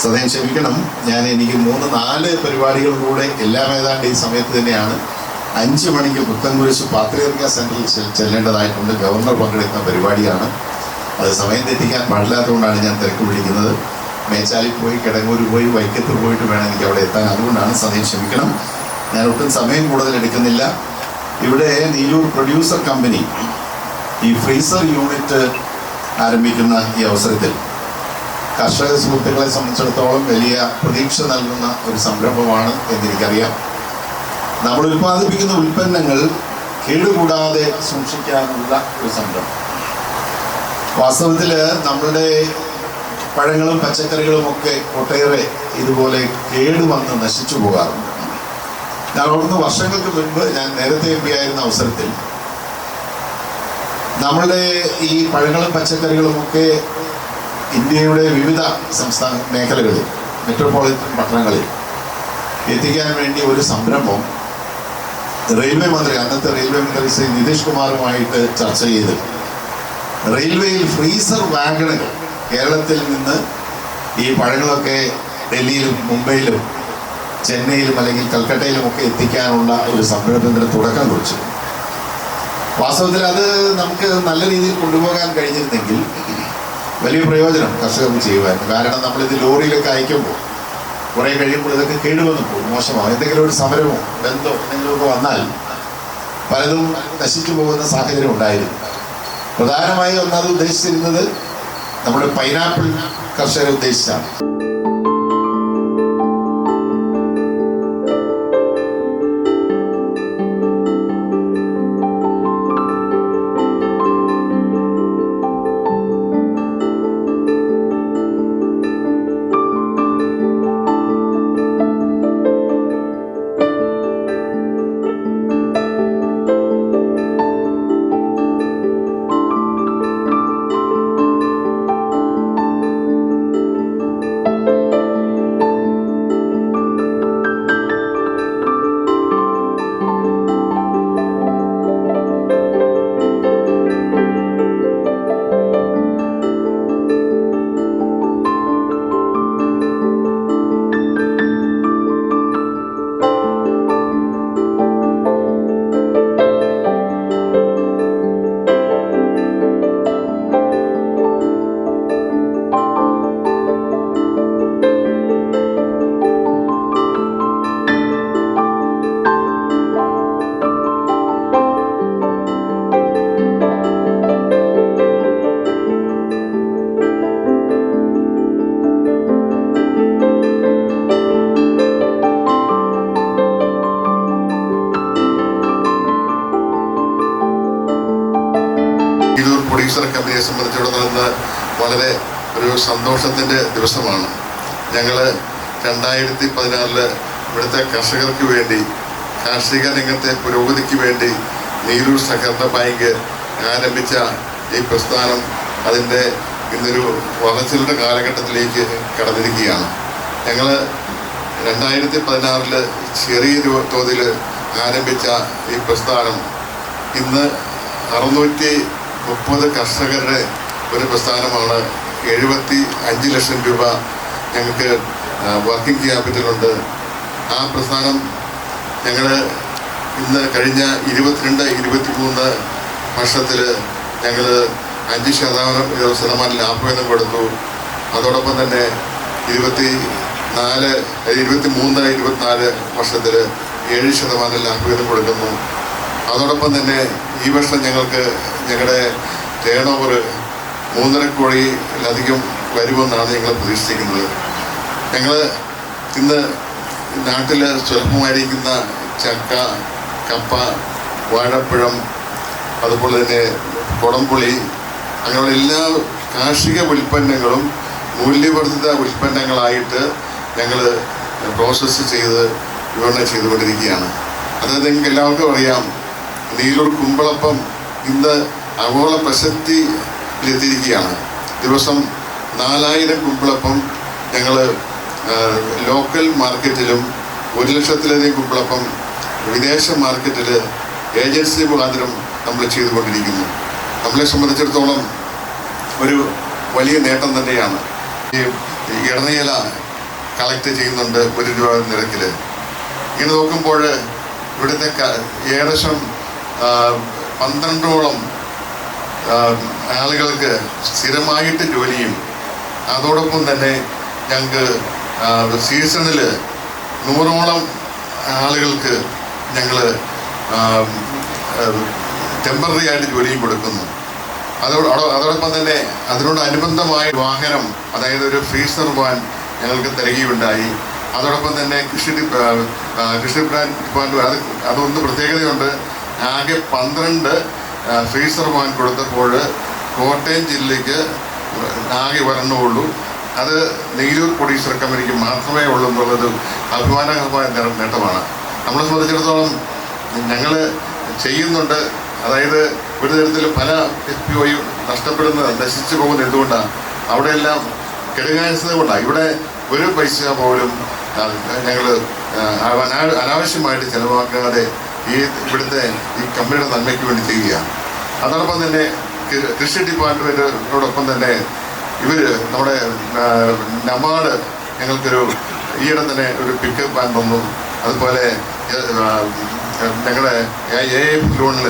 സദയം ക്ഷമിക്കണം. എനിക്ക് 3-4 പരിപാടികളിലൂടെ എല്ലാം ഏതാണ്ട് ഈ സമയത്ത് തന്നെയാണ്. 5 മണിക്ക് പുത്തൻകുരിശ് പാത്രിയർക്ക സെൻറ്ററിൽ ചെല്ലേണ്ടതായിട്ടുണ്ട്. ഗവർണർ പങ്കെടുക്കുന്ന പരിപാടിയാണ്. അത് സമയം തെറ്റിക്കാൻ പാടില്ലാത്തതുകൊണ്ടാണ് ഞാൻ തിരക്ക് പിടിക്കുന്നത്. മേച്ചാലിൽ പോയി, കിടങ്ങൂർ പോയി, വൈക്കത്ത് പോയിട്ട് വേണം എനിക്ക് അവിടെ എത്താൻ. അതുകൊണ്ടാണ് സദയം ക്ഷമിക്കണം. ഞാൻ ഒട്ടും സമയം കൂടുതൽ എടുക്കുന്നില്ല. ഇവിടെ നീലൂർ പ്രൊഡ്യൂസർ കമ്പനി ഈ ഫ്രീസർ യൂണിറ്റ് ആരംഭിക്കുന്ന ഈ അവസരത്തിൽ കർഷക സുഹൃത്തുക്കളെ സംബന്ധിച്ചിടത്തോളം വലിയ പ്രതീക്ഷ നൽകുന്ന ഒരു സംരംഭമാണ് എന്നെനിക്കറിയാം. നമ്മൾ ഉൽപ്പാദിപ്പിക്കുന്ന ഉൽപ്പന്നങ്ങൾ കേടുകൂടാതെ സൂക്ഷിക്കാനുള്ള ഒരു സംരംഭം. വാസ്തവത്തിൽ നമ്മളുടെ പഴങ്ങളും പച്ചക്കറികളും ഒക്കെ ഒട്ടേറെ ഇതുപോലെ കേടുവന്ന് നശിച്ചു പോകാറുണ്ട്. ഞാൻ അവിടുന്ന് വർഷങ്ങൾക്ക് മുൻപ് ഞാൻ നേരത്തെ എം പി ആയിരുന്ന അവസരത്തിൽ നമ്മളുടെ ഈ പഴങ്ങളും പച്ചക്കറികളുമൊക്കെ ഇന്ത്യയുടെ വിവിധ സംസ്ഥാന മേഖലകളിൽ, മെട്രോപൊളിറ്റൻ പട്ടണങ്ങളിൽ എത്തിക്കാൻ വേണ്ടി ഒരു സംരംഭം റെയിൽവേ മന്ത്രി, അന്നത്തെ റെയിൽവേ മന്ത്രി ശ്രീ നിതീഷ് കുമാറുമായിട്ട് ചർച്ച ചെയ്ത് റെയിൽവേയിൽ ഫ്രീസർ വാഗണുകൾ കേരളത്തിൽ നിന്ന് ഈ പഴങ്ങളൊക്കെ ഡൽഹിയിലും മുംബൈയിലും ചെന്നൈയിലും അല്ലെങ്കിൽ കൽക്കട്ടയിലും ഒക്കെ എത്തിക്കാനുള്ള ഒരു സംരംഭത്തിന് തുടക്കം കുറിച്ചു. വാസ്തവത്തിൽ അത് നമുക്ക് നല്ല രീതിയിൽ കൊണ്ടുപോകാൻ കഴിഞ്ഞിരുന്നെങ്കിൽ വലിയ പ്രയോജനം കർഷകർക്ക് ചെയ്യുമായിരുന്നു. കാരണം നമ്മളിത് ലോറിയിലൊക്കെ അയക്കുമ്പോൾ കുറേ കഴിയുമ്പോൾ ഇതൊക്കെ കേടുവന്ന് പോകും, മോശമാവും. എന്തെങ്കിലും ഒരു സമരമോ ബന്ധമോ എന്തെങ്കിലുമൊക്കെ വന്നാൽ പലതും നശിച്ചു പോകുന്ന സാഹചര്യം ഉണ്ടായിരുന്നു. പ്രധാനമായി ഒന്നത് ഉദ്ദേശിച്ചിരുന്നത് നമ്മുടെ പൈനാപ്പിൾ കർഷകരെ ഉദ്ദേശിച്ചാണ്. പ്രൊഡ്യൂസർ കമ്പനിയെ സംബന്ധിച്ചിടത്തോളം വളരെ ഒരു സന്തോഷത്തിൻ്റെ ദിവസമാണ്. ഞങ്ങൾ 2016 ഇവിടുത്തെ കർഷകർക്ക് വേണ്ടി, കാർഷിക രംഗത്തെ പുരോഗതിക്ക് വേണ്ടി നീലൂർ സഹകരണ ബാങ്ക് ആരംഭിച്ച ഈ പ്രസ്ഥാനം അതിൻ്റെ ഇന്നൊരു വളർച്ചയുടെ കാലഘട്ടത്തിലേക്ക് കടന്നിരിക്കുകയാണ്. ഞങ്ങൾ 2016 ചെറിയ തോതിൽ ആരംഭിച്ച ഈ പ്രസ്ഥാനം ഇന്ന് 630 കർഷകരുടെ ഒരു പ്രസ്ഥാനമാണ്. 75 ലക്ഷം രൂപ ഞങ്ങൾക്ക് വർക്കിംഗ് ക്യാപിറ്റലുണ്ട്. ആ പ്രസ്ഥാനം ഞങ്ങൾ ഇന്ന് കഴിഞ്ഞ 22-23 വർഷത്തിൽ ഞങ്ങൾ 5% ലാഭവിഹിതം കൊടുത്തു. അതോടൊപ്പം തന്നെ 23-24 വർഷത്തിൽ 7% ലാഭവിഹിതം കൊടുക്കുന്നു. അതോടൊപ്പം തന്നെ ഈ വർഷം ഞങ്ങളുടെ ടേൺ ഓവർ 3.5 കോടിയിലധികം വരുമെന്നാണ് ഞങ്ങൾ പ്രതീക്ഷിക്കുന്നത്. ഞങ്ങൾ ഇന്ന് നാട്ടിൽ സുലഭമായിരിക്കുന്ന ചക്ക, കപ്പ, വാഴപ്പഴം, അതുപോലെ തന്നെ കുടംപുളി, അങ്ങനെയുള്ള എല്ലാ കാർഷിക ഉൽപ്പന്നങ്ങളും മൂല്യവർദ്ധിത ഉൽപ്പന്നങ്ങളായിട്ട് ഞങ്ങൾ പ്രോസസ്സ് ചെയ്ത് വിപണനം ചെയ്തുകൊണ്ടിരിക്കുകയാണ്. അത് നിങ്ങൾക്ക് എല്ലാവർക്കും അറിയാം. നീലൂർ കുമ്പളപ്പം ഇന്ന് ആഗോള പ്രശസ്തിയിലെത്തിയിരിക്കുകയാണ്. ദിവസം 4000 കുമ്പളപ്പം ഞങ്ങൾ ലോക്കൽ മാർക്കറ്റിലും 1 ലക്ഷത്തിലധികം കുമ്പളപ്പം വിദേശ മാർക്കറ്റിൽ ഏജൻസി മുഖാന്തരം നമ്മൾ ചെയ്തുകൊണ്ടിരിക്കുന്നു. നമ്മളെ സംബന്ധിച്ചിടത്തോളം ഒരു വലിയ നേട്ടം തന്നെയാണ്. ഈ ഇടനയില കളക്ട് ചെയ്യുന്നുണ്ട് 1 രൂപ നിരക്കിൽ. ഇങ്ങനെ നോക്കുമ്പോൾ ഇവിടുത്തെ ഏകദേശം 12ഓളം ആളുകൾക്ക് സ്ഥിരമായിട്ട് ജോലിയും അതോടൊപ്പം തന്നെ ഞങ്ങൾക്ക് സീസണിൽ 100ഓളം ആളുകൾക്ക് ഞങ്ങൾ ടെമ്പററി ആയിട്ട് ജോലിയും കൊടുക്കുന്നു. അതോടൊപ്പം തന്നെ അതിനോടനുബന്ധമായ വാഹനം, അതായത് ഒരു ഫ്രീസർ വാൻ ഞങ്ങൾക്ക് തരികയുണ്ടായി. അതോടൊപ്പം തന്നെ കൃഷി ഡിപ്പാർട്ട്മെൻറ്റ് അതൊന്ന് പ്രത്യേകതയുണ്ട്. ആകെ 12 ഫ്രീസർ വാൻ കൊടുത്തപ്പോൾ കോട്ടയം ജില്ലയ്ക്ക് ആകെ വരണമുള്ളൂ. അത് നെയ്യൂർ പ്രൊഡ്യൂസർ കമ്പനിക്ക് മാത്രമേ ഉള്ളൂ എന്നുള്ളത് അഭിമാനകരമായ നേട്ടമാണ്. നമ്മളെ സംബന്ധിച്ചിടത്തോളം ഞങ്ങൾ ചെയ്യുന്നുണ്ട്. അതായത് ഒരു തരത്തിൽ പല FPOയും നശിച്ചു പോകുന്നത് എന്തുകൊണ്ടാണ്? അവിടെയെല്ലാം കെടുകാര്യസ്ഥത കൊണ്ടാണ്. ഇവിടെ ഒരു പൈസ പോലും ഞങ്ങൾ അനാവശ്യമായിട്ട് ചിലവാക്കാതെ ഇവിടുത്തെ ഈ കമ്പനിയുടെ നന്മയ്ക്ക് വേണ്ടി ചെയ്യുകയാണ്. അതോടൊപ്പം തന്നെ കൃഷി ഡിപ്പാർട്ട്മെൻറ്റിനോടൊപ്പം തന്നെ നമ്മുടെ നബാർഡ് ഞങ്ങൾക്കൊരു ഈയിടെ തന്നെ ഒരു പിക്കപ്പ് വാൻ തന്നു. അതുപോലെ ഞങ്ങളുടെ AIF ലോണിൽ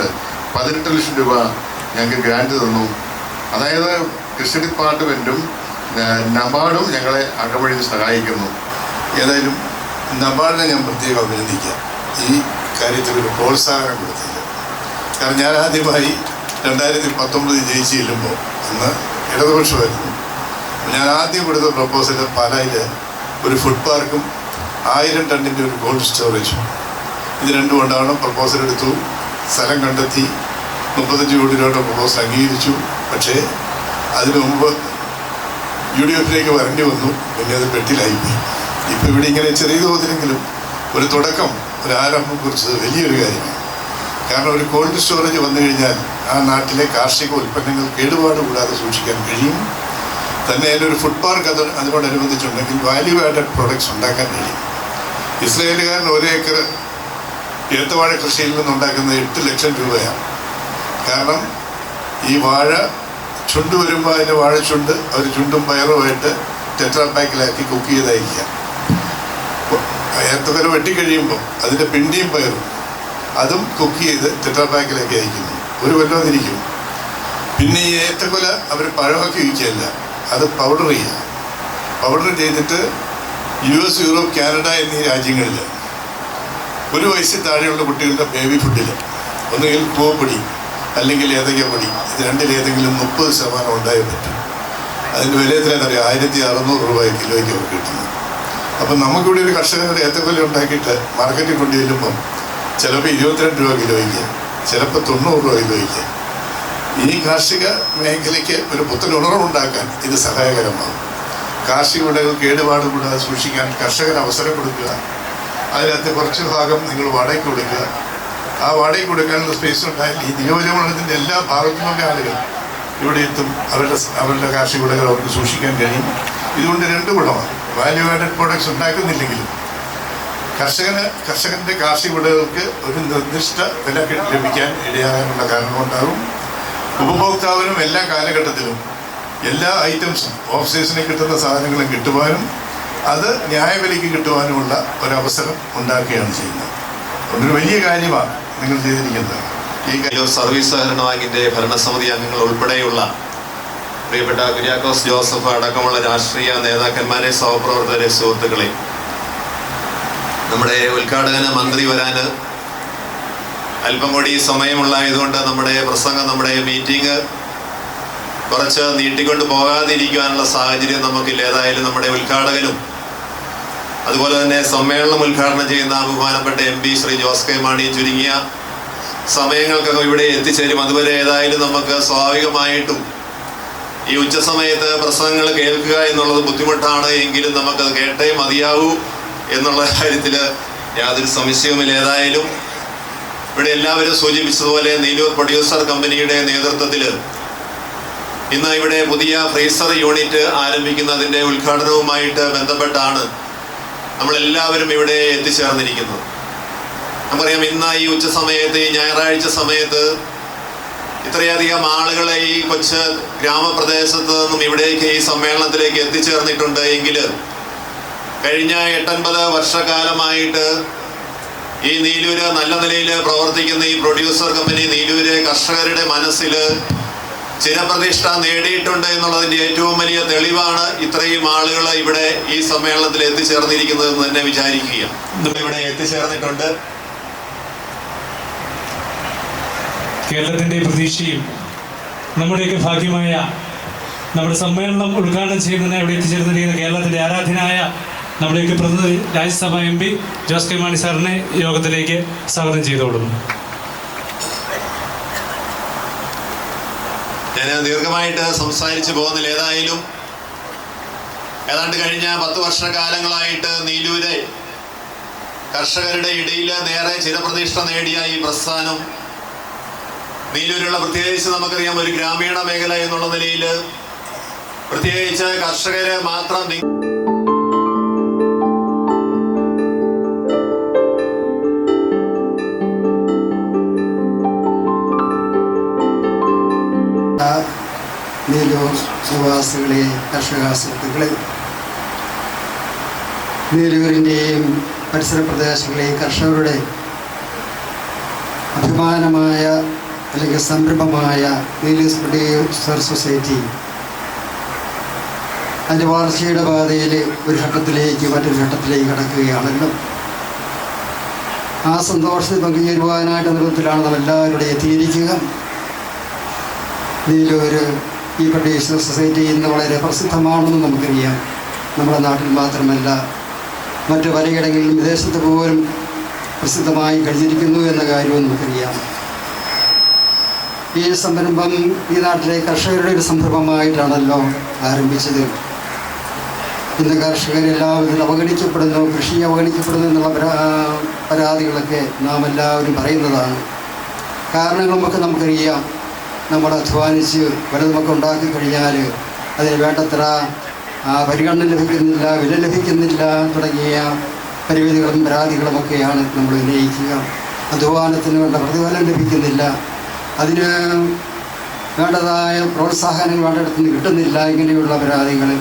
18 ലക്ഷം രൂപ ഞങ്ങൾക്ക് ഗ്രാൻറ്റ് തന്നു. അതായത് കൃഷി ഡിപ്പാർട്ട്മെൻറ്റും നബാർഡും ഞങ്ങളെ അകവഴി സഹായിക്കുന്നു. ഏതായാലും നബാർഡിനെ ഞാൻ പ്രത്യേകം അഭിനന്ദിക്കാം. ഈ കാര്യത്തിൽ ഒരു പ്രോത്സാഹനം കൊടുത്തില്ല. കാരണം ഞാൻ ആദ്യമായി 2019 ജയിച്ച് ചെല്ലുമ്പോൾ അന്ന് ഇടതുപക്ഷമായിരുന്നു. ഞാൻ ആദ്യം കൊടുത്ത പ്രപ്പോസൽ പാലായിൽ ഒരു ഫുഡ് പാർക്കും 1000 ടണ്ണിൻ്റെ ഒരു കോൾഡ് സ്റ്റോറേജും, ഇത് രണ്ടും കൊണ്ടാണ് പ്രപ്പോസൽ എടുത്തു. സ്ഥലം കണ്ടെത്തി 35 കോടി രൂപയുടെ പ്രപ്പോസൽ അംഗീകരിച്ചു. പക്ഷേ അതിനു മുമ്പ് UDF-ലേക്ക് വരേണ്ടി വന്നു. പിന്നെ അത് പെട്ടിലായിപ്പോയി. ഇപ്പോൾ ഇവിടെ ഇങ്ങനെ ചെറിയ തോതിലെങ്കിലും ഒരു തുടക്കം, ഒരു ആരംഭം കുറിച്ചത് വലിയൊരു കാര്യമാണ്. കാരണം ഒരു കോൾഡ് സ്റ്റോറേജ് വന്നു കഴിഞ്ഞാൽ ആ നാട്ടിലെ കാർഷിക ഉൽപ്പന്നങ്ങൾ കേടുപാട് കൂടാതെ സൂക്ഷിക്കാൻ കഴിയും. തന്നെ അതിലൊരു ഫുഡ് പാർക്ക് അതിനോടനുബന്ധിച്ചുണ്ടെങ്കിൽ വാല്യൂ ആഡഡ് പ്രോഡക്ട്സ് ഉണ്ടാക്കാൻ കഴിയും. ഇസ്രയേലുകാരൻ 1 ഏക്കർ ഏത്തവാഴ കൃഷിയിൽ നിന്നുണ്ടാക്കുന്നത് 8 ലക്ഷം രൂപയാണ്. കാരണം ഈ വാഴ ചുണ്ട് വരുമ്പോൾ അതിൻ്റെ വാഴച്ചുണ്ട് അവർ ചുണ്ടും പയറുമായിട്ട് ടെട്രാപാക്കിലാക്കി കുക്ക് ചെയ്തായിരിക്കാം. ഏത്തക്കൊല വെട്ടിക്കഴിയുമ്പോൾ അതിൻ്റെ പിണ്ടിയും പയറും അതും കുക്ക് ചെയ്ത് ടെട്രാപാക്കിലാക്കി അയക്കുന്നു. ഒരു കൊല്ലം. പിന്നെ ഈ ഏത്തക്കൊല അവർ പഴമാക്കി വയ്ക്കുകയല്ല, അത് പൗഡർ ചെയ്യുക. പൗഡർ ചെയ്തിട്ട് US, യൂറോപ്പ്, കാനഡ എന്നീ രാജ്യങ്ങളിൽ 1 വയസ്സിൽ താഴെയുള്ള കുട്ടികളുടെ ബേബി ഫുഡിൽ ഒന്നുകിൽ പൂപ്പൊടി അല്ലെങ്കിൽ ഏത്തയ്ക്കപ്പൊടി, ഇത് രണ്ടിലേതെങ്കിലും 30% ഉണ്ടായേ പറ്റും. അതിൻ്റെ വില എത്രയാണെന്നറിയാം? 1600 രൂപ കിലോയ്ക്ക് അവർ കിട്ടുന്നത്. അപ്പം നമുക്കിവിടെ ഒരു കർഷകരുടെ ഏത്തക്കൊല ഉണ്ടാക്കിയിട്ട് മാർക്കറ്റിൽ കൊണ്ടു ചെല്ലുമ്പം ചിലപ്പോൾ 22 രൂപ കിലോയ്ക്ക്, ചിലപ്പോൾ 90 രൂപ കിലോയ്ക്ക്. ഈ കാർഷിക മേഖലയ്ക്ക് ഒരു പുത്തൻ ഉണർവുണ്ടാക്കാൻ ഇത് സഹായകരമാകും. കാർഷിക വിളകൾ കേടുപാട് കൂടാതെ സൂക്ഷിക്കാൻ കർഷകന് അവസരം കൊടുക്കുക. അതിനകത്ത് കുറച്ച് ഭാഗം നിങ്ങൾ വാടകയ്ക്ക് കൊടുക്കുക. ആ വാടകയ്ക്ക് കൊടുക്കാനുള്ള സ്പേസ് ഉണ്ടായാൽ ഈ നിയോജകമണ്ഡലത്തിൻ്റെ എല്ലാ ഭാഗത്തുനിന്നുള്ള ആളുകൾ ഇവിടെ എത്തും. അവരുടെ കാർഷിക വിളകൾ അവർക്ക് സൂക്ഷിക്കാൻ കഴിയും. ഇതുകൊണ്ട് 2 ഗുണമാണ്. വാല്യൂ ആഡഡ് പ്രോഡക്ട്സ് ഉണ്ടാക്കുന്നില്ലെങ്കിലും കർഷകൻ്റെ കാർഷിക വിളകൾക്ക് ഒരു നിർദ്ദിഷ്ട വില ലഭിക്കാൻ ഇടയാകാനുള്ള കാരണമുണ്ടാകും. ഉപഭോക്താവിനും എല്ലാ കാലഘട്ടത്തിലും എല്ലാ ഐറ്റംസും ഓഫ് സീസണിൽ കിട്ടുന്ന സാധനങ്ങളും കിട്ടുവാനും അത് ന്യായവിലയ്ക്ക് കിട്ടുവാനുമുള്ള ഒരവസരം ഉണ്ടാക്കുകയാണ് ചെയ്യുന്നത്. അതൊരു വലിയ കാര്യമാണ് നിങ്ങൾ ചെയ്തിരിക്കുന്നത്. ഈ സർവീസ് സഹകരണ ബാങ്കിൻ്റെ ഭരണസമിതി അംഗങ്ങൾ ഉൾപ്പെടെയുള്ള പ്രിയപ്പെട്ട കുര്യാക്കോസ് ജോസഫ് അടക്കമുള്ള രാഷ്ട്രീയ നേതാക്കന്മാരെ, സഹപ്രവർത്തകരെ, സുഹൃത്തുക്കളെ, നമ്മുടെ ഉദ്ഘാടകന് മന്ത്രി വരാൻ അല്പം കൂടി സമയമുള്ളതുകൊണ്ട് നമ്മുടെ മീറ്റിംഗ് കുറച്ച് നീട്ടിക്കൊണ്ട് പോകാതിരിക്കുവാനുള്ള സാഹചര്യം നമുക്കില്ല. ഏതായാലും നമ്മുടെ ഉദ്ഘാടകനും അതുപോലെ തന്നെ സമ്മേളനം ഉദ്ഘാടനം ചെയ്യുന്ന ബഹുമാനപ്പെട്ട MP ശ്രീ ജോസ് കെ മാണി ചുരുങ്ങിയ സമയങ്ങൾക്കൊക്കെ ഇവിടെ എത്തിച്ചേരും. അതുവരെ ഏതായാലും നമുക്ക് സ്വാഭാവികമായിട്ടും ഈ ഉച്ചസമയത്ത് പ്രസംഗങ്ങൾ കേൾക്കുക എന്നുള്ളത് ബുദ്ധിമുട്ടാണ്. എങ്കിലും നമുക്കത് കേട്ടേ മതിയാവൂ എന്നുള്ള കാര്യത്തിൽ യാതൊരു സംശയവുമില്ല. ഏതായാലും ഇവിടെ എല്ലാവരും സൂചിപ്പിച്ചതുപോലെ നെയ്യൂർ പ്രൊഡ്യൂസർ കമ്പനിയുടെ നേതൃത്വത്തിൽ ഇന്ന് ഇവിടെ പുതിയ ഫ്രീസർ യൂണിറ്റ് ആരംഭിക്കുന്നതിൻ്റെ ഉദ്ഘാടനവുമായിട്ട് ബന്ധപ്പെട്ടാണ് നമ്മളെല്ലാവരും ഇവിടെ എത്തിച്ചേർന്നിരിക്കുന്നത്. നമുക്കറിയാം, ഇന്ന് ഈ ഉച്ച സമയത്ത്, ഈ ഞായറാഴ്ച സമയത്ത് ഇത്രയധികം ആളുകളെ ഈ കൊച്ചു ഗ്രാമപ്രദേശത്ത് നിന്നും ഇവിടേക്ക് ഈ സമ്മേളനത്തിലേക്ക് എത്തിച്ചേർന്നിട്ടുണ്ട് എങ്കിൽ കഴിഞ്ഞ 8-9 വർഷക്കാലമായിട്ട് ഈ നീലൂര് നല്ല നിലയിൽ പ്രവർത്തിക്കുന്ന ഈ പ്രൊഡ്യൂസർ കമ്പനി നീലൂര് കർഷകരുടെ മനസ്സിൽ ചിരപ്രതിഷ്ഠ നേടിയിട്ടുണ്ട് എന്നുള്ളതിൻ്റെ ഏറ്റവും വലിയ തെളിവാണ് ഇത്രയും ആളുകൾ ഇവിടെ ഈ സമ്മേളനത്തിൽ എത്തിച്ചേർന്നിരിക്കുന്നതെന്ന് തന്നെ വിചാരിക്കുക. ഇവിടെ എത്തിച്ചേർന്നിട്ടുണ്ട്. കേരളത്തിൻ്റെ പ്രതീക്ഷയും നമ്മുടെയൊക്കെ ഭാഗ്യമായ നമ്മുടെ സമ്മേളനം ഉദ്ഘാടനം ചെയ്യുന്നതിന് ഇവിടെ എത്തിച്ചേർന്നിരിക്കുന്ന കേരളത്തിൻ്റെ ആരാധനായ നമ്മുടെയൊക്കെ പ്രതിനിധി രാജ്യസഭ MP ജോസ് കെ മാണി സാറിനെ യോഗത്തിലേക്ക് സ്വാഗതം ചെയ്തുകൊള്ളുന്നു. ഞാൻ ദീർഘമായിട്ട് സംസാരിച്ചു പോകുന്നില്ല. ഏതാണ്ട് കഴിഞ്ഞ 10 വർഷക്കാലങ്ങളായിട്ട് നീലൂരെ കർഷകരുടെ ഇടയിൽ നേരെ ചിരപ്രതിഷ്ഠ നേടിയ ഈ പ്രസ്ഥാനം നീലൂരുള്ള പ്രത്യേകിച്ച് നമുക്കറിയാം ഒരു ഗ്രാമീണ മേഖല എന്നുള്ള നിലയിൽ പ്രത്യേകിച്ച് കർഷകരെ മാത്രം നീലൂർ നിവാസികളെ, കർഷക സുഹൃത്തുക്കളെ, നീലൂരിൻ്റെയും പരിസര പ്രദേശങ്ങളിലെ കർഷകരുടെ അഭിമാനമായ അല്ലെങ്കിൽ സംരംഭമായ നീലൂർ പ്രൊഡ്യൂസർ സൊസൈറ്റി അതിൻ്റെ വളർച്ചയുടെ പാതയിൽ ഒരു ഘട്ടത്തിലേക്ക് മറ്റൊരു ഘട്ടത്തിലേക്ക് കടക്കുകയാണല്ലോ. ആ സന്തോഷത്തിൽ പങ്കുചേരുവാനായിട്ട് നേതൃത്വത്തിലാണ് നാം എല്ലാവരുടെ എത്തിയിരിക്കുക. നീലൂർ ഈ പ്രൊഡ്യൂസർ സൊസൈറ്റി ഇന്ന് വളരെ പ്രസിദ്ധമാണെന്ന് നമുക്കറിയാം. നമ്മുടെ നാട്ടിൽ മാത്രമല്ല മറ്റു പലയിടങ്ങളിലും വിദേശത്ത് പോലും പ്രസിദ്ധമായി കഴിഞ്ഞിരിക്കുന്നു എന്ന കാര്യവും നമുക്കറിയാം. ഈ സംരംഭം ഈ നാട്ടിലെ കർഷകരുടെ ഒരു സംരംഭമായിട്ടാണല്ലോ ആരംഭിച്ചത്. ഇന്ന് കർഷകരെല്ലാവരും അവഗണിക്കപ്പെടുന്നു, കൃഷി അവഗണിക്കപ്പെടുന്നു എന്നുള്ള പരാതികളൊക്കെ നാം എല്ലാവരും പറയുന്നതാണ്. കാരണങ്ങളുമൊക്കെ നമുക്കറിയാം. നമ്മൾ അധ്വാനിച്ച് വലുതുമൊക്കെ ഉണ്ടാക്കി കഴിഞ്ഞാൽ അതിന് വേണ്ടത്ര പരിഗണന ലഭിക്കുന്നില്ല, വില ലഭിക്കുന്നില്ല തുടങ്ങിയ പരിമിതികളും പരാതികളുമൊക്കെയാണ് നമ്മൾ ഉന്നയിക്കുക. അധ്വാനത്തിന് വേണ്ട പ്രതിഫലം ലഭിക്കുന്നില്ല, അതിന് വേണ്ടതായ പ്രോത്സാഹനങ്ങൾ വേണ്ടിടത്തു നിന്ന് കിട്ടുന്നില്ല, ഇങ്ങനെയുള്ള പരാതികൾ.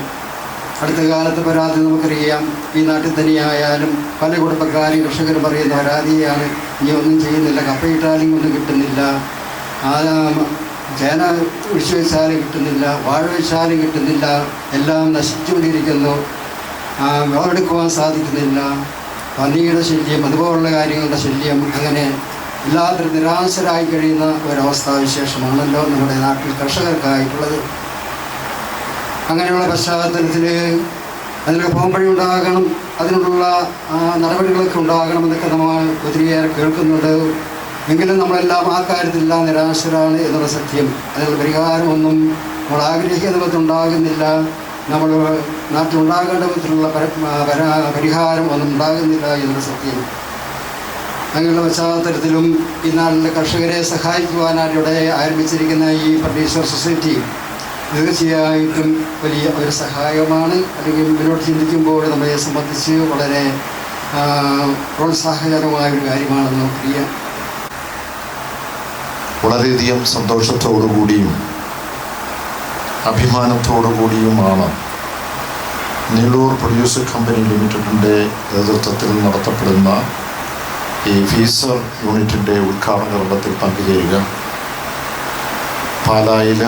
അടുത്ത കാലത്ത് പരാതി നമുക്കറിയാം. ഈ നാട്ടിൽ തന്നെയായാലും പല കുടുംബക്കാരും കർഷകർ പറയുന്ന പരാതിയാണ്, ഇനി ഒന്നും ചെയ്യുന്നില്ല, കപ്പയിട്ടാലും ഒന്നും കിട്ടുന്നില്ല, ചേന ഒഴിച്ചു വെച്ചാലും കിട്ടുന്നില്ല, വാഴ വെച്ചാലും കിട്ടുന്നില്ല, എല്ലാം നശിച്ചുകൊണ്ടിരിക്കുന്നു, വിളവെടുക്കുവാൻ സാധിക്കുന്നില്ല, പന്നിയുടെ ശല്യം, അതുപോലുള്ള കാര്യങ്ങളുടെ ശല്യം, അങ്ങനെ എല്ലാത്തിനും നിരാശരായി കഴിയുന്ന ഒരവസ്ഥാവിശേഷമാണല്ലോ നമ്മുടെ നാട്ടിൽ കർഷകർക്കായിട്ടുള്ളത്. അങ്ങനെയുള്ള പശ്ചാത്തലത്തിൽ അതിനൊക്കെ പോംവഴി ഉണ്ടാകണം, അതിനുള്ള നടപടികളൊക്കെ ഉണ്ടാകണമെന്നൊക്കെ നമ്മൾ ഒത്തിരിയേറെ കേൾക്കുന്നുണ്ട്. എങ്കിലും നമ്മളെല്ലാം ആ കാര്യത്തിലെല്ലാം നിരാശരാണ് എന്നുള്ള സത്യം. അതിനുള്ള പരിഹാരമൊന്നും നമ്മൾ ആഗ്രഹിക്കുന്ന വിധത്തിലുണ്ടാകുന്നില്ല. നമ്മൾ നാട്ടിലുണ്ടാകേണ്ട വിധത്തിലുള്ള പരിഹാരം ഒന്നും ഉണ്ടാകുന്നില്ല എന്നുള്ള സത്യം. അങ്ങനെയുള്ള പശ്ചാത്തലത്തിലും ഈ നാട്ടിലെ കർഷകരെ സഹായിക്കുവാനായിട്ട് ഇവിടെ ആരംഭിച്ചിരിക്കുന്ന ഈ പ്രൊഡ്യൂസർ സൊസൈറ്റി തീർച്ചയായിട്ടും വലിയ ഒരു സഹായമാണ്. അല്ലെങ്കിൽ മുന്നോട്ട് ചിന്തിക്കുമ്പോൾ നമ്മളെ സംബന്ധിച്ച് വളരെ പ്രോത്സാഹജനകമായ ഒരു കാര്യമാണെന്ന് നമുക്കറിയാം. വളരെയധികം സന്തോഷത്തോടുകൂടിയും അഭിമാനത്തോടുകൂടിയുമാണ് നീലൂർ പ്രൊഡ്യൂസർ കമ്പനി ലിമിറ്റഡിൻ്റെ നേതൃത്വത്തിൽ നടത്തപ്പെടുന്ന ഈ ഫീസർ യൂണിറ്റിൻ്റെ ഉദ്ഘാടന കർമ്മത്തിൽ പങ്കുചേരുക. പാലായിൽ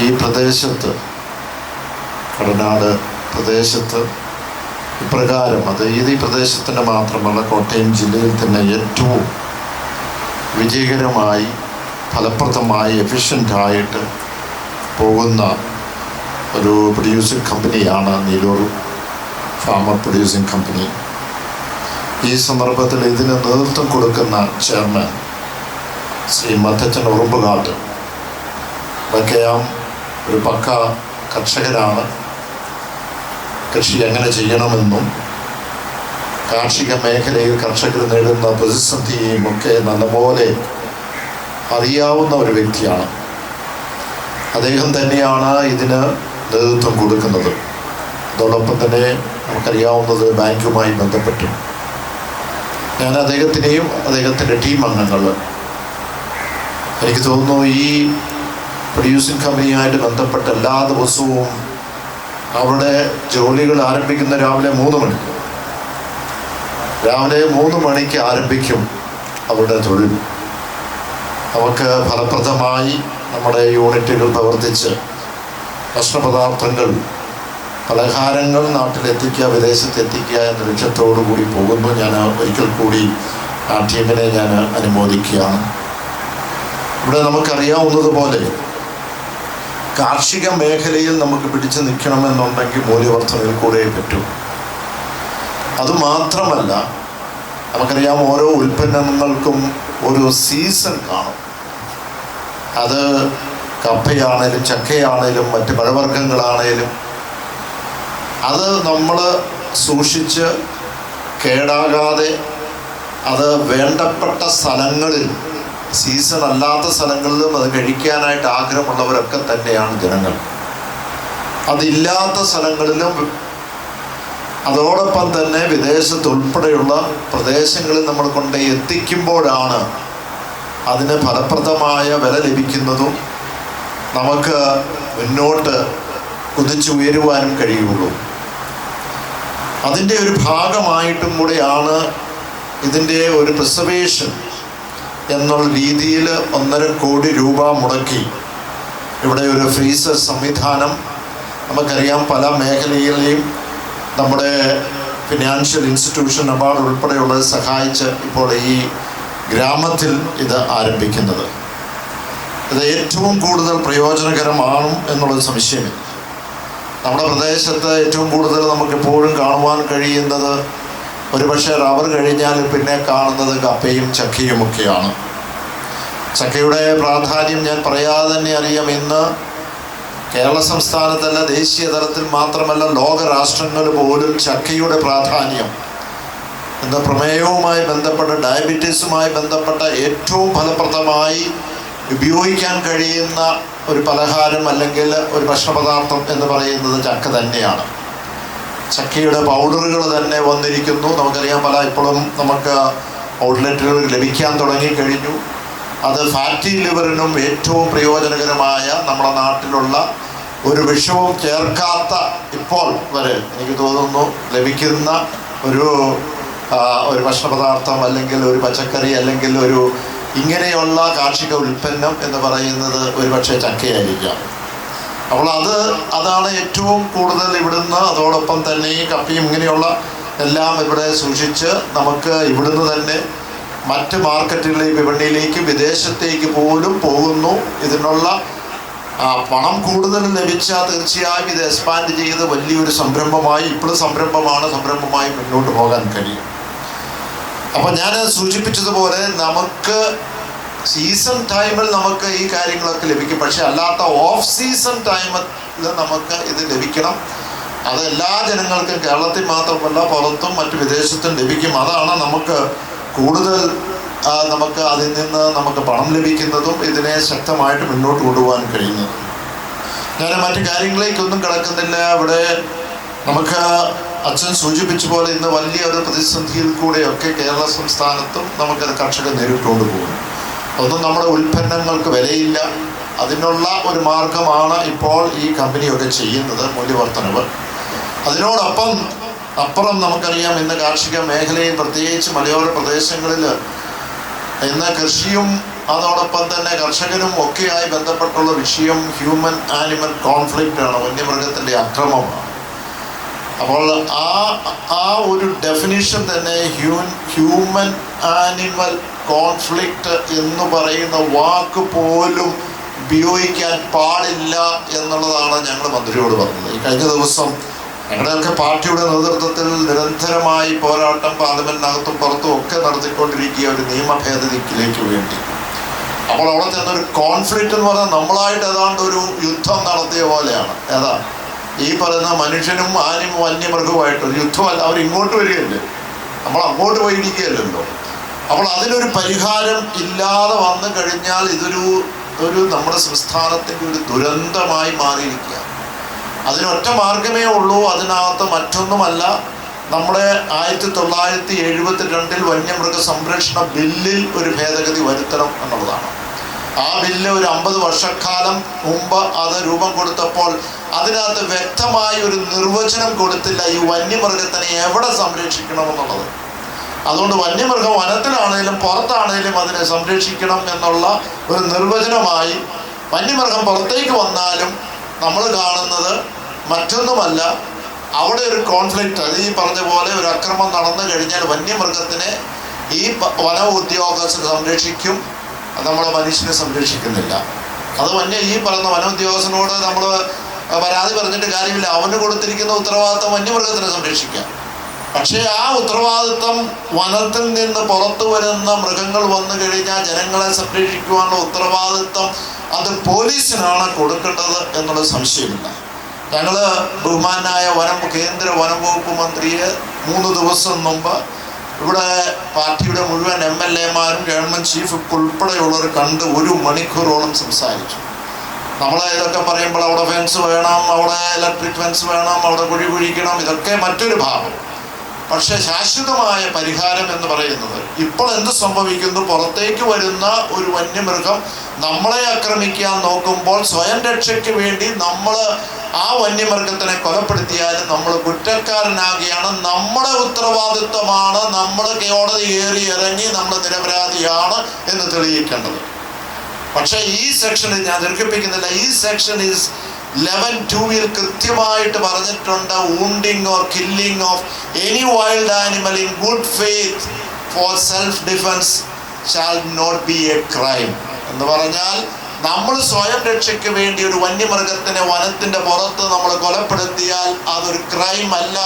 ഈ പ്രദേശത്ത്, കടനാട് പ്രദേശത്ത് ഇപ്രകാരം, അത് ഈ പ്രദേശത്തിൻ്റെ മാത്രമല്ല കോട്ടയം ജില്ലയിൽ തന്നെ ഏറ്റവും വിജയകരമായി ഫലപ്രദമായി എഫിഷ്യൻ്റായിട്ട് പോകുന്ന ഒരു പ്രൊഡ്യൂസിംഗ് കമ്പനിയാണ് നീലൂർ ഫാമർ പ്രൊഡ്യൂസിംഗ് കമ്പനി. ഈ സന്ദർഭത്തിൽ ഇതിന് നേതൃത്വം കൊടുക്കുന്ന ചെയർമാൻ ശ്രീ മത്തച്ചൻ ഉറുമ്പുകാട്ട് വക്കയാം ഒരു പക്ക കർഷകരാണ്. കൃഷി എങ്ങനെ ചെയ്യണമെന്നും കാർഷിക മേഖലയിൽ കർഷകർ നേരിടുന്ന പ്രതിസന്ധിയെയും ഒക്കെ നല്ലപോലെ അറിയാവുന്ന ഒരു വ്യക്തിയാണ്. അദ്ദേഹം തന്നെയാണ് ഇതിന് നേതൃത്വം കൊടുക്കുന്നത്. അതോടൊപ്പം തന്നെ നമുക്കറിയാവുന്നത് ബാങ്കുമായി ബന്ധപ്പെട്ടു ഞാൻ അദ്ദേഹത്തിനെയും അദ്ദേഹത്തിൻ്റെ ടീം അംഗങ്ങൾ, എനിക്ക് തോന്നുന്നു ഈ പ്രൊഡ്യൂസിംഗ് കമ്പനിയായിട്ട് ബന്ധപ്പെട്ട എല്ലാ ദിവസവും അവിടെ ജോലികൾ ആരംഭിക്കുന്ന രാവിലെ 3 മണിക്ക്. രാവിലെ 3 മണിക്ക് ആരംഭിക്കും അവരുടെ തൊഴിൽ. നമുക്ക് ഫലപ്രദമായി നമ്മുടെ യൂണിറ്റുകൾ പ്രവർത്തിച്ച് ഭക്ഷണപദാർത്ഥങ്ങൾ, പലഹാരങ്ങൾ നാട്ടിലെത്തിക്കുക, വിദേശത്തെത്തിക്കുക എന്ന ലക്ഷ്യത്തോടു കൂടി പോകുന്നു. ഞാൻ ഒരിക്കൽ കൂടി ആ ടീമിനെ ഞാൻ അനുമോദിക്കുകയാണ്. ഇവിടെ നമുക്കറിയാവുന്നതുപോലെ കാർഷിക മേഖലയിൽ നമുക്ക് പിടിച്ചു നിൽക്കണമെന്നുണ്ടെങ്കിൽ മൂല്യവർദ്ധനയിൽ കൂടെ പറ്റും. അതുമാത്രമല്ല, നമുക്കറിയാം ഓരോ ഉൽപ്പന്നങ്ങൾക്കും ഒരു സീസൺ കാണും. അത് കപ്പയാണേലും ചക്കയാണേലും മറ്റ് പഴവർഗ്ഗങ്ങളാണേലും അത് നമ്മൾ സൂക്ഷിച്ച് കേടാകാതെ അത് വേണ്ടപ്പെട്ട സ്ഥലങ്ങളിൽ, സീസൺ അല്ലാത്ത സ്ഥലങ്ങളിലും അത് കഴിക്കാനായിട്ട് ആഗ്രഹമുള്ളവരൊക്കെ തന്നെയാണ് ജനങ്ങൾ. അതില്ലാത്ത സ്ഥലങ്ങളിലും അതോടൊപ്പം തന്നെ വിദേശത്തുൾപ്പെടെയുള്ള പ്രദേശങ്ങളിൽ നമ്മൾ കൊണ്ട് എത്തിക്കുമ്പോഴാണ് അതിന് ഫലപ്രദമായ വില ലഭിക്കുന്നതും നമുക്ക് മുന്നോട്ട് കുതിച്ചുയരുവാനും കഴിയുള്ളൂ. അതിൻ്റെ ഒരു ഭാഗമായിട്ടും കൂടെയാണ് ഇതിൻ്റെ ഒരു പ്രിസർവേഷൻ എന്നുള്ള രീതിയിൽ 1.5 കോടി രൂപ മുടക്കി ഇവിടെ ഒരു ഫ്രീസർ സംവിധാനം, നമുക്കറിയാം പല മേഖലയിലെയും നമ്മുടെ ഫിനാൻഷ്യൽ ഇൻസ്റ്റിറ്റ്യൂഷൻ നബാർഡ് ഉൾപ്പെടെയുള്ളത് സഹായിച്ച് ഇപ്പോൾ ഈ ഗ്രാമത്തിൽ ഇത് ആരംഭിക്കുന്നത്. ഇത് ഏറ്റവും കൂടുതൽ പ്രയോജനകരമാണ് എന്നുള്ളത് സംശയമില്ല. നമ്മുടെ പ്രദേശത്ത് ഏറ്റവും കൂടുതൽ നമുക്കെപ്പോഴും കാണുവാൻ കഴിയുന്നത് ഒരുപക്ഷെ റബ്ബർ കഴിഞ്ഞാൽ പിന്നെ കാണുന്നത് കപ്പയും ചക്കയുമൊക്കെയാണ്. ചക്കയുടെ പ്രാധാന്യം ഞാൻ പറയാതെ തന്നെ അറിയാം. ഇന്ന് കേരള സംസ്ഥാനത്തല്ല, ദേശീയ തലത്തിൽ മാത്രമല്ല, ലോക രാഷ്ട്രങ്ങൾ പോലും ചക്കയുടെ പ്രാധാന്യം ഇന്ന് പ്രമേയവുമായി ബന്ധപ്പെട്ട, ഡയബറ്റീസുമായി ബന്ധപ്പെട്ട ഏറ്റവും ഫലപ്രദമായി ഉപയോഗിക്കാൻ കഴിയുന്ന ഒരു പലഹാരം അല്ലെങ്കിൽ ഒരു ഭക്ഷണപദാർത്ഥം എന്ന് പറയുന്നത് ചക്ക തന്നെയാണ്. ചക്കയുടെ പൗഡറുകൾ തന്നെ വന്നിരിക്കുന്നു. നമുക്കറിയാം ഇപ്പോഴും നമുക്ക് ഔട്ട്ലെറ്റുകൾ ലഭിക്കാൻ തുടങ്ങിക്കഴിഞ്ഞു. അത് ഫാറ്റി ലിവറിനും ഏറ്റവും പ്രയോജനകരമായ, നമ്മുടെ നാട്ടിലുള്ള ഒരു വിഷവും ചേർക്കാത്ത ഇപ്പോൾ വരെ എനിക്ക് തോന്നുന്നു ലഭിക്കുന്ന ഒരു ഭക്ഷണപദാർത്ഥം അല്ലെങ്കിൽ ഒരു പച്ചക്കറി അല്ലെങ്കിൽ ഒരു ഇങ്ങനെയുള്ള കാർഷിക ഉൽപ്പന്നം എന്ന് പറയുന്നത് ഒരുപക്ഷെ ചക്കയായിരിക്കാം. അപ്പോൾ അതാണ് ഏറ്റവും കൂടുതൽ ഇവിടുന്ന്. അതോടൊപ്പം തന്നെ ഈ കപ്പയും ഇങ്ങനെയുള്ള എല്ലാം ഇവിടെ സൂക്ഷിച്ച് നമുക്ക് ഇവിടുന്ന് തന്നെ മറ്റ് മാർക്കറ്റുകളിലേക്ക്, വിപണിയിലേക്ക്, വിദേശത്തേക്ക് പോലും പോകുന്നു. ഇതിനുള്ള പണം കൂടുതൽ ലഭിച്ചാൽ തീർച്ചയായും ഇത് എക്സ്പാൻഡ് ചെയ്ത് വലിയൊരു സംരംഭമായി, ഇപ്പോഴും സംരംഭമായി മുന്നോട്ട് പോകാൻ കഴിയും. അപ്പം ഞാൻ സൂചിപ്പിച്ചതുപോലെ നമുക്ക് സീസൺ ടൈമിൽ നമുക്ക് ഈ കാര്യങ്ങളൊക്കെ ലഭിക്കും. പക്ഷെ അല്ലാത്ത ഓഫ് സീസൺ ടൈമിൽ നമുക്ക് ഇത് ലഭിക്കണം. അത് എല്ലാ ജനങ്ങൾക്കും, കേരളത്തിൽ മാത്രമല്ല പുറത്തും മറ്റ് വിദേശത്തും ലഭിക്കും. അതാണ് നമുക്ക് കൂടുതൽ നമുക്ക് അതിൽ നിന്ന് നമുക്ക് പണം ലഭിക്കുന്നതും ഇതിനെ ശക്തമായിട്ട് മുന്നോട്ട് കൊണ്ടുപോകാൻ കഴിയുന്നതും. ഞാൻ മറ്റു കാര്യങ്ങളിലേക്കൊന്നും കിടക്കുന്നില്ല. ഇവിടെ നമുക്ക് അച്ഛൻ സൂചിപ്പിച്ച പോലെ ഇന്ന് വലിയ ഒരു പ്രതിസന്ധിയിൽ കൂടെയൊക്കെ കേരള സംസ്ഥാനത്തും നമുക്കത് കർഷകർ നേരിട്ടുകൊണ്ട് പോകുന്നു. ഒന്നും നമ്മുടെ ഉൽപ്പന്നങ്ങൾക്ക് വിലയില്ല. അതിനുള്ള ഒരു മാർഗമാണ് ഇപ്പോൾ ഈ കമ്പനിയൊക്കെ ചെയ്യുന്നത്, മൂല്യവർദ്ധനവ്. അപ്പുറം നമുക്കറിയാം ഇന്ന് കാർഷിക മേഖലയിൽ, പ്രത്യേകിച്ച് മലയോര പ്രദേശങ്ങളിൽ ഇന്ന് കൃഷിയും അതോടൊപ്പം തന്നെ കർഷകനും ഒക്കെയായി ബന്ധപ്പെട്ടുള്ള വിഷയം ഹ്യൂമൻ ആനിമൽ കോൺഫ്ലിക്റ്റ് ആണ്, വന്യമൃഗത്തിൻ്റെ അക്രമമാണ്. അപ്പോൾ ആ ഒരു ഡെഫിനിഷൻ തന്നെ ഹ്യൂമൻ ആനിമൽ കോൺഫ്ലിക്റ്റ് എന്ന് പറയുന്ന വാക്ക് പോലും ഉപയോഗിക്കാൻ പാടില്ല എന്നുള്ളതാണ് ഞങ്ങൾ മന്ത്രിയോട് പറഞ്ഞത്. ഈ കഴിഞ്ഞ ദിവസം ഞങ്ങളുടെയൊക്കെ പാർട്ടിയുടെ നേതൃത്വത്തിൽ നിരന്തരമായി പോരാട്ടം പാർലമെന്റിനകത്തും പുറത്തും ഒക്കെ നടത്തിക്കൊണ്ടിരിക്കുക ഒരു നിയമ ഭേദഗതിക്ക് വേണ്ടി. അപ്പോൾ അവിടെ ചെന്നൊരു കോൺഫ്ലിക്റ്റ് എന്ന് പറഞ്ഞാൽ നമ്മളായിട്ട് ഏതാണ്ട് ഒരു യുദ്ധം നടത്തിയ പോലെയാണ്. ഈ പറയുന്ന മനുഷ്യനും വന്യമൃഗവുമായിട്ടൊരു യുദ്ധമല്ല. അവരിങ്ങോട്ട് വരികയല്ലേ, നമ്മൾ അങ്ങോട്ട് പോയിരിക്കുകയല്ലല്ലോ. അപ്പോൾ അതിനൊരു പരിഹാരം ഇല്ലാതെ വന്നു കഴിഞ്ഞാൽ ഇതൊരു നമ്മുടെ സംസ്ഥാനത്തിൻ്റെ ഒരു ദുരന്തമായി മാറിയിരിക്കുക. അതിനൊറ്റ മാർഗമേ ഉള്ളൂ. അതിനകത്ത് മറ്റൊന്നുമല്ല, നമ്മുടെ 1972 വന്യമൃഗ സംരക്ഷണ ബില്ലിൽ ഒരു ഭേദഗതി വരുത്തണം എന്നുള്ളതാണ്. ആ ബില്ല് ഒരു 50 വർഷക്കാലം മുമ്പ് അത് രൂപം കൊടുത്തപ്പോൾ അതിനകത്ത് വ്യക്തമായ ഒരു നിർവചനം കൊടുത്തില്ല ഈ വന്യമൃഗത്തിനെ എവിടെ സംരക്ഷിക്കണമെന്നുള്ളത്. അതുകൊണ്ട് വന്യമൃഗം വനത്തിലാണേലും പുറത്താണേലും അതിനെ സംരക്ഷിക്കണം എന്നുള്ള ഒരു നിർവചനമായി വന്യമൃഗം പുറത്തേക്ക് വന്നാലും നമ്മൾ കാണുന്നത് മറ്റൊന്നുമല്ല, അവിടെ ഒരു കോൺഫ്ലിക്റ്റ്, അത് ഈ പറഞ്ഞ പോലെ ഒരു അക്രമം നടന്നു കഴിഞ്ഞാൽ വന്യമൃഗത്തിനെ ഈ വന ഉദ്യോഗസ്ഥർ സംരക്ഷിക്കും, നമ്മളെ മനുഷ്യനെ സംരക്ഷിക്കുന്നില്ല. അത് ഈ പറഞ്ഞ വന ഉദ്യോഗസ്ഥനോട് നമ്മൾ പരാതി പറഞ്ഞിട്ട് കാര്യമില്ല, അവന് കൊടുത്തിരിക്കുന്ന ഉത്തരവാദിത്തം വന്യമൃഗത്തിനെ സംരക്ഷിക്കാം. പക്ഷേ ആ ഉത്തരവാദിത്തം വനത്തിൽ നിന്ന് പുറത്തു വരുന്ന മൃഗങ്ങൾ വന്നു കഴിഞ്ഞാൽ ജനങ്ങളെ സംരക്ഷിക്കുവാനുള്ള ഉത്തരവാദിത്തം അത് പോലീസിനാണ് കൊടുക്കേണ്ടത് എന്നുള്ള സംശയമില്ല. ഞങ്ങൾ ബഹുമാനായ കേന്ദ്ര വനം വകുപ്പ് മന്ത്രിയെ 3 ദിവസം മുമ്പ് ഇവിടെ പാർട്ടിയുടെ മുഴുവൻ MLA-മാരും ഗവൺമെൻറ് ചീഫ് ഉൾപ്പെടെയുള്ളവർ കണ്ട് 1 മണിക്കൂറോളം സംസാരിച്ചു. നമ്മളെ ഇതൊക്കെ പറയുമ്പോൾ അവിടെ ഫെൻസ് വേണം, അവിടെ ഇലക്ട്രിക് ഫെൻസ് വേണം, അവിടെ കുഴി കുഴിക്കണം, ഇതൊക്കെ മറ്റൊരു ഭാഗം. പക്ഷെ ശാശ്വതമായ പരിഹാരം എന്ന് പറയുന്നത് ഇപ്പോൾ എന്ത് സംഭവിക്കുന്നു, പുറത്തേക്ക് വരുന്ന ഒരു വന്യമൃഗം നമ്മളെ ആക്രമിക്കാൻ നോക്കുമ്പോൾ സ്വയം രക്ഷയ്ക്ക് വേണ്ടി നമ്മൾ ആ വന്യമൃഗത്തിനെ കൊലപ്പെടുത്തിയാലും നമ്മൾ കുറ്റക്കാരനാകുകയാണ്. നമ്മുടെ ഉത്തരവാദിത്വമാണ്, നമ്മൾ കോടതി കയറി ഇറങ്ങി നമ്മൾ നിരപരാധിയാണ് എന്ന് തെളിയിക്കേണ്ടത്. പക്ഷേ ഈ സെക്ഷനിൽ ഞാൻ ദീർഘിപ്പിക്കുന്നില്ല, ഈ സെക്ഷൻ 11(2)ൽ കൃത്യമായിട്ട് പറഞ്ഞിട്ടുണ്ട്, wounding or killing of any wild animal in good faith for self defence shall not be a crime എന്ന് പറഞ്ഞാൽ നമ്മൾ സ്വയം രക്ഷയ്ക്ക് വേണ്ടി ഒരു വന്യമൃഗത്തിനെ വനത്തിൻ്റെ പുറത്ത് നമ്മൾ കൊലപ്പെടുത്തിയാൽ അതൊരു ക്രൈം അല്ല,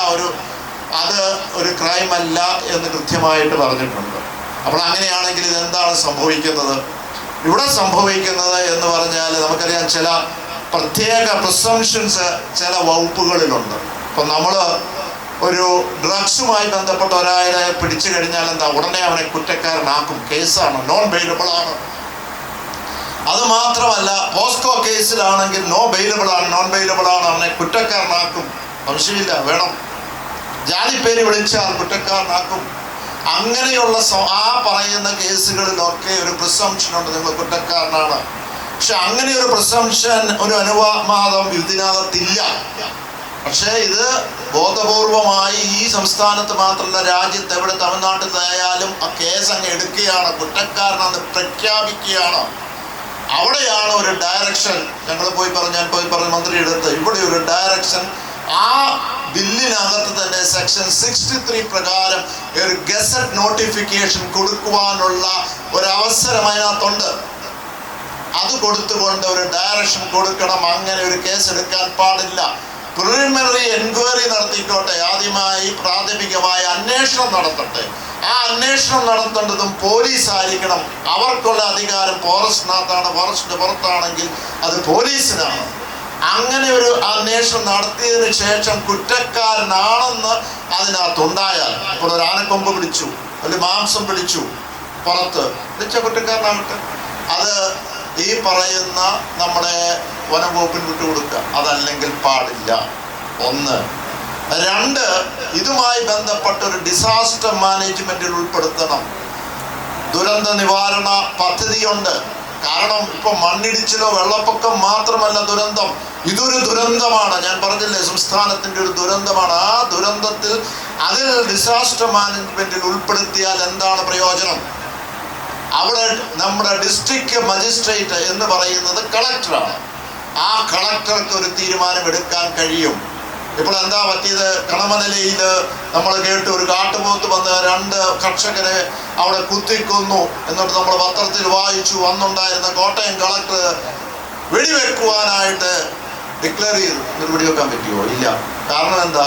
അത് ഒരു ക്രൈം അല്ല എന്ന് കൃത്യമായിട്ട് പറഞ്ഞിട്ടുണ്ട്. അപ്പോൾ അങ്ങനെയാണെങ്കിൽ ഇതെന്താണ് സംഭവിക്കുന്നത്? ഇവിടെ സംഭവിക്കുന്നത് എന്ന് പറഞ്ഞാൽ നമുക്കറിയാം, ചില പ്രത്യേക പ്രിസംഷൻസ് ചില വകുപ്പുകളിലുണ്ട്. ഇപ്പം നമ്മൾ ഒരു ഡ്രഗ്സുമായി ബന്ധപ്പെട്ട ഒരാളെ പിടിച്ചു കഴിഞ്ഞാൽ എന്താ, ഉടനെ അവനെ കുറ്റക്കാരനാക്കും, കേസാണ്, നോൺ ബെയിലബിൾ ആണ്. അത് മാത്രമല്ല, പോസ്കോ കേസിലാണെങ്കിൽ നോൺ ബെയിലബിൾ ആണ്, അവനെ കുറ്റക്കാരനാക്കും, സംശയമില്ല, വേണം. ജാതിപ്പേര് വിളിച്ചാൽ കുറ്റക്കാരനാക്കും. അങ്ങനെയുള്ള ആ പറയുന്ന കേസുകളിലൊക്കെ ഒരു പ്രിസംഷൻ ഉണ്ട്, നിങ്ങൾ കുറ്റക്കാരനാണ്. പക്ഷെ അങ്ങനെ ഒരു പ്രിസംഷൻ, ഒരു അനുവാദം ഇതിനകത്തില്ല. പക്ഷേ ഇത് ബോധപൂർവമായി ഈ സംസ്ഥാനത്ത് മാത്രമല്ല, രാജ്യത്ത് എവിടെ, തമിഴ്നാട്ടിലായാലും ആ കേസ് അങ്ങ് എടുക്കുകയാണ്, കുറ്റക്കാരനെന്ന് പ്രഖ്യാപിക്കുകയാണ്. അവിടെയാണ് ഒരു ഡയറക്ഷൻ. ഞാൻ പോയി പറഞ്ഞ മന്ത്രിയുടെ അടുത്ത് ഇവിടെ ഒരു ഡയറക്ഷൻ ആ ബില്ലിനകത്ത് തന്നെ സെക്ഷൻ 63 പ്രകാരം ഒരു ഗസറ്റ് നോട്ടിഫിക്കേഷൻ കൊടുക്കുവാനുള്ള ഒരവസരം അതിനകത്തുണ്ട്. അത് കൊടുത്തുകൊണ്ട് ഒരു ഡയറക്ഷൻ കൊടുക്കണം, അങ്ങനെ ഒരു കേസ് എടുക്കാൻ പാടില്ല. പ്രിലിമിനറി എൻക്വയറി നടത്തിക്കോട്ടെ, ആദ്യമായി പ്രാഥമികമായ അന്വേഷണം നടത്തട്ടെ. ആ അന്വേഷണം നടത്തേണ്ടതും പോലീസായിരിക്കണം. അവർക്കുള്ള അധികാരം ഫോറസ്റ്റിനകത്താണ്, ഫോറസ്റ്റിന്റെ പുറത്താണെങ്കിൽ അത് പോലീസിനാണ്. അങ്ങനെ ഒരു അന്വേഷണം നടത്തിയതിന് ശേഷം കുറ്റക്കാരനാണെന്ന് അതിനകത്തുണ്ടായാൽ, ഇപ്പോൾ ഒരു ആനക്കൊമ്പ് പിടിച്ചു, ഒരു മാംസം പിടിച്ചു, പുറത്ത് പിടിച്ച കുറ്റക്കാരനാകട്ടെ, അത് ഈ പറയുന്ന നമ്മുടെ വനംവകുപ്പിന് വിട്ടുകൊടുക്കുക, അതല്ലെങ്കിൽ പാടില്ല. 1. 2, ഇതുമായി ബന്ധപ്പെട്ട ഒരു ഡിസാസ്റ്റർ മാനേജ്മെന്റിൽ ഉൾപ്പെടുത്തണം. ദുരന്ത നിവാരണ പദ്ധതിയുണ്ട്. കാരണം ഇപ്പൊ മണ്ണിടിച്ചിലോ വെള്ളപ്പൊക്കം മാത്രമല്ല ദുരന്തം, ഇതൊരു ദുരന്തമാണ്. ഞാൻ പറഞ്ഞില്ലേ, സംസ്ഥാനത്തിന്റെ ഒരു ദുരന്തമാണ്. ആ ദുരന്തത്തിൽ അതിൽ ഡിസാസ്റ്റർ മാനേജ്മെന്റിൽ ഉൾപ്പെടുത്തിയാൽ എന്താണ് പ്രയോജനം? അവിടെ നമ്മുടെ ഡിസ്ട്രിക്ട് മജിസ്ട്രേറ്റ് എന്ന് പറയുന്നത് കളക്ടറാണ്. ആ കളക്ടർക്ക് ഒരു തീരുമാനം എടുക്കാൻ കഴിയും. ഇപ്പോൾ എന്താ പറ്റിയത്, കണമനലയിൽ നമ്മൾ കേട്ടു, ഒരു കാട്ടുപോത്ത് വന്ന് 2 കർഷകരെ അവിടെ കുത്തിക്കൊന്നു. എന്നിട്ട് നമ്മൾ പത്രത്തിൽ വായിച്ചു, അന്നുണ്ടായിരുന്ന കോട്ടയം കളക്ടർ വെടിവെക്കുവാനായിട്ട് ഡിക്ലെയർ ചെയ്തു. എന്നിട്ട് വെടിവെക്കാൻ പറ്റുമോ? ഇല്ല. കാരണം എന്താ,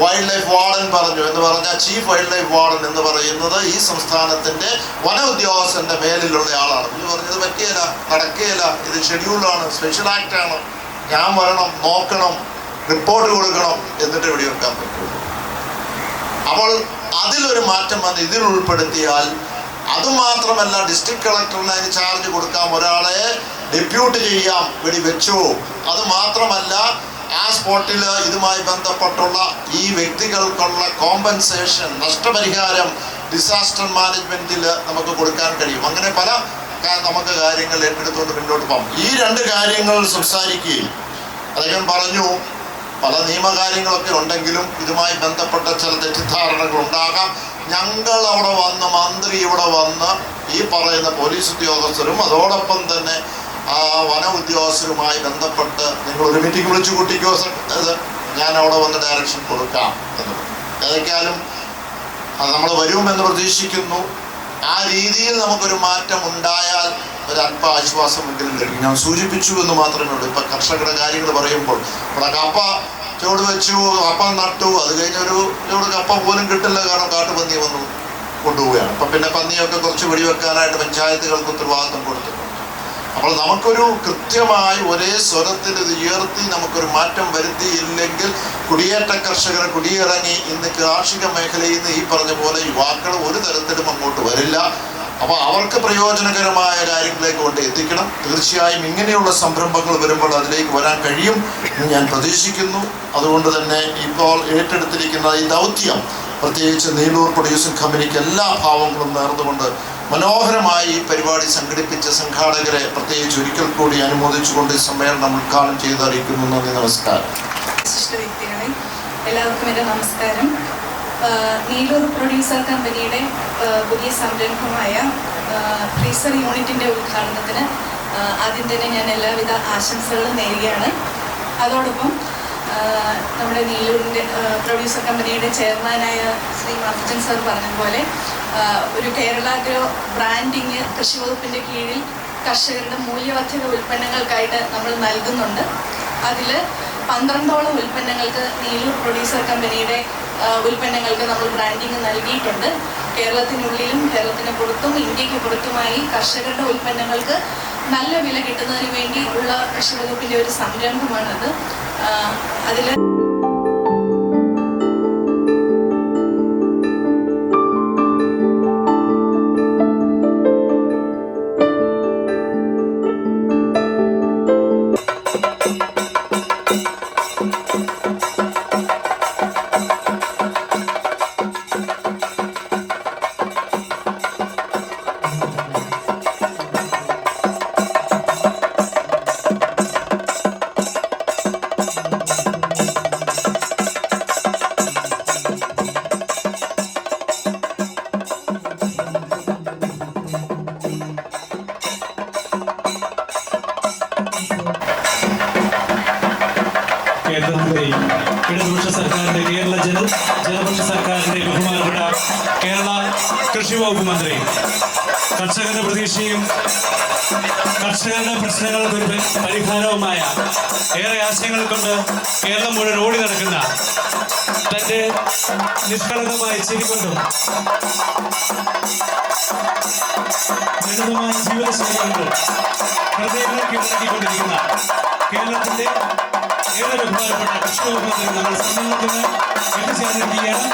വൈൽഡ് ലൈഫ് വാർഡൻ പറഞ്ഞു എന്ന് പറഞ്ഞാൽ ചീഫ് വൈൽഡ് ലൈഫ് വാർഡൻ എന്ന് പറയുന്നത് ഈ സംസ്ഥാനത്തിന്റെ വന ഉദ്യോഗസ്ഥന്റെ മേലിലുള്ള ആളാണ്. ഇത് പറഞ്ഞത് പറ്റിയല്ല, നടക്കുകയില്ല, ഇത് ഷെഡ്യൂളാണ്, സ്പെഷ്യൽ ആക്ട് ആണ്, ഞാൻ വരണം, നോക്കണം, റിപ്പോർട്ട് കൊടുക്കണം, എന്നിട്ട് വെടിവെക്കാൻ പറ്റുള്ളൂ. അപ്പോൾ അതിലൊരു മാറ്റം വന്ന് ഇതിൽ ഉൾപ്പെടുത്തിയാൽ, അതുമാത്രമല്ല ഡിസ്ട്രിക്ട് കളക്ടറിന് അതിന് ചാർജ് കൊടുക്കാം, ഒരാളെ ഡെപ്യൂട്ട് ചെയ്യാം, വെടിവെച്ചു. അതുമാത്രമല്ല ആ സ്പോട്ടിൽ ഇതുമായി ബന്ധപ്പെട്ടുള്ള ഈ വ്യക്തികൾക്കുള്ള കോമ്പൻസേഷൻ, നഷ്ടപരിഹാരം ഡിസാസ്റ്റർ മാനേജ്മെന്റിൽ നമുക്ക് കൊടുക്കാൻ കഴിയും. അങ്ങനെ പല നമുക്ക് കാര്യങ്ങൾ ഏറ്റെടുത്തുകൊണ്ട് മുന്നോട്ട് പോകാം. ഈ 2 കാര്യങ്ങൾ സംസാരിക്കുകയും അദ്ദേഹം പറഞ്ഞു, പല നിയമകാര്യങ്ങളൊക്കെ ഉണ്ടെങ്കിലും ഇതുമായി ബന്ധപ്പെട്ട ചില തെറ്റിദ്ധാരണകൾ ഉണ്ടാകാം. ഞങ്ങൾ അവിടെ വന്ന്, മന്ത്രി ഇവിടെ വന്ന് ഈ പറയുന്ന പോലീസ് ഉദ്യോഗസ്ഥരും അതോടൊപ്പം തന്നെ വന ഉദ്യോഗസ്ഥരുമായി ബന്ധപ്പെട്ട് നിങ്ങളൊരു മീറ്റിംഗ് വിളിച്ചു കൂട്ടിക്കോ, ഞാൻ അവിടെ വന്ന് ഡയറക്ഷൻ കൊടുക്കാം എന്ന്. ഏതൊക്കെയാലും അത് നമ്മൾ വരുമെന്ന് പ്രതീക്ഷിക്കുന്നു. ആ രീതിയിൽ നമുക്കൊരു മാറ്റം ഉണ്ടായാൽ ഒരല്പ ആശ്വാസമെങ്കിലും ലഭിക്കും. ഞാൻ സൂചിപ്പിച്ചു എന്ന് മാത്രമേ ഉള്ളൂ. ഇപ്പം കർഷകരുടെ കാര്യങ്ങൾ പറയുമ്പോൾ ഇവിടെ കപ്പ ചോട് വെച്ചു, കപ്പ നട്ടു, അത് കഴിഞ്ഞൊരു ചോട് കപ്പ പോലും കിട്ടില്ല, കാരണം കാട്ടുപന്നി വന്നു കൊണ്ടുപോവുകയാണ്. അപ്പം പിന്നെ പന്നിയൊക്കെ കുറച്ച് വെടിവെക്കാനായിട്ട് പഞ്ചായത്തുകൾക്ക് ഉത്തരവാദിത്വം കൊടുത്തിട്ടുണ്ട്. അപ്പോൾ നമുക്കൊരു കൃത്യമായി ഒരേ സ്വരത്തിൽ ഇത് ഉയർത്തി നമുക്കൊരു മാറ്റം വരുത്തിയില്ലെങ്കിൽ കുടിയേറ്റ കർഷകർ കുടിയിറങ്ങി ഇന്ന് കാർഷിക മേഖലയിൽ നിന്ന് ഈ പറഞ്ഞ പോലെ യുവാക്കൾ ഒരു തരത്തിലും അങ്ങോട്ട് വരില്ല. അപ്പോൾ അവർക്ക് പ്രയോജനകരമായ കാര്യങ്ങളിലേക്ക് കൊണ്ട് എത്തിക്കണം. തീർച്ചയായും ഇങ്ങനെയുള്ള സംരംഭങ്ങൾ വരുമ്പോൾ അതിലേക്ക് വരാൻ കഴിയും എന്ന് ഞാൻ പ്രതീക്ഷിക്കുന്നു. അതുകൊണ്ട് തന്നെ ഇപ്പോൾ ഏറ്റെടുത്തിരിക്കുന്ന ഈ ദൗത്യം പ്രത്യേകിച്ച് നീലൂർ പ്രൊഡ്യൂസിംഗ് കമ്പനിക്ക് എല്ലാ ഭാവങ്ങളും നേർന്നുകൊണ്ട് മനോഹരമായി ഈ പരിപാടി സംഘടിപ്പിച്ച സംഘാടകരെ പ്രത്യേകിച്ച് ഒരിക്കൽ കൂടി അനുമോദിച്ചുകൊണ്ട് ഈ സമ്മേളനം ഉദ്ഘാടനം ചെയ്തറിയിക്കുന്നു. നന്ദി, നമസ്കാരം. വ്യക്തികളെ എല്ലാവർക്കും എൻ്റെ നമസ്കാരം. നീലൂർ പ്രൊഡ്യൂസർ കമ്പനിയുടെ പുതിയ സംരംഭമായ ഫ്രീസർ യൂണിറ്റിൻ്റെ ഉദ്ഘാടനത്തിന് ആദ്യം തന്നെ ഞാൻ എല്ലാവിധ ആശംസകളും നേരുകയാണ്. അതോടൊപ്പം നമ്മുടെ നീലൂരിൻ്റെ പ്രൊഡ്യൂസർ കമ്പനിയുടെ ചെയർമാനായ ശ്രീ മാർജൻ സർ പറഞ്ഞതുപോലെ ഒരു കേരളാഗ്രോ ബ്രാൻഡിങ് കൃഷി വകുപ്പിൻ്റെ കീഴിൽ കർഷകരുടെ മൂല്യവർദ്ധിത ഉൽപ്പന്നങ്ങൾക്കായിട്ട് നമ്മൾ നൽകുന്നുണ്ട്. അതിൽ 12ഓളം ഉൽപ്പന്നങ്ങൾക്ക് നീലൂർ പ്രൊഡ്യൂസർ കമ്പനിയുടെ ഉൽപ്പന്നങ്ങൾക്ക് നമ്മൾ ബ്രാൻഡിങ് നൽകിയിട്ടുണ്ട്. കേരളത്തിനുള്ളിലും കേരളത്തിന് പുറത്തും ഇന്ത്യക്ക് പുറത്തുമായി കർഷകരുടെ ഉൽപ്പന്നങ്ങൾക്ക് നല്ല വില കിട്ടുന്നതിന് വേണ്ടി ഉള്ള കൃഷി വകുപ്പിൻ്റെ ഒരു സംരംഭമാണത്. അതിൽ കേരളത്തിലെ ഇടതുപക്ഷ സർക്കാരിൻ്റെ ജനപക്ഷ സർക്കാരിൻ്റെ ബഹുമാനപ്പെട്ട കേരള കൃഷി വകുപ്പ് മന്ത്രി, കർഷകരുടെ പ്രതീക്ഷയും കർഷകരുടെ പ്രശ്നങ്ങൾക്ക് ഒരു പരിഹാരവുമായ ഏറെ ആശയങ്ങൾ കൊണ്ട് കേരളം മുഴുവൻ ഓടി നടക്കുന്ന തൻ്റെ നിഷ്കളങ്കമായ ചിരി കൊണ്ടും ലളിതമായ ജീവിതശൈലി കൊണ്ടും ഹൃദയങ്ങളെ കീഴടക്കിക്കൊണ്ടിരിക്കുന്ന കേരളത്തിൻ്റെ ഏറെ ബഹുമാനപ്പെട്ട കൃഷി വകുപ്പ് മന്ത്രി നമ്മൾ സമ്മേളനത്തിന് എത്തിച്ചേർന്നിരിക്കുകയാണ്.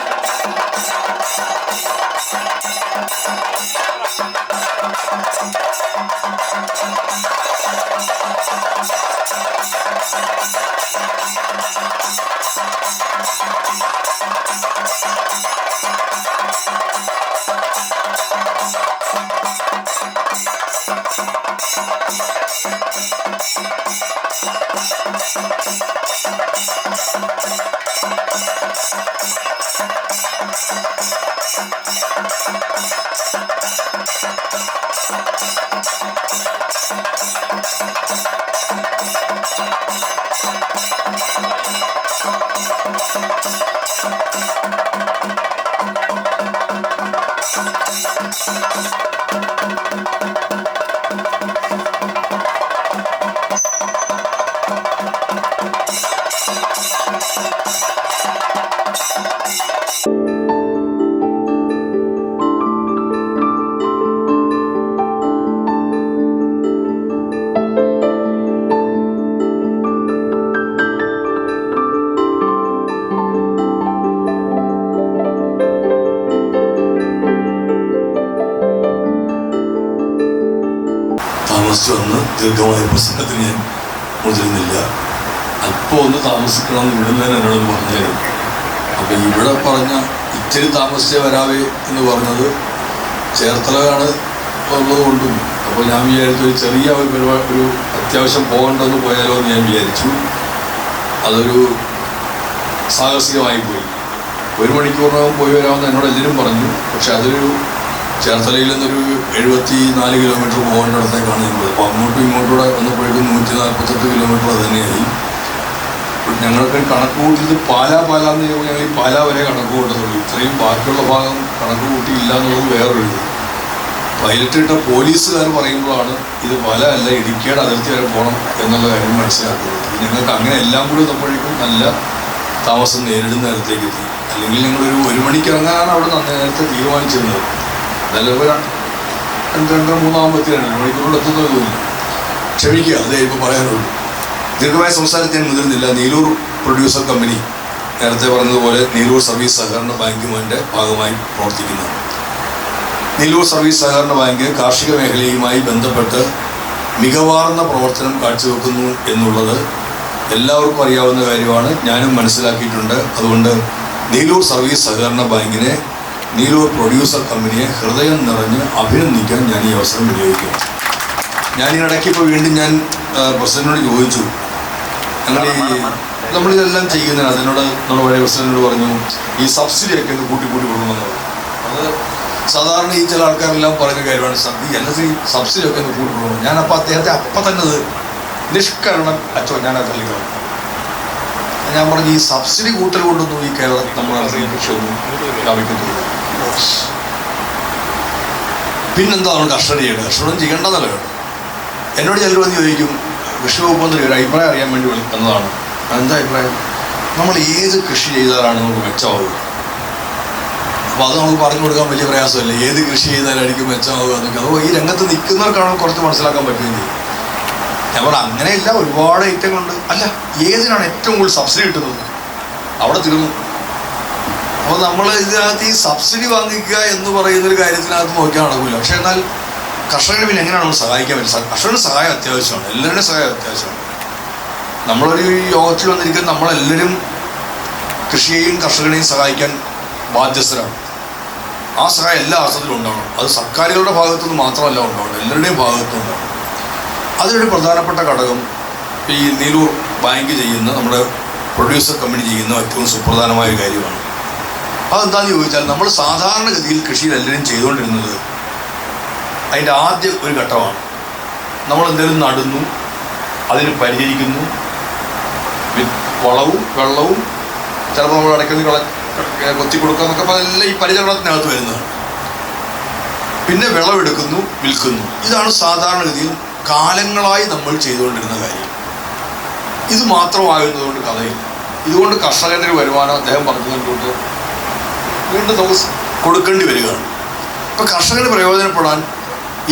താമസിച്ചു വന്ന് ദീർഘമായ പ്രസംഗത്തിന് ഞാൻ മുതിരുന്നില്ല. അല്പം ഒന്ന് താമസിക്കണമെന്ന് ഇവിടുന്ന് തന്നെ എന്നോട് പറഞ്ഞായിരുന്നു. അപ്പം ഇവിടെ പറഞ്ഞ ഇത്തിരി താമസിച്ചേ വരാവേ എന്ന് പറഞ്ഞത് ചേർത്തലയാണ് ഉള്ളത് കൊണ്ടും അപ്പോൾ ഞാൻ വിചാരിച്ചു ഒരു ചെറിയ ഒരു പരിപാടി, ഒരു അത്യാവശ്യം പോകേണ്ടതെന്ന് പോയാലോ എന്ന് ഞാൻ വിചാരിച്ചു. അതൊരു സാഹസികമായി പോയി. 1 മണിക്കൂറിനകം പോയി വരാമെന്ന് എന്നോട് എല്ലാവരും പറഞ്ഞു. പക്ഷെ അതൊരു ചേർത്തലയിൽ നിന്നൊരു 74 കിലോമീറ്റർ പോകേണ്ടിടത്തേക്കാണ് ഞാൻ പോയത്. അപ്പോൾ അങ്ങോട്ടും ഇങ്ങോട്ടൂടെ വന്നപ്പോഴേക്കും 148 കിലോമീറ്റർ അത് തന്നെയായി. ഞങ്ങൾക്ക് കണക്ക് കൂട്ടിയത് പാലാന്ന് ചോദിക്കുമ്പോൾ ഞങ്ങൾ ഈ പാലാ വരെ കണക്ക് കൂട്ടുന്നുള്ളൂ. ഇത്രയും ബാക്കിയുള്ള ഭാഗം കണക്ക് കൂട്ടിയില്ല എന്നുള്ളത് വേറൊരു ഇത്. പൈലറ്റ് ഇട്ട പോലീസുകാർ പറയുമ്പോഴാണ് ഇത് പാല അല്ല, ഇടുക്കിയുടെ അതിർത്തി വരെ പോകണം എന്നുള്ള കാര്യം മനസ്സിലാക്കുന്നത്. ഞങ്ങൾക്ക് അങ്ങനെ എല്ലാം കൂടി വന്നപ്പോഴേക്കും നല്ല താമസം നേരിടുന്ന നേരത്തേക്ക് എത്തി. അല്ലെങ്കിൽ ഞങ്ങളൊരു 1 മണിക്ക് ഇറങ്ങാനാണ് അവിടെ നേരത്തെ തീരുമാനിച്ചിരുന്നത്. എന്നാലും ഇപ്പോൾ 2:30 2 മണിക്കൂറോട് എത്തുന്നതുമില്ല. ക്ഷമിക്കുക, അതേ ഇപ്പോൾ പറയാനുള്ളൂ. ദീർഘമായ സംസാരത്തിൽ ഞാൻ മുതിർന്നില്ല. നീലൂർ പ്രൊഡ്യൂസർ കമ്പനി നേരത്തെ പറഞ്ഞതുപോലെ നീലൂർ സർവീസ് സഹകരണ ബാങ്കുമാൻ്റെ ഭാഗമായി പ്രവർത്തിക്കുന്നതാണ്. നീലൂർ സർവീസ് സഹകരണ ബാങ്ക് കാർഷിക മേഖലയുമായി ബന്ധപ്പെട്ട് മികവാർന്ന പ്രവർത്തനം കാഴ്ചവെക്കുന്നു എന്നുള്ളത് എല്ലാവർക്കും അറിയാവുന്ന കാര്യമാണ്. ഞാനും മനസ്സിലാക്കിയിട്ടുണ്ട്. അതുകൊണ്ട് നീലൂർ സർവീസ് സഹകരണ ബാങ്കിനെ, നീലൂർ പ്രൊഡ്യൂസർ കമ്പനിയെ ഹൃദയം നിറഞ്ഞ് അഭിനന്ദിക്കാൻ ഞാൻ ഈ അവസരം വിനിയോഗിക്കും. ഞാനിടയ്ക്ക് ഇപ്പോൾ വീണ്ടും ഞാൻ പ്രസിഡന്റിനോട് ചോദിച്ചു, നമ്മളിതെല്ലാം ചെയ്യുന്നതിന് അതിനോട് നമ്മുടെ പഴയ പ്രസിഡന്റിനോട് പറഞ്ഞു ഈ സബ്സിഡിയൊക്കെ ഒന്ന് കൂട്ടി കൊടുക്കണമെന്ന്. അത് സാധാരണ ഈ ചില ആൾക്കാരെല്ലാം പറഞ്ഞ കാര്യമാണ്, എല്ലാത്തിനും സബ്സിഡിയൊക്കെ ഒന്ന് കൂട്ടി കൊടുക്കണം. ഞാനപ്പോൾ അദ്ദേഹത്തെ അപ്പം തന്നെ അത് നിഷ്കരണം ഞാനത് തള്ളിക്കണം. ഞാൻ പറഞ്ഞു ഈ സബ്സിഡി കൂട്ടൽ കൊണ്ടൊന്നും ഈ കേരളത്തിൽ നമ്മുടെ കൃഷിയൊന്നും ലാഭിക്കത്തില്ല. പിന്നെന്താ നമ്മൾ കർഷകർ ചെയ്യേണ്ടത്? കർഷകരും ചെയ്യേണ്ടതല്ല കേട്ടോ. എന്നോട് ചിലർ വന്ന് ചോദിക്കും, കൃഷി വകുപ്പ് ഒരു അഭിപ്രായം അറിയാൻ വേണ്ടി വിളിക്കുന്നതാണ്. എന്താ അഭിപ്രായം? നമ്മൾ ഏത് കൃഷി ചെയ്താലാണ് നമുക്ക് മെച്ചമാവുക? അപ്പോൾ അത് നമുക്ക് പറഞ്ഞു കൊടുക്കാൻ വലിയ പ്രയാസമല്ലേ, ഏത് കൃഷി ചെയ്താലായിരിക്കും മെച്ചമാവുക എന്നൊക്കെ. അപ്പോൾ ഈ രംഗത്ത് നിൽക്കുന്നവർക്കാണ് കുറച്ച് മനസ്സിലാക്കാൻ പറ്റുകയും ചെയ്യും. ഞാൻ പറഞ്ഞു അങ്ങനെയില്ല, ഒരുപാട് ഐറ്റങ്ങളുണ്ട്. അല്ല, ഏതിനാണ് ഏറ്റവും കൂടുതൽ സബ്സിഡി കിട്ടുന്നത്? അവിടെ തീർന്നു. അപ്പോൾ നമ്മൾ ഇതിനകത്ത് ഈ സബ്സിഡി വാങ്ങിക്കുക എന്ന് പറയുന്നൊരു കാര്യത്തിനകത്ത് നോക്കിയാൽ നടക്കില്ല. പക്ഷേ എന്നാൽ കർഷകരെ പിന്നെ എങ്ങനെയാണ് നമ്മൾ സഹായിക്കാൻ പറ്റും? കർഷകരുടെ സഹായം അത്യാവശ്യമാണ്, എല്ലാവരുടെയും സഹായം അത്യാവശ്യമാണ്. നമ്മളൊരു യോഗത്തിൽ വന്നിരിക്കുന്ന നമ്മളെല്ലാവരും കൃഷിയെയും കർഷകരെയും സഹായിക്കാൻ ബാധ്യസ്ഥരാണ്. ആ സഹായം എല്ലാ അർത്ഥത്തിലും ഉണ്ടാവണം. അത് സർക്കാരുകളുടെ ഭാഗത്തുനിന്ന് മാത്രമല്ല ഉണ്ടാവണം, എല്ലാവരുടെയും ഭാഗത്തും ഉണ്ടാവണം. അതിലൊരു പ്രധാനപ്പെട്ട ഘടകം ഈ നീലൂർ ബാങ്ക് ചെയ്യുന്ന, നമ്മുടെ പ്രൊഡ്യൂസർ കമ്പനി ചെയ്യുന്ന ഏറ്റവും സുപ്രധാനമായ കാര്യമാണ്. അതെന്താണെന്ന് ചോദിച്ചാൽ, നമ്മൾ സാധാരണഗതിയിൽ കൃഷിയിൽ എല്ലാവരും ചെയ്തുകൊണ്ടിരുന്നത് അതിൻ്റെ ആദ്യ ഒരു ഘട്ടമാണ്. നമ്മളെന്തെങ്കിലും നടുന്നു, അതിന് പരിചരിക്കുന്നു, വളവും വെള്ളവും ചിലപ്പോൾ നമ്മൾ ഇടയ്ക്കൊന്ന് കൊത്തി കൊടുക്കുക എന്നൊക്കെ അതെല്ലാം ഈ പരിചരണത്തിനകത്ത് വരുന്നതാണ്. പിന്നെ വിളവെടുക്കുന്നു, വിൽക്കുന്നു. ഇതാണ് സാധാരണഗതിയിൽ കാലങ്ങളായി നമ്മൾ ചെയ്തുകൊണ്ടിരുന്ന കാര്യം. ഇത് മാത്രമാകുന്നതുകൊണ്ട് കഥയില്ല. ഇതുകൊണ്ട് കർഷകൻ്റെ ഒരു വരുമാനം അദ്ദേഹം പറഞ്ഞതുകൊണ്ട് വീണ്ടും നമുക്ക് കൊടുക്കേണ്ടി വരികയാണ്. ഇപ്പം കർഷകന് പ്രയോജനപ്പെടാൻ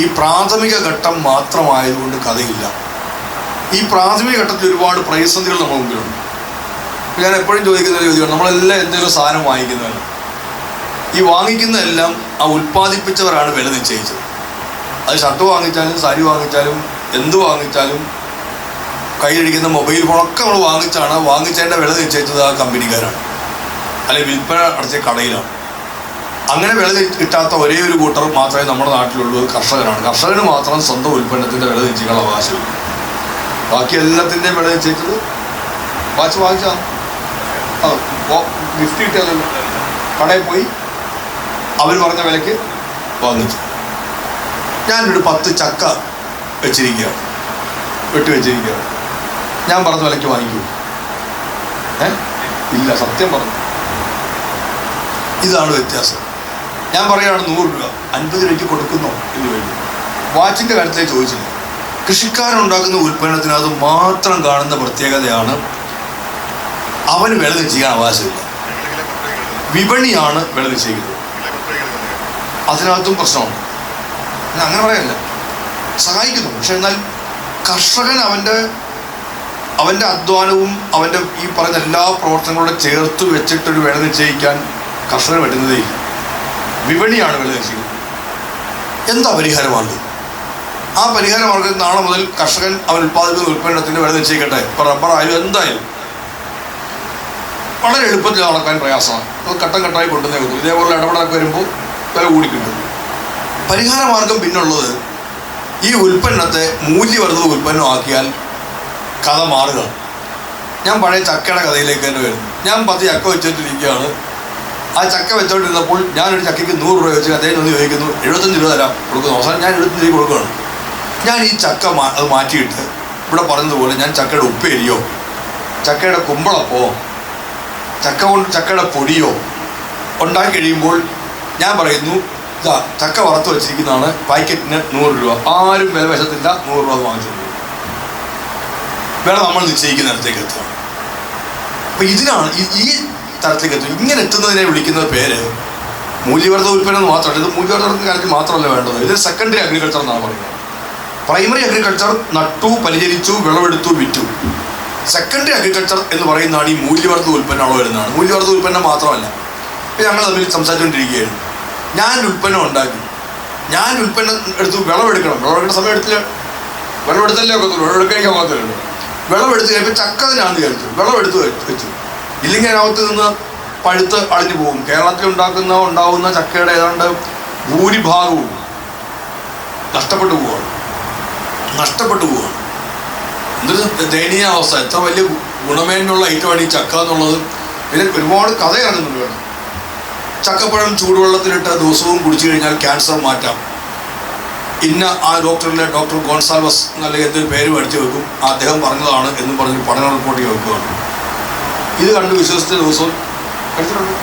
ഈ പ്രാഥമിക ഘട്ടം മാത്രമായതുകൊണ്ട് കഥയില്ല. ഈ പ്രാഥമിക ഘട്ടത്തിൽ ഒരുപാട് പ്രതിസന്ധികൾ നമ്മുടെ മുമ്പിലുണ്ട്. ഞാൻ എപ്പോഴും ചോദിക്കുന്ന ചോദ്യമാണ്, നമ്മളെല്ലാം എന്തെങ്കിലും സാധനം വാങ്ങിക്കുന്നതല്ല. ഈ വാങ്ങിക്കുന്നതെല്ലാം ആ ഉൽപ്പാദിപ്പിച്ചവരാണ് വില നിശ്ചയിച്ചത്. അത് ഷർട്ട് വാങ്ങിച്ചാലും സാരി വാങ്ങിച്ചാലും എന്ത് വാങ്ങിച്ചാലും കയ്യിലിരിക്കുന്ന മൊബൈൽ ഫോണൊക്കെ നമ്മൾ വാങ്ങിച്ചതിൻ്റെ വില നിശ്ചയിച്ചത് ആ കമ്പനിക്കാരാണ്, അല്ലെങ്കിൽ വിൽപ്പന നടത്തിയ കടയിലാണ്. അങ്ങനെ വില കിട്ടാത്ത ഒരേ ഒരു കൂട്ടർ മാത്രമേ നമ്മുടെ നാട്ടിലുള്ളൂ, കർഷകരാണ്. കർഷകന് മാത്രം സ്വന്തം ഉൽപ്പന്നത്തിൻ്റെ വില നിശ്ചയിക്കാനുള്ള അവകാശമില്ല. ബാക്കി എല്ലാത്തിൻ്റെയും വില നിശ്ചയിച്ചത് വാച്ച് വാങ്ങിച്ചാൽ ഗിഫ്റ്റ് കിട്ടിയാലല്ലോ, കടയിൽ പോയി അവർ പറഞ്ഞ വിലയ്ക്ക് വാങ്ങിച്ചു. ഞാനൊരു 10 ചക്ക വെച്ചിരിക്കുകയാണ്, വെച്ചിരിക്കുകയാണ്. ഞാൻ പറഞ്ഞ വിലയ്ക്ക് വാങ്ങിക്കൂ? ഇല്ല, സത്യം പറഞ്ഞു. ഇതാണ് വ്യത്യാസം. ഞാൻ പറയുകയാണ് 100 രൂപ, 50 രൂപയ്ക്ക് കൊടുക്കുന്നോ എന്ന് വേണ്ടി. വാച്ചിൻ്റെ കാര്യത്തിലേക്ക് ചോദിച്ചില്ല. കൃഷിക്കാരുണ്ടാക്കുന്ന ഉൽപ്പന്നത്തിനകത്ത് മാത്രം കാണുന്ന പ്രത്യേകതയാണ് അവന് വില നിശ്ചയിക്കാൻ അവകാശമില്ല. വിപണിയാണ് വില നിശ്ചയിക്കുന്നത്. അതിനകത്തും പ്രശ്നമുണ്ട്. ഞാൻ അങ്ങനെ പറയല്ല, സഹായിക്കുന്നു. പക്ഷെ എന്നാൽ കർഷകൻ അവൻ്റെ അധ്വാനവും അവൻ്റെ ഈ പറയുന്ന എല്ലാ പ്രവർത്തനങ്ങളോടെ ചേർത്ത് വെച്ചിട്ടൊരു വില നിശ്ചയിക്കാൻ കർഷകന് പറ്റുന്നതേയില്ല. വിപണിയാണ് വില നിശ്ചയിക്കുന്നത്. എന്താ പരിഹാരമാർഗം? ആ പരിഹാരമാർഗം നാളെ മുതൽ കർഷകൻ അവൻ ഉൽപ്പാദിപ്പിക്കുന്ന ഉൽപ്പന്നത്തിൻ്റെ വില നിശ്ചയിക്കട്ടെ. ഇപ്പോൾ റബ്ബറായാലും എന്തായാലും വളരെ എളുപ്പത്തിൽ നടക്കാൻ പ്രയാസമാണ്. അത് ഘട്ടം ഘട്ടമായി കൊണ്ടുവന്നേ പറ്റും. ഇതേപോലെ ഇടപെടലൊക്കെ വരുമ്പോൾ വില കൂടി കിട്ടും. പരിഹാരമാർഗം പിന്നുള്ളത് ഈ ഉൽപ്പന്നത്തെ മൂല്യവർദ്ധിത ഉൽപ്പന്നമാക്കിയാൽ കഥ മാറുക. ഞാൻ പഴയ ചക്കയുടെ കഥയിലേക്ക് തന്നെ വരും. ഞാൻ 10 ചക്ക വെച്ചിട്ടിരിക്കുകയാണ്. ആ ചക്ക വെച്ചോണ്ടിരുന്നപ്പോൾ ഞാനൊരു ചക്കയ്ക്ക് 100 രൂപ വെച്ച് അദ്ദേഹം ഒന്ന് ചോദിക്കുന്നു, 75 രൂപ തരാം കൊടുക്കുന്നു. അവസാനം ഞാൻ 75 രൂപ കൊടുക്കുകയാണ്. ഞാൻ ഈ ചക്ക അത് മാറ്റിയിട്ട് ഇവിടെ പറഞ്ഞതുപോലെ ഞാൻ ചക്കയുടെ ഉപ്പേരിയോ ചക്കയുടെ കുമ്പളപ്പോ ചക്കയുടെ പൊടിയോ ഉണ്ടാക്കി കഴിയുമ്പോൾ ഞാൻ പറയുന്നു, ഇതാ ചക്ക വറുത്ത് വെച്ചിരിക്കുന്നതാണ്, പാക്കറ്റിന് 100 രൂപ, ആരും വില വശത്തില്ല, 100 രൂപ വാങ്ങിച്ചു വേണം നമ്മൾ നിശ്ചയിക്കുന്ന തരത്തിലേക്ക് എത്തുക. അപ്പം ഇതിനാണ് ഈ തരത്തിലേക്ക് എത്തുക. ഇങ്ങനെ എത്തുന്നതിനെ വിളിക്കുന്ന പേര് മൂല്യവർദ്ധിത ഉൽപ്പന്നം എന്ന് മാത്രമല്ല, ഇത് മൂല്യവർദ്ധിത കാര്യത്തിൽ മാത്രമല്ല വേണ്ടത്, ഇത് സെക്കൻഡറി അഗ്രികൾച്ചർ എന്നാണ് പറയുന്നത്. പ്രൈമറി അഗ്രികൾച്ചർ നട്ടു, പരിചരിച്ചു, വിളവെടുത്തു, വിറ്റു. സെക്കൻഡറി അഗ്രികൾച്ചർ എന്ന് പറയുന്നതാണ് ഈ മൂല്യവർദ്ധിത ഉൽപ്പന്നം വരുന്നതാണ്. മൂല്യവർദ്ധിത ഉൽപ്പന്നം മാത്രമല്ല. ഇപ്പം ഞങ്ങൾ തമ്മിൽ സംസാരിച്ചുകൊണ്ടിരിക്കുകയാണ്. ഞാൻ ഉൽപ്പന്നം ഉണ്ടാക്കി, ഞാൻ ഉൽപ്പന്നം എടുത്തു, വിളവെടുക്കണം. വിളവെടുക്കുന്ന സമയം വിളവെടുത്തല്ലേ ഒക്കത്തുള്ളൂ, വിളവെടുക്കാൻ ഒക്കത്തില്ലല്ലോ. വിളവെടുത്ത് കഴിയുമ്പോൾ ചക്കതിനാന്ന് വിചാരിച്ചു, വിളവെടുത്ത് വെച്ചു. ഇല്ലെങ്കിൽ അതിനകത്ത് നിന്ന് പഴുത്ത് അളിഞ്ഞു പോകും. കേരളത്തിൽ ഉണ്ടാവുന്ന ചക്കയുടെ ഏതാണ്ട് ഭൂരിഭാഗവും നഷ്ടപ്പെട്ടു പോവുകയാണ്. എന്തൊരു ദയനീയ അവസ്ഥ. എത്ര വലിയ ഗുണമേന്മയുള്ള ഐറ്റമാണ് ഈ ചക്ക എന്നുള്ളത്. പിന്നെ ഒരുപാട് കഥയാണ് നമ്മൾ വേണം. ചക്കപ്പഴം ചൂടുവെള്ളത്തിലിട്ട് ദിവസവും കുടിച്ചു കഴിഞ്ഞാൽ ക്യാൻസർ മാറ്റാം. ഇന്ന ആ ഡോക്ടർ ഗോൺസാൽവസ് എന്നല്ലെങ്കിൽ എന്തൊരു പേര് മേടിച്ച് വെക്കും, അദ്ദേഹം പറഞ്ഞതാണ് എന്ന് പറഞ്ഞ് പഠന റിപ്പോർട്ട് വെക്കുകയാണ്. ഇത് കണ്ട് വിശ്വസിച്ച ദിവസവും കഴിച്ചിട്ടുണ്ട്.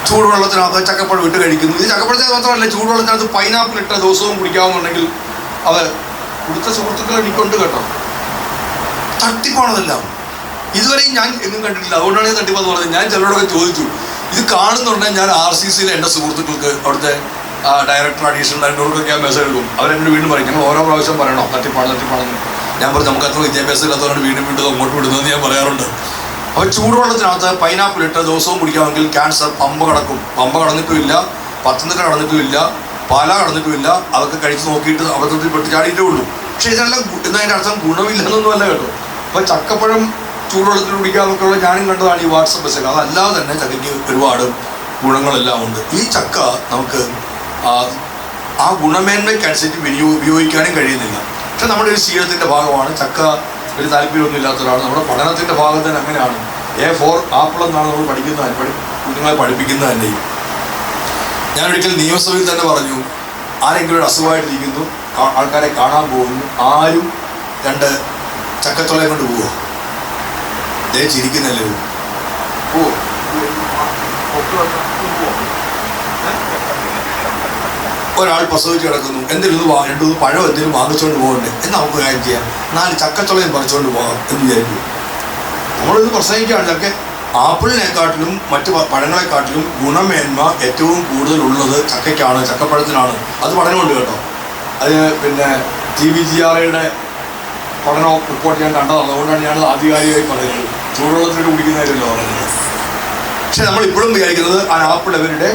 ചൂടുവെള്ളത്തിനകത്ത് ചക്കപ്പഴം ഇട്ട് കഴിക്കുന്നു. ഇത് ചക്കപ്പഴത്തിന് മാത്രമല്ല, ചൂടുവെള്ളത്തിനകത്ത് പൈനാപ്പിൾ ഇട്ട ദിവസവും കുടിക്കാമെന്നുണ്ടെങ്കിൽ അത് കൊടുത്ത സുഹൃത്തുക്കൾ എനിക്കുണ്ട് കേട്ടോ. തട്ടിപ്പാണതെല്ലാം. ഇതുവരെയും ഞാൻ എങ്ങും കണ്ടിട്ടില്ല. അതുകൊണ്ടാണ് ഈ തട്ടിപ്പെന്ന് പറഞ്ഞത്. ഞാൻ ചിലരോടൊക്കെ ചോദിച്ചു, ഇത് കാണുന്നുണ്ടെങ്കിൽ ഞാൻ RCCയിലെ എൻ്റെ സുഹൃത്തുക്കൾക്ക്, അവിടുത്തെ ഡയറക്ടർ, അഡീഷണൽ ഡയറക്ടർക്കൊക്കെ ഞാൻ മെസ്സേജ് എടുക്കും. അവരെന്നോട് വീണ്ടും പറയും, ഞങ്ങൾ ഓരോ പ്രാവശ്യം പറയണോ തട്ടിപ്പാണെന്ന്. ഞാൻ പറഞ്ഞു, നമുക്ക് അത്ര വിദ്യാഭ്യാസം ഇല്ലാത്തവരാണ് വീണ്ടും അങ്ങോട്ട് വിടുന്നതെന്ന് ഞാൻ പറയാറുണ്ട്. അപ്പോൾ ചൂടുവെള്ളത്തിനകത്ത് പൈനാപ്പിൾ ഇട്ട് ദിവസവും കുടിക്കാമെങ്കിൽ ക്യാൻസർ പമ്പ കടന്നിട്ടുമില്ല, പത്തനംതിട്ട കടന്നിട്ടുമില്ല, പാല കടന്നിട്ടുമില്ല. അതൊക്കെ കഴിച്ച് നോക്കിയിട്ട് അബദ്ധത്തിൽ പെട്ട് ചാടിയിട്ടേ ഉള്ളൂ. പക്ഷേ ഇതെല്ലാം എന്നതിൻ്റെ അർത്ഥം ഗുണമില്ലെന്നൊന്നുമല്ല കേട്ടോ. അപ്പോൾ ചക്കപ്പഴം ചൂടുവെള്ളത്തിൽ കുടിക്കാമെന്നൊക്കെയുള്ള ഞാനും കണ്ടതാണ് ഈ വാട്സപ്പ് മെസ്സേജ്. അതല്ലാതെ തന്നെ ചക്കയ്ക്ക് ഒരുപാട് ഗുണങ്ങളെല്ലാം ഉണ്ട്. ഈ ചക്ക നമുക്ക് ആ ഗുണമേന്മയ്ക്കനുസരിച്ച് ഉപയോഗിക്കാനും കഴിയുന്നില്ല. പക്ഷെ നമ്മുടെ ഒരു ശീലത്തിൻ്റെ ഭാഗമാണ്. ചക്ക ഒരു താല്പര്യമൊന്നും ഇല്ലാത്ത ഒരാൾ നമ്മുടെ പഠനത്തിൻ്റെ ഭാഗത്ത് തന്നെ അങ്ങനെയാണ്. A4 ആപ്പിൾ എന്നാണ് നമ്മൾ കുഞ്ഞുങ്ങളെ പഠിപ്പിക്കുന്നത് തന്നെയും. ഞാനൊരിക്കൽ നിയമസഭയിൽ തന്നെ പറഞ്ഞു, ആരെങ്കിലും ഒരു അസുഖമായിട്ടിരിക്കുന്നു, ആൾക്കാരെ കാണാൻ പോകുന്നു, ആരും 2 ചക്കച്ചുളയും കൊണ്ട് പോവുക. അദ്ദേഹം ചിരിക്കുന്നല്ലേ, ഒരാൾ പ്രസവിച്ച് കിടക്കുന്നു, എന്തെങ്കിലും 2 പഴം എന്തെങ്കിലും വാങ്ങിച്ചുകൊണ്ട് പോകണ്ടേ എന്ന് നമുക്ക് കാര്യം ചെയ്യാം, 4 ചക്കച്ചുളയും പറിച്ചുകൊണ്ട് പോകാം എന്ന് വിചാരിക്കും. നമ്മളിത് പ്രസംഗിക്കുകയാണ്. ചക്ക ആപ്പിളിനെക്കാട്ടിലും മറ്റ് പഴങ്ങളെക്കാട്ടിലും ഗുണമേന്മ ഏറ്റവും കൂടുതലുള്ളത് ചക്കയ്ക്കാണ്, ചക്കപ്പഴത്തിനാണ്. അത് പഠനമുണ്ട് കേട്ടോ. അത് പിന്നെ TVGRAയുടെ പഠന റിപ്പോർട്ട് ഞാൻ കണ്ടതാണ്. അതുകൊണ്ടാണ് ഞാനത് ആധികാരികമായി പറയുന്നത്. ചൂടുവെള്ളത്തിലിട്ട് കുടിക്കുന്നതിലല്ലോ പറയുന്നത്. പക്ഷെ നമ്മളിപ്പോഴും വിചാരിക്കുന്നത് ആ ആപ്പിൾ അവരുടെ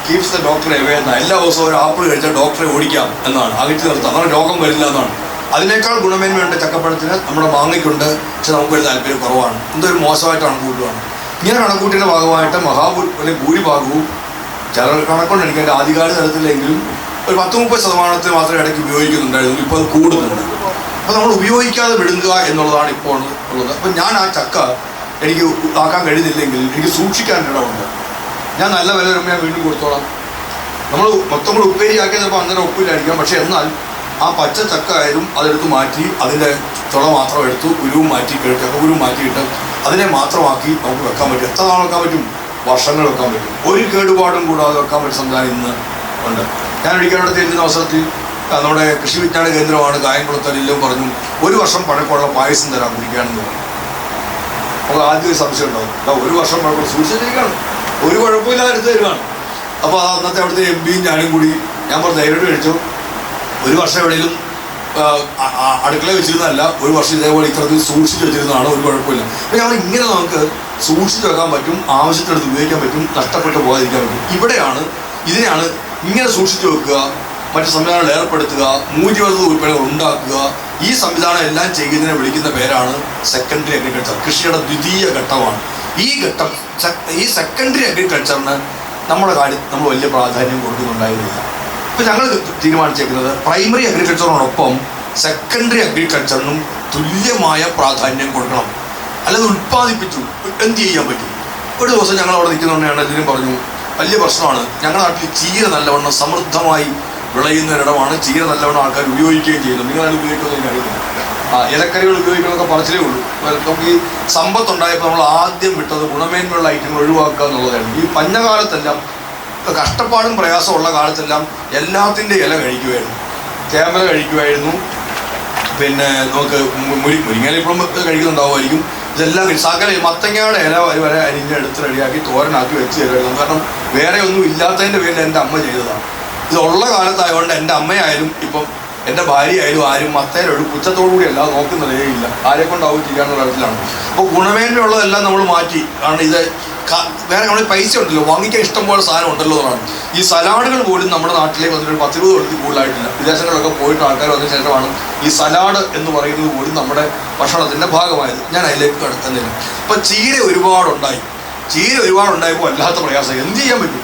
കീപ്സ് ദ ഡോക്ടർ എവേ എന്നാണ്. എല്ലാ ദിവസവും ഒരു ആപ്പിൾ കഴിച്ചാൽ ഡോക്ടറെ ഓടിക്കാം എന്നാണ്, അകറ്റി നിർത്താം, അങ്ങനെ രോഗം വരില്ല എന്നാണ്. അതിനേക്കാൾ ഗുണമേന്മയുണ്ട് ചക്കപ്പഴത്തിന്, നമ്മുടെ മാങ്ങയ്ക്കുണ്ട്. പക്ഷെ നമുക്കൊരു താല്പര്യം കുറവാണ്. എന്തൊരു മോശമായിട്ട് കണക്കൂട്ടുകയാണ്. ഇങ്ങനെ കണക്കൂട്ടിൻ്റെ ഭാഗമായിട്ട് ഭൂരിഭാഗവും ചില കണക്കൊണ്ട് എനിക്ക് അതിൻ്റെ ആധികാരിക തലത്തിലെങ്കിലും ഒരു 10-30% മാത്രമേ ഇടയ്ക്ക് ഉപയോഗിക്കുന്നുണ്ടായിരുന്നു. ഇപ്പോൾ അത് കൂടുന്നുണ്ട്. അപ്പോൾ നമ്മൾ ഉപയോഗിക്കാതെ വിടുക എന്നുള്ളതാണ് ഇപ്പോൾ ഉള്ളത്. അപ്പം ഞാൻ ആ ചക്ക എനിക്ക് ആക്കാൻ കഴിയുന്നില്ലെങ്കിൽ എനിക്ക് സൂക്ഷിക്കാനിടമുണ്ട്. ഞാൻ നല്ല വില വരുമ്പോൾ ഞാൻ വീണ്ടും കൊടുത്തോളാം. നമ്മൾ മൊത്തം കൂടെ ഉപ്പേരിയാക്കിയത് ചിലപ്പോൾ അന്നേരം ഒപ്പില്ലായിരിക്കാം. പക്ഷേ എന്നാൽ ആ പച്ച ചക്ക ആയാലും അതെടുത്ത് മാറ്റി അതിൻ്റെ ചുള മാത്രം എടുത്തു, ഉരുവും മാറ്റി, ചക്കക്കുരുവും മാറ്റിയിട്ട് അതിനെ മാത്രമാക്കി നമുക്ക് വെക്കാൻ പറ്റും. എത്ര നാൾ വെക്കാൻ പറ്റും? വർഷങ്ങൾ വെക്കാൻ പറ്റും. ഒരു കേടുപാടും കൂടാതെ വെക്കാൻ പറ്റുന്ന സംവിധാനം ഇന്ന് ഉണ്ട്. ഞാൻ ഒരിക്കലും തിരിഞ്ഞ അവസരത്തിൽ നമ്മുടെ കൃഷി വിജ്ഞാന കേന്ദ്രമാണ് കായംകുളത്തലെല്ലാം പറഞ്ഞു, 1 വർഷം പഴക്കമുള്ള പായസം തരാൻ കുടിക്കുകയാണെന്ന് പറഞ്ഞു. അപ്പോൾ ആദ്യം ഒരു സംശയം ഉണ്ടാവും, 1 വർഷം പഴക്കം സൂക്ഷിച്ചിരിക്കുകയാണ്, ഒരു കുഴപ്പമില്ലാതെ എടുത്ത് തരുവാണ്. അപ്പോൾ അത് അന്നത്തെ അവിടുത്തെ MPയും ഞാനും കൂടി ഞാൻ പറഞ്ഞു ധൈര്യമായിട്ട് കഴിച്ചു. 1 വർഷം എവിടെയെങ്കിലും അടുക്കള വെച്ചിരുന്നതല്ല, 1 വർഷം ഇതേപോലെ ഇത്തരത്തിൽ സൂക്ഷിച്ച് വെച്ചിരുന്നതാണ്, ഒരു കുഴപ്പമില്ല. അപ്പോൾ ഞങ്ങൾ ഇങ്ങനെ നമുക്ക് സൂക്ഷിച്ച് വെക്കാൻ പറ്റും, ആവശ്യത്തിനെടുത്ത് ഉപയോഗിക്കാൻ പറ്റും, നഷ്ടപ്പെട്ട് പോകാതിരിക്കാൻ പറ്റും. ഇതിനെയാണ് ഇങ്ങനെ സൂക്ഷിച്ച് വെക്കുക, മറ്റ് സംവിധാനങ്ങൾ ഏർപ്പെടുത്തുക, മൂല്യവർദ്ധിത ഉൽപ്പന്നങ്ങൾ ഉണ്ടാക്കുക. ഈ സംവിധാനം എല്ലാം ചെയ്യുന്നതിനെ വിളിക്കുന്ന പേരാണ് സെക്കൻഡറി അഗ്രികൾച്ചർ. കൃഷിയുടെ ദ്വിതീയ ഘട്ടമാണ് ഈ ഘട്ടം. ഈ സെക്കൻഡറി അഗ്രികൾച്ചറിന് നമ്മുടെ കാര്യം നമ്മൾ വലിയ പ്രാധാന്യം കൊടുക്കുന്നുണ്ടായിരുന്നില്ല. ഇപ്പം ഞങ്ങൾ തീരുമാനിച്ചേക്കുന്നത് പ്രൈമറി അഗ്രികൾച്ചറിനോടൊപ്പം സെക്കൻഡറി അഗ്രികൾച്ചറിനും തുല്യമായ പ്രാധാന്യം കൊടുക്കണം. അല്ലാതെ ഉൽപ്പാദിപ്പിച്ചു എന്ത് ചെയ്യാൻ പറ്റും? ഒരു ദിവസം ഞങ്ങൾ അവിടെ നിൽക്കുന്നതുകൊണ്ടാണ് എല്ലാവരും പറഞ്ഞു, വലിയ പ്രശ്നമാണ്, ഞങ്ങളുടെ നാട്ടിൽ ചീര നല്ലവണ്ണം സമൃദ്ധമായി വിളയുന്ന ഒരിടമാണ്, ചീര നല്ലവണ്ണം ആൾക്കാർ ഉപയോഗിക്കുകയും ചെയ്യുന്നു. നിങ്ങളത് ഉപയോഗിക്കുന്നത് എനിക്കറിയില്ല. ഇലക്കറികൾ ഉപയോഗിക്കുന്നതൊക്കെ പറച്ചിലേ ഉള്ളൂ. നമുക്ക് ഈ സമ്പത്തുണ്ടായപ്പോൾ നമ്മൾ ആദ്യം വിട്ടത് ഗുണമേന്മയുള്ള ഐറ്റങ്ങൾ ഒഴിവാക്കുക എന്നുള്ളതായിരുന്നു. ഈ പഞ്ഞകാലത്തെല്ലാം കഷ്ടപ്പാടും പ്രയാസമുള്ള കാലത്തെല്ലാം എല്ലാത്തിൻ്റെ ഇല കഴിക്കുമായിരുന്നു. ചേമ്പല കഴിക്കുമായിരുന്നു, പിന്നെ നമുക്ക് മുരിങ്ങയില ഇപ്പോഴും കഴിക്കുന്നുണ്ടാവുമായിരിക്കും. ഇതെല്ലാം സകല മത്തങ്ങയുടെ ഇല വരെ അരിഞ്ഞെടുത്ത് റെഡിയാക്കി തോരനാക്കി വെച്ച് തരുമായിരുന്നു. കാരണം വേറെ ഒന്നും ഇല്ലാത്തതിൻ്റെ പേരിൽ എൻ്റെ അമ്മ ചെയ്തതാണ്. ഇതുള്ള കാലത്തായതുകൊണ്ട് എൻ്റെ അമ്മയായാലും ഇപ്പം എൻ്റെ ഭാര്യയായാലും ആരും മത്തേനൊരു പുച്ഛത്തോടു കൂടി അല്ലാതെ നോക്കുന്നതേ ഇല്ല. ആരെക്കൊണ്ടാവും ചെയ്യാനുള്ള തരത്തിലാണ്. അപ്പോൾ ഗുണമേന്മയുള്ളതെല്ലാം നമ്മൾ മാറ്റി. കാരണം ഇത് വേറെ നമ്മൾ പൈസ ഉണ്ടല്ലോ, വാങ്ങിക്കാൻ ഇഷ്ടംപോലെ സാധനം ഉണ്ടല്ലോ എന്നാണ്. ഈ സലാഡുകൾ പോലും നമ്മുടെ നാട്ടിലേക്ക് വന്നിട്ട് 10-20 കൊല്ലത്തിൽ കൂടുതലായിട്ടില്ല. വിദേശങ്ങളിലൊക്കെ പോയിട്ട് ആൾക്കാർ വന്നതിന് ശേഷമാണ് ഈ സലാഡ് എന്ന് പറയുന്നത് പോലും നമ്മുടെ ഭക്ഷണത്തിൻ്റെ ഭാഗമായത്. ഞാൻ അതിലേക്ക് കടത്തുന്നില്ല. ഇപ്പം ചീര ഒരുപാടുണ്ടായപ്പോൾ വല്ലാത്ത പ്രയാസം. എന്ത് ചെയ്യാൻ പറ്റും?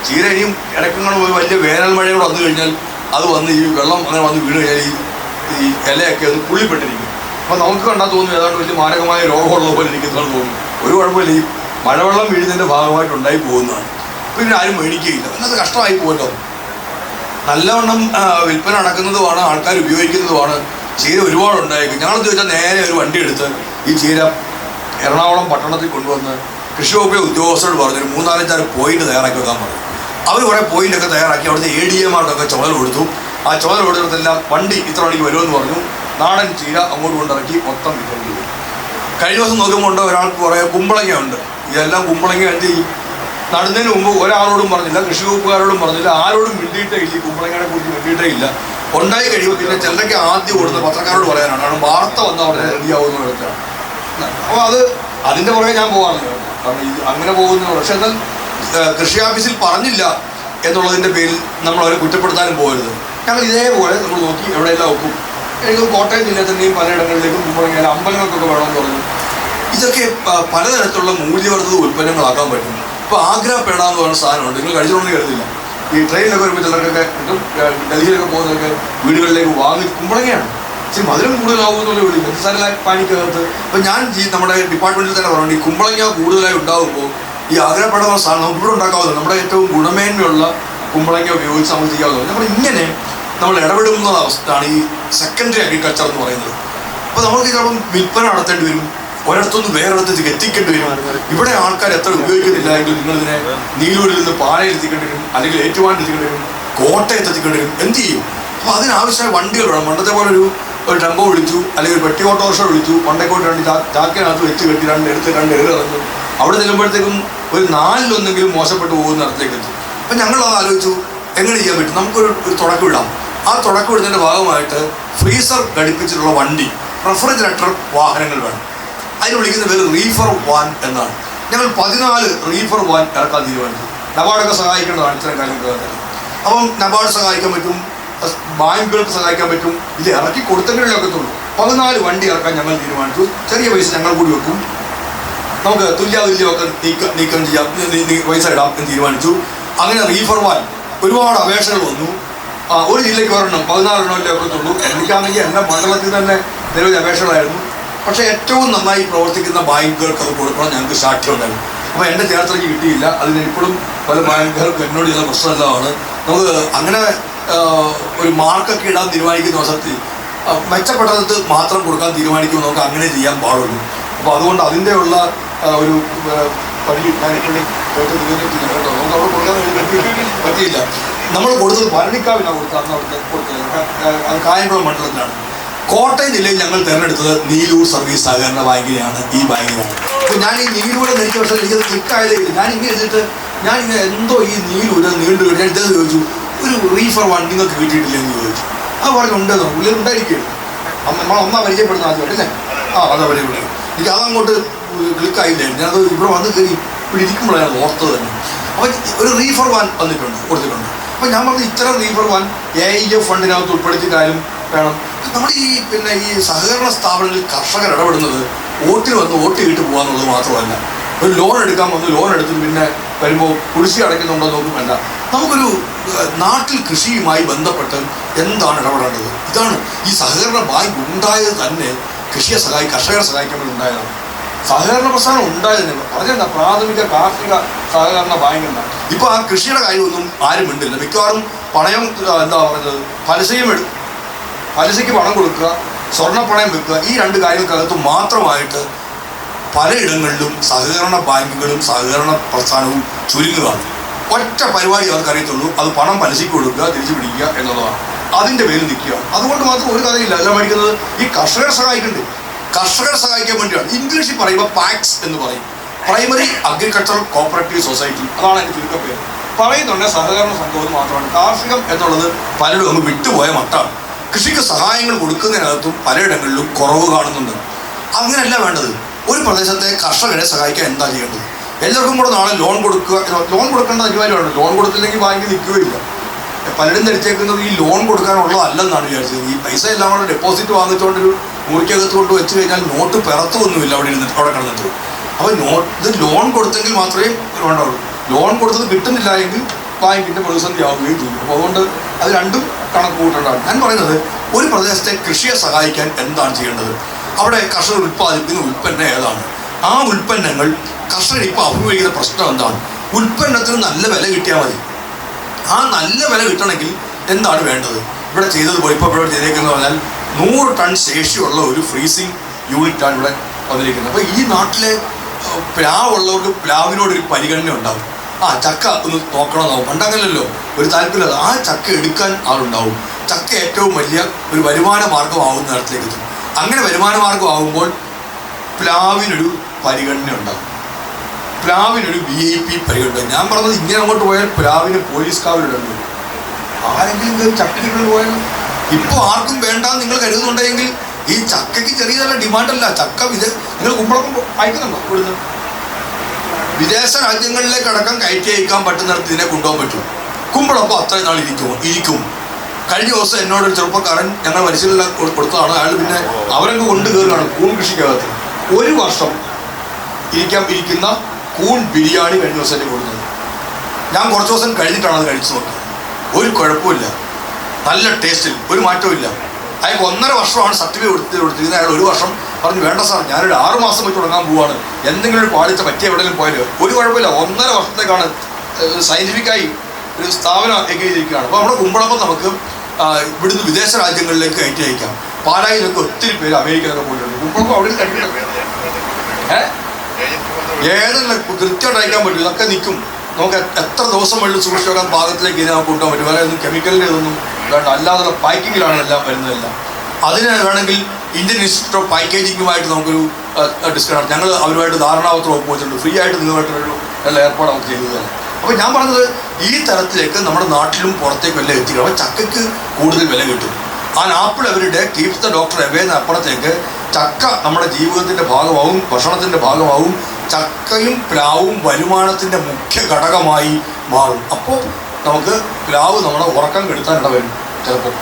ചീര ഇനിയും ഇടയ്ക്കങ്ങനെ വലിയ വേനൽ മഴയോട് വന്നു കഴിഞ്ഞാൽ അത് വന്ന് ഈ വെള്ളം അങ്ങനെ വന്ന് വീണ് കഴിഞ്ഞാൽ ഈ ഇലയൊക്കെ ഒന്ന് പുള്ളിപ്പെട്ടിരിക്കും. അപ്പോൾ നമുക്ക് കണ്ടാൽ തോന്നുന്നു ഏതാണ്ട് വലിയ മാരകമായ രോഗമുള്ള പോലെ ഇരിക്കുന്നതാണ് തോന്നുന്നു. ഒരു കുഴപ്പമില്ല, ഈ മഴവെള്ളം വീഴുന്നതിൻ്റെ ഭാഗമായിട്ട് ഉണ്ടായി പോകുന്നതാണ്. പിന്നെ ആരും മേടിക്കുകയില്ല. എന്നത് കഷ്ടമായി പോകുമല്ലോ. നല്ലവണ്ണം വിൽപ്പന നടക്കുന്നതുമാണ്, ആൾക്കാർ ഉപയോഗിക്കുന്നതുമാണ്. ചീര ഒരുപാടുണ്ടായിരിക്കും. ഞങ്ങളെന്ന് ചോദിച്ചാൽ നേരെ ഒരു വണ്ടി എടുത്ത് ഈ ചീര എറണാകുളം പട്ടണത്തിൽ കൊണ്ടുവന്ന് കൃഷി വകുപ്പിലെ ഉദ്യോഗസ്ഥരോട് പറഞ്ഞൊരു 3-4 പോയിന്റ് തയ്യാറാക്കി വെക്കാൻ പറഞ്ഞു. അവർ കുറേ പോയിൻ്റൊക്കെ തയ്യാറാക്കി അവിടുത്തെ ADM-മാർക്കൊക്കെ ചുമതല കൊടുത്തു. ആ ചുമതല കൊടുത്തിടത്തെല്ലാം വണ്ടി ഇത്ര മണിക്ക് വരുമെന്ന് പറഞ്ഞു. നാടൻ ചീര അങ്ങോട്ട് കൊണ്ടിറക്കി മൊത്തം വിൽപ്പന ചെയ്തു. കഴിഞ്ഞ ദിവസം നോക്കുമ്പോൾ ഒരാൾക്ക് കുറേ കുമ്പളങ്ങ ഉണ്ട്. ഇതെല്ലാം കുമ്പളങ്ങ എന്ത് ചെയ്യും? നടുന്നതിന് മുമ്പ് ഒരാളോടും പറഞ്ഞില്ല, കൃഷി വകുപ്പുകാരോടും പറഞ്ഞില്ല, ആരോടും മിണ്ടിയിട്ടേ ഇല്ല. ഈ കുമ്പളങ്ങയെ കുറിച്ച് മിണ്ടിയിട്ടേ ഇല്ല. ഉണ്ടായി കഴിയുമ്പോൾ പിന്നെ ചിലരൊക്കെ ആദ്യം കൊടുത്ത് പത്രക്കാരോട് പറയാനാണ്. കാരണം വാർത്ത വന്ന് അവിടെ റെഡിയാവുന്ന എടുത്താണ്. അപ്പോൾ അതിൻ്റെ പുറകെ ഞാൻ പോകാറുണ്ട്. കാരണം ഇത് അങ്ങനെ പോകുന്ന. പക്ഷെ എന്നാൽ കൃഷി ഓഫീസിൽ പറഞ്ഞില്ല എന്നുള്ളതിൻ്റെ പേരിൽ നമ്മൾ അവരെ കുറ്റപ്പെടുത്താനും പോകരുത്. ഞങ്ങൾ ഇതേപോലെ നമ്മൾ നോക്കി എവിടെയെല്ലാം ഒക്കും. എനിക്ക് കോട്ടയം ജില്ലയിൽ തന്നെയും പലയിടങ്ങളിലേക്കും കുമ്പളങ്ങ അമ്പലങ്ങൾക്കൊക്കെ വേണമെന്ന് പറഞ്ഞു. ഇതൊക്കെ പലതരത്തിലുള്ള മൂല്യവർദ്ധിത ഉൽപ്പന്നങ്ങളാക്കാൻ പറ്റും. ഇപ്പോൾ ആഗ്ര പേട എന്ന് പറയുന്ന സാധനമുണ്ട്. നിങ്ങൾ കഴിച്ചിട്ടുണ്ടെങ്കിൽ കരുതില്ല. ഈ ട്രെയിനിലൊക്കെ വരുമ്പോൾ ചിലർക്കൊക്കെ കിട്ടും. ഡൽഹിയിലൊക്കെ പോകുന്നതൊക്കെ വീടുകളിലേക്ക് വാങ്ങി കുമ്പളങ്ങയാണ്. പക്ഷേ മധുരം കൂടുതലാവുമെന്നുള്ള വിളി പഞ്ചസാര പാനിക്കകത്ത്. ഇപ്പം ഞാൻ നമ്മുടെ ഡിപ്പാർട്ട്മെൻറ്റിൽ തന്നെ പറഞ്ഞു, ഈ കുമ്പളങ്ങ കൂടുതലായി ഉണ്ടാകുമ്പോൾ ഈ ആഗ്ര പേട എന്ന സാധനം നമുക്ക് ഇവിടെ ഉണ്ടാക്കാവുന്നത് നമ്മുടെ ഏറ്റവും ഗുണമേന്മയുള്ള കുമ്പളങ്ങ ഉപയോഗിച്ച് നമുക്ക് ചെയ്യാവുന്നത്. നമ്മൾ ഇങ്ങനെ നമ്മൾ ഇടപെടുന്ന അവസ്ഥയാണ് ഈ സെക്കൻഡറി അഗ്രികൾച്ചർ എന്ന് പറയുന്നത്. അപ്പോൾ നമുക്ക് ചിലപ്പം വിൽപ്പന നടത്തേണ്ടി വരും, ഒരിടത്തുനിന്ന് വേറൊരിടത്തേക്ക് എത്തിക്കേണ്ടി വരും. ഇവിടെ ആൾക്കാർ എത്ര ഉപയോഗിക്കുന്നില്ല എങ്കിൽ നിങ്ങളിതിനെ നീലൂരിൽ നിന്ന് പാലയിൽ എത്തിക്കേണ്ടി വരും, അല്ലെങ്കിൽ ഏറ്റുമാനിൽ എത്തിക്കേണ്ടി വരും, കോട്ടയത്ത് എത്തിക്കേണ്ടി വരും. എന്ത് ചെയ്യും? അപ്പോൾ അതിനാവശ്യമായ വണ്ടികൾ വേണം. പണ്ടത്തെ പോലെ ഒരു ടെമ്പോ വിളിച്ചു, അല്ലെങ്കിൽ ഒരു പെട്ടി ഓട്ടോറിക്ഷ വിളിച്ചു, പണ്ടേക്കോട്ട് 2 ചാക്കിനകത്ത് വെച്ച് കെട്ടി 2 ഇറങ്ങും. അവിടെ ചെല്ലുമ്പോഴത്തേക്കും ഒരു 4-1 മോശപ്പെട്ടു പോകുന്ന ഇടത്തേക്ക് എത്തും. അപ്പം ഞങ്ങളത് ആലോചിച്ചു, എങ്ങനെ ചെയ്യാൻ പറ്റും? നമുക്കൊരു തുടക്കം ഇടാം. ആ തുടക്കം ഇടുന്നതിൻ്റെ ഭാഗമായിട്ട് ഫ്രീസർ ഘടിപ്പിച്ചിട്ടുള്ള വണ്ടി, റെഫ്രിജറേറ്റർ വാഹനങ്ങൾ വേണം. അതിന് വിളിക്കുന്ന പേര് റീഫർ വാൻ എന്നാണ്. ഞങ്ങൾ 14 റീഫർ വാൻ ഇറക്കാൻ തീരുമാനിച്ചു. നബാർഡൊക്കെ സഹായിക്കേണ്ടതാണ് ഇത്തരം കാര്യങ്ങളൊക്കെ. അപ്പം നബാർഡ് സഹായിക്കാൻ പറ്റും, ബാങ്കുകൾക്ക് സഹായിക്കാൻ പറ്റും. ഇത് ഇറക്കി കൊടുത്തെങ്കിലൊക്കെ ഉള്ളൂ. 14 വണ്ടി ഇറക്കാൻ ഞങ്ങൾ തീരുമാനിച്ചു. ചെറിയ പൈസ ഞങ്ങൾ കൂടി വെക്കും, നമുക്ക് തുല്യാതുല്യമൊക്കെ നീക്കം ചെയ്യാം, പൈസ ഇടാം എന്ന് തീരുമാനിച്ചു. അങ്ങനെ റീഫർ വാൻ ഒരുപാട് അപേക്ഷകൾ വന്നു. ഒരു ജില്ലയ്ക്ക് 14 ഒക്കത്തുള്ളൂ. എനിക്കാണെങ്കിൽ എൻ്റെ മണ്ഡലത്തിൽ തന്നെ നിരവധി അപേക്ഷകളായിരുന്നു. പക്ഷേ ഏറ്റവും നന്നായി പ്രവർത്തിക്കുന്ന ബാങ്കുകൾക്ക് അത് കൊടുക്കണം ഞങ്ങൾക്ക് സാക്ഷ്യമുണ്ടായിരുന്നു. അപ്പോൾ എൻ്റെ ചേർത്തലയ്ക്ക് കിട്ടിയില്ല. അതിന് ഇപ്പോഴും പല ബാങ്കുകൾക്കും എന്നോട് ചില പ്രശ്നമെല്ലാമാണ്. നമുക്ക് അങ്ങനെ ഒരു മാർക്കൊക്കെ ഇടാൻ തീരുമാനിക്കുന്ന അവസരത്തിൽ മെച്ചപ്പെട്ടത് മാത്രം കൊടുക്കാൻ തീരുമാനിക്കുമ്പോൾ നമുക്ക് അങ്ങനെ ചെയ്യാൻ പാടുള്ളൂ. അപ്പോൾ അതുകൊണ്ട് അതിൻ്റെ ഉള്ള ഒരു പണി ഞാനിപ്പോൾ കേട്ടോ നമുക്ക് അവിടെ കൊടുക്കാൻ പറ്റിയില്ല. നമ്മൾ കൊടുത്തത് ഭരണിക്കാവിനാണ് കൊടുത്തത്. അന്ന് അവിടുത്തെ കൊടുത്തത് കായംകുളം മണ്ഡലത്തിലാണ്. കോട്ടയം ജില്ലയിൽ ഞങ്ങൾ തിരഞ്ഞെടുത്തത് നീലൂർ സർവീസ് സഹകരണ ബാങ്കിനെയാണ്. ഈ ബാങ്കിനാണ്. അപ്പോൾ ഞാൻ ഈ നീലൂരെ നെരിച്ച വർഷം എനിക്കത് ക്ലിക്കായതേ ഇല്ല. ഞാൻ ഇങ്ങനെ എടുത്തിട്ട് ഞാനിങ്ങനെ എന്തോ ഈ നീലൂര് നീണ്ടു ഞാൻ ഇദ്ദേഹം ചോദിച്ചു, ഒരു റീഫർ വൺ നിങ്ങൾക്ക് കിട്ടിയിട്ടില്ല എന്ന് ചോദിച്ചു. അത് പറഞ്ഞുണ്ടെന്നോ ഉള്ളിൽ ഉണ്ടായിരിക്കുകയാണ്. നമ്മൾ ഒന്നാ പരിചയപ്പെടുന്ന ആദ്യമായിട്ടല്ലേ? അതാ പരിചയപ്പെടുന്നത്. എനിക്ക് അതങ്ങോട്ട് ക്ലിക്കായില്ലായിരുന്നു. ഞാനത് ഇവിടെ വന്ന് കയറി ഇവിടെ ഇരിക്കുമ്പോഴാണ് ഓർത്തത് തന്നെ. അപ്പോൾ ഒരു റീഫർ വാൻ കൊടുത്തിട്ടുണ്ട്. അപ്പോൾ ഞാൻ പറഞ്ഞു ഇത്തരം റീഫർ വാൻ AIF ഫണ്ടിനകത്ത് ഉൾപ്പെടുത്തിയിട്ടാലും വേണം. നമ്മുടെ ഈ സഹകരണ സ്ഥാപനങ്ങളിൽ കർഷകർ ഇടപെടുന്നത് വോട്ടിന് വന്ന് വോട്ട് ചെയ്തിട്ട് പോകാന്നുള്ളത് മാത്രമല്ല, ഒരു ലോൺ എടുക്കാൻ വന്ന് ലോൺ എടുത്തിട്ട് പിന്നെ വരുമ്പോൾ കുടിശ്ശിക അടയ്ക്കുന്നുണ്ടോ നോക്കും വേണ്ട. നമുക്കൊരു നാട്ടിൽ കൃഷിയുമായി ബന്ധപ്പെട്ട് എന്താണ് ഇടപെടേണ്ടത്? ഇതാണ് ഈ സഹകരണ ബാങ്ക് ഉണ്ടായത് തന്നെ കർഷകരെ സഹായിക്കാൻ വേണ്ടി ഉണ്ടായതാണ്. സഹകരണ പ്രസ്ഥാനം ഉണ്ടായതിന് പറഞ്ഞെന്താ പ്രാഥമിക കാർഷിക സഹകരണ ബാങ്ക് എന്നാണ്. ഇപ്പോൾ ആ കൃഷിയുടെ കാര്യമൊന്നും ആരും ഉണ്ടില്ല. മിക്കവാറും പണയം എന്താ പറയുന്നത്, പലിശയ്ക്ക് പണം കൊടുക്കുക, സ്വർണ്ണപ്പണയം വെക്കുക, ഈ രണ്ട് കാര്യങ്ങൾക്കകത്ത് മാത്രമായിട്ട് പലയിടങ്ങളിലും സഹകരണ ബാങ്കുകളും സഹകരണ പ്രസ്ഥാനവും ചുരുങ്ങുകയാണ്. ഒറ്റ പരിപാടി അവർക്കറിയത്തുള്ളൂ, അത് പണം പലിശയ്ക്ക് കൊടുക്കുക, തിരിച്ചു പിടിക്കുക എന്നുള്ളതാണ്. അതിൻ്റെ പേരിൽ നിൽക്കുക. അതുകൊണ്ട് മാത്രം ഒരു കഥയില്ല. എല്ലാം മേടിക്കുന്നത് ഈ കർഷകരെ സഹായിക്കണ്ടേ, കർഷകരെ സഹായിക്കാൻ വേണ്ടിയാണ്. ഇംഗ്ലീഷിൽ പറയുമ്പോൾ പാക്സ് എന്ന് പറയും, പ്രൈമറി അഗ്രികൾച്ചറൽ കോപ്പറേറ്റീവ് സൊസൈറ്റി, അതാണ് അതിൻ്റെ ചുരുക്കപ്പേര്. പറയുന്നുണ്ട് സഹകരണ സംഘം മാത്രമാണ്. കാർഷികം എന്നുള്ളത് പലരും അങ്ങ് വിട്ടുപോയ മട്ടാണ്. കൃഷിക്ക് സഹായങ്ങൾ കൊടുക്കുന്നതിനകത്തും പലയിടങ്ങളിലും കുറവ് കാണുന്നുണ്ട്. അങ്ങനെയല്ല വേണ്ടത്. ഒരു പ്രദേശത്തെ കർഷകരെ സഹായിക്കാൻ എന്താ ചെയ്യേണ്ടത്? എല്ലാവർക്കും കൂടെ നാളെ ലോൺ കൊടുക്കുക. ലോൺ കൊടുക്കേണ്ട അനിവാര്യമാണ്. ലോൺ കൊടുത്തില്ലെങ്കിൽ ബാങ്കിൽ നിൽക്കുകയില്ല. പലരും ധരിച്ചേക്കുന്നത് ഈ ലോൺ കൊടുക്കാനുള്ളതല്ലെന്നാണ് വിചാരിച്ചത്. ഈ പൈസ എല്ലാം കൂടെ ഡെപ്പോസിറ്റ് വാങ്ങിച്ചുകൊണ്ടൊരു മുറിക്കകത്ത് കൊണ്ട് വെച്ച് കഴിഞ്ഞാൽ നോട്ട് പിറത്തൊന്നുമില്ല അവിടെ കിടന്നിട്ട്. അപ്പോൾ ഇത് ലോൺ കൊടുത്തെങ്കിൽ മാത്രമേ ഉണ്ടാവുള്ളൂ. ലോൺ കൊടുത്തത് കിട്ടുന്നില്ല എങ്കിൽ ബാങ്കിൻ്റെ പ്രതിസന്ധി ആവുകയും ചെയ്യും. അപ്പോൾ അതുകൊണ്ട് അത് രണ്ടും കണക്ക് കൂട്ടേണ്ടതാണ്. ഞാൻ പറയുന്നത് ഒരു പ്രദേശത്തെ കൃഷിയെ സഹായിക്കാൻ എന്താണ് ചെയ്യേണ്ടത്? അവിടെ കർഷകർ ഉൽപ്പാദിപ്പിക്കുന്ന ഉൽപ്പന്നം ഏതാണ്? ആ ഉൽപ്പന്നങ്ങൾ കർഷകർ ഇപ്പോൾ അഭിമുഖീകരിക്കുന്ന പ്രശ്നം എന്താണ്? ഉൽപ്പന്നത്തിന് നല്ല വില കിട്ടിയാൽ മതി. ആ നല്ല വില കിട്ടണമെങ്കിൽ എന്താണ് വേണ്ടത്? ഇവിടെ ചെയ്തതുപോലെ ഇപ്പോൾ ഇവിടെ ചെയ്തേക്കുന്നത് പറഞ്ഞാൽ 100 ടൺ ശേഷിയുള്ള ഒരു ഫ്രീസിങ് യൂണിറ്റാണ് ഇവിടെ വന്നിരിക്കുന്നത്. അപ്പോൾ ഈ നാട്ടിലെ പ്ലാവുള്ളവർക്ക് പ്ലാവിനോടൊരു പരിഗണന ഉണ്ടാകും. ആ ചക്ക ഒന്ന് നോക്കണമെന്നാവും. പണ്ടങ്ങനല്ലോ, ഒരു താല്പര്യമില്ല. ആ ചക്ക എടുക്കാൻ ആളുണ്ടാവും. ചക്ക ഏറ്റവും വലിയ ഒരു വരുമാന മാർഗമാവുന്ന തരത്തിലേക്ക് എത്തും. അങ്ങനെ വരുമാന മാർഗമാകുമ്പോൾ പ്ലാവിനൊരു പരിഗണന ഉണ്ടാകും, പ്ലാവിനൊരു VIP പരിഗണന. ഞാൻ പറഞ്ഞത് ഇങ്ങനെ അങ്ങോട്ട് പോയാൽ പ്ലാവിന് പോലീസ് കാവലിടുന്നു. ആരെങ്കിലും ചക്കകൾ പോയാൽ ഇപ്പോൾ ആർക്കും വേണ്ടാന്ന് നിങ്ങൾ കരുതുന്നുണ്ടെങ്കിൽ ഈ ചക്കയ്ക്ക് ചെറിയ നല്ല ഡിമാൻഡല്ല. ചക്ക നിങ്ങൾ കുമ്പളക്കം അയക്കുന്നുണ്ടോ? ഇവിടുന്ന് വിദേശ രാജ്യങ്ങളിലേക്ക് അടക്കം കയറ്റി അയക്കാൻ പറ്റുന്നിടത്ത് ഇതിനെ കൊണ്ടുപോകാൻ പറ്റും. കുമ്പളപ്പം അത്രയും നാൾ ഇരിക്കും. കഴിഞ്ഞ ദിവസം എന്നോടൊരു ചെറുപ്പക്കാരൻ ഞങ്ങൾ പരിശീലനം കൊടുത്തതാണ്. അയാൾ പിന്നെ അവരൊക്കെ കൊണ്ട് കയറുകയാണ് കൂൺ കൃഷിക്കകത്ത്. 1 വർഷം ഇരിക്കുന്ന കൂൺ ബിരിയാണി കഴിഞ്ഞ ദിവസം എന്നെ കൊടുക്കുന്നത്. ഞാൻ കുറച്ച് ദിവസം കഴിഞ്ഞിട്ടാണ് അത് കഴിച്ചു നോക്കിയത്. ഒരു കുഴപ്പമില്ല, നല്ല ടേസ്റ്റിൽ ഒരു മാറ്റവും. അയാൾക്ക് 1.5 വർഷമാണ് സർട്ടിഫിക്കറ്റ് കൊടുത്തിരുന്നത്. അയാൾ 1 വർഷം പറഞ്ഞു, വേണ്ട സാർ ഞാനൊരു 6 മാസം വെച്ച് തുടങ്ങാൻ പോവാണ്, എന്തെങ്കിലും ഒരു പാളിച്ച പറ്റിയ എവിടെയെങ്കിലും പോയാൽ ഒരു കുഴപ്പമില്ല. 1.5 വർഷത്തേക്കാണ് സയൻറ്റിഫിക്കായി ഒരു സ്ഥാപനം എഴുതിയിരിക്കുകയാണ്. അപ്പോൾ നമ്മുടെ കുമ്പളപ്പം നമുക്ക് ഇവിടുന്ന് വിദേശ രാജ്യങ്ങളിലേക്ക് കയറ്റി അയക്കാം. പാലായിലൊക്കെ ഒത്തിരി പേര് അമേരിക്കയിലൊക്കെ പോയിട്ടുണ്ട്. കുമ്പളപ്പം അവിടെ കഴിക്കണം. ഏതെല്ലാം കൃത്യമായിട്ട് അയക്കാൻ പറ്റും. ഇതൊക്കെ നിൽക്കും. നമുക്ക് എത്ര ദിവസം വേണ്ടി സൂക്ഷിച്ച് വെക്കാൻ പാകത്തിലേക്ക് ഇതിനെ നമുക്ക് കൂട്ടാൻ പറ്റും. വേറെ ഒന്നും കെമിക്കലിൻ്റെ ഇതൊന്നും വേണ്ട. അല്ലാതെ പാക്കിങ്ങിലാണ് എല്ലാം വരുന്നതെല്ലാം. അതിന് വേണമെങ്കിൽ ഇന്ത്യൻ ഇൻസ്റ്റിറ്റ്യൂട്ട് ഓഫ് പാക്കേജിങ്ങുമായിട്ട് നമുക്കൊരു ഡിസ്കൗണ്ട്, ഞങ്ങൾ അവരുമായിട്ട് ധാരണാപത്രം ഒപ്പുവെച്ചിട്ടുണ്ട്. ഫ്രീ ആയിട്ട് നിങ്ങളുമായിട്ടൊരു നല്ല ഏർപ്പാട് നമുക്ക് ചെയ്തു തരാം. അപ്പോൾ ഞാൻ പറഞ്ഞത് ഈ തരത്തിലേക്ക് നമ്മുടെ നാട്ടിലും പുറത്തേക്കും എല്ലാം എത്തിക്കണം. അപ്പോൾ ചക്കയ്ക്ക് കൂടുതൽ വില കിട്ടും. ആപ്പിൾ അവരുടെ കീപ്സ് ദ ഡോക്ടർ എവേന്ന് അപ്പുറത്തേക്ക് ചക്ക നമ്മുടെ ജീവിതത്തിൻ്റെ ഭാഗമാവും, ഭക്ഷണത്തിൻ്റെ ഭാഗമാവും. ചക്കയും പ്ലാവും വരുമാനത്തിൻ്റെ മുഖ്യ ഘടകമായി മാറും. അപ്പോൾ നമുക്ക് പ്ലാവ് നമ്മളെ ഉറക്കം കെടുത്താൻ ഇടവരും. ചിലപ്പോൾ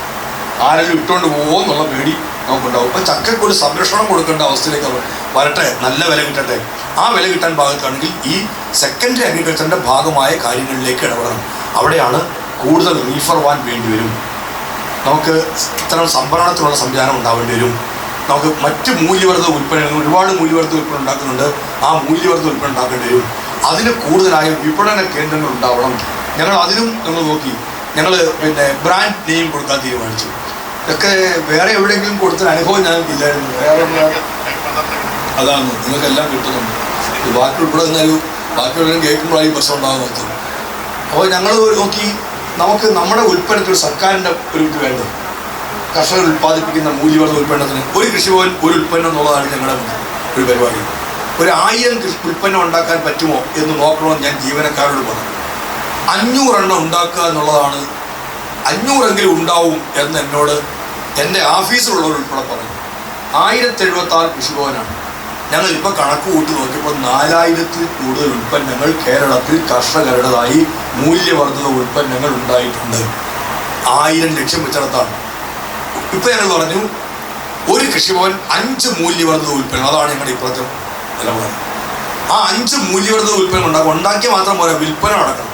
ആരെങ്കിലും ഇട്ടുകൊണ്ട് പോകുമോ എന്നുള്ള പേടി നമുക്കുണ്ടാവും. അപ്പോൾ ചക്കയ്ക്ക് ഒരു സംരക്ഷണം കൊടുക്കേണ്ട അവസ്ഥയിലേക്ക് വരട്ടെ, നല്ല വില കിട്ടട്ടെ. ആ വില കിട്ടാൻ ഭാഗത്താണെങ്കിൽ ഈ സെക്കൻഡറി അഗ്രികൾച്ചറിൻ്റെ ഭാഗമായ കാര്യങ്ങളിലേക്ക് ഇടപെടണം. അവിടെയാണ് കൂടുതൽ റീഫർ വാൻ വേണ്ടി വരും. നമുക്ക് ഇത്തരം സംഭരണത്തിനുള്ള സംവിധാനം ഉണ്ടാവേണ്ടി വരും. നമുക്ക് മറ്റ് മൂല്യവർദ്ധിത ഉൽപ്പന്നങ്ങൾ, ഒരുപാട് മൂല്യവർദ്ധിത ഉൽപ്പന്നം ഉണ്ടാക്കുന്നുണ്ട്. ആ മൂല്യവർദ്ധിത ഉൽപ്പന്നം ഉണ്ടാക്കേണ്ടി വരും. അതിന് കൂടുതലായ വിപണന കേന്ദ്രങ്ങൾ ഉണ്ടാവണം. ഞങ്ങൾ അതിനും നമ്മൾ നോക്കി. ഞങ്ങൾ പിന്നെ ബ്രാൻഡ് നെയിം കൊടുക്കാൻ തീരുമാനിച്ചു. ഇതൊക്കെ വേറെ എവിടെയെങ്കിലും കൊടുത്തൊരു അനുഭവം ഞങ്ങൾക്കില്ലായിരുന്നു. അതാണ് നിങ്ങൾക്കെല്ലാം കിട്ടുന്നുണ്ട്. ബാക്കി ഉൾപ്പെടെ നിന്നൊരു ബാക്കിയുള്ളവരും കേൾക്കുമ്പോഴായി പ്രശ്നം ഉണ്ടാകുന്നത്. അപ്പോൾ ഞങ്ങൾ നോക്കി, നമുക്ക് നമ്മുടെ ഉൽപ്പന്നത്തിൽ സർക്കാരിൻ്റെ ഒരു ഇത് വേണ്ടത്. കർഷകർ ഉൽപ്പാദിപ്പിക്കുന്ന മൂല്യവർദ്ധിത ഉൽപ്പന്നത്തിന് ഒരു കൃഷിഭവൻ ഒരു ഉൽപ്പന്നം എന്നുള്ളതാണ് ഞങ്ങളുടെ ഒരു പരിപാടി. 1000 ഉൽപ്പന്നം ഉണ്ടാക്കാൻ പറ്റുമോ എന്ന് നോക്കണമെന്ന് ഞാൻ ജീവനക്കാരോട് പറഞ്ഞു. 500 എണ്ണം ഉണ്ടാക്കുക എന്നുള്ളതാണ്, 500 ഉണ്ടാവും എന്ന് എന്നോട് എൻ്റെ ഓഫീസിലുള്ളവർ ഉൾപ്പെടെ പറഞ്ഞു. 1076 കൃഷിഭവനാണ്. ഞങ്ങൾ ഇപ്പോൾ കണക്ക് കൂട്ടി നോക്കിയപ്പോൾ 4000-ൽ കൂടുതൽ ഉൽപ്പന്നങ്ങൾ കേരളത്തിൽ കർഷകരുടേതായി മൂല്യവർദ്ധിത ഉൽപ്പന്നങ്ങൾ ഉണ്ടായിട്ടുണ്ട്. 1000 ലക്ഷ്യം വെച്ചിടത്താണ്. ഇപ്പം ഞങ്ങൾ പറഞ്ഞു ഒരു കൃഷിഭവൻ 5 മൂല്യവർദ്ധിത ഉൽപ്പന്നം, അതാണ് ഞങ്ങളുടെ ഇപ്പോഴത്തെ നിലപാട്. ആ 5 മൂല്യവർദ്ധിത ഉൽപ്പന്നം ഉണ്ടാക്കിയാൽ മാത്രം പോലെ വിൽപ്പന നടക്കണം.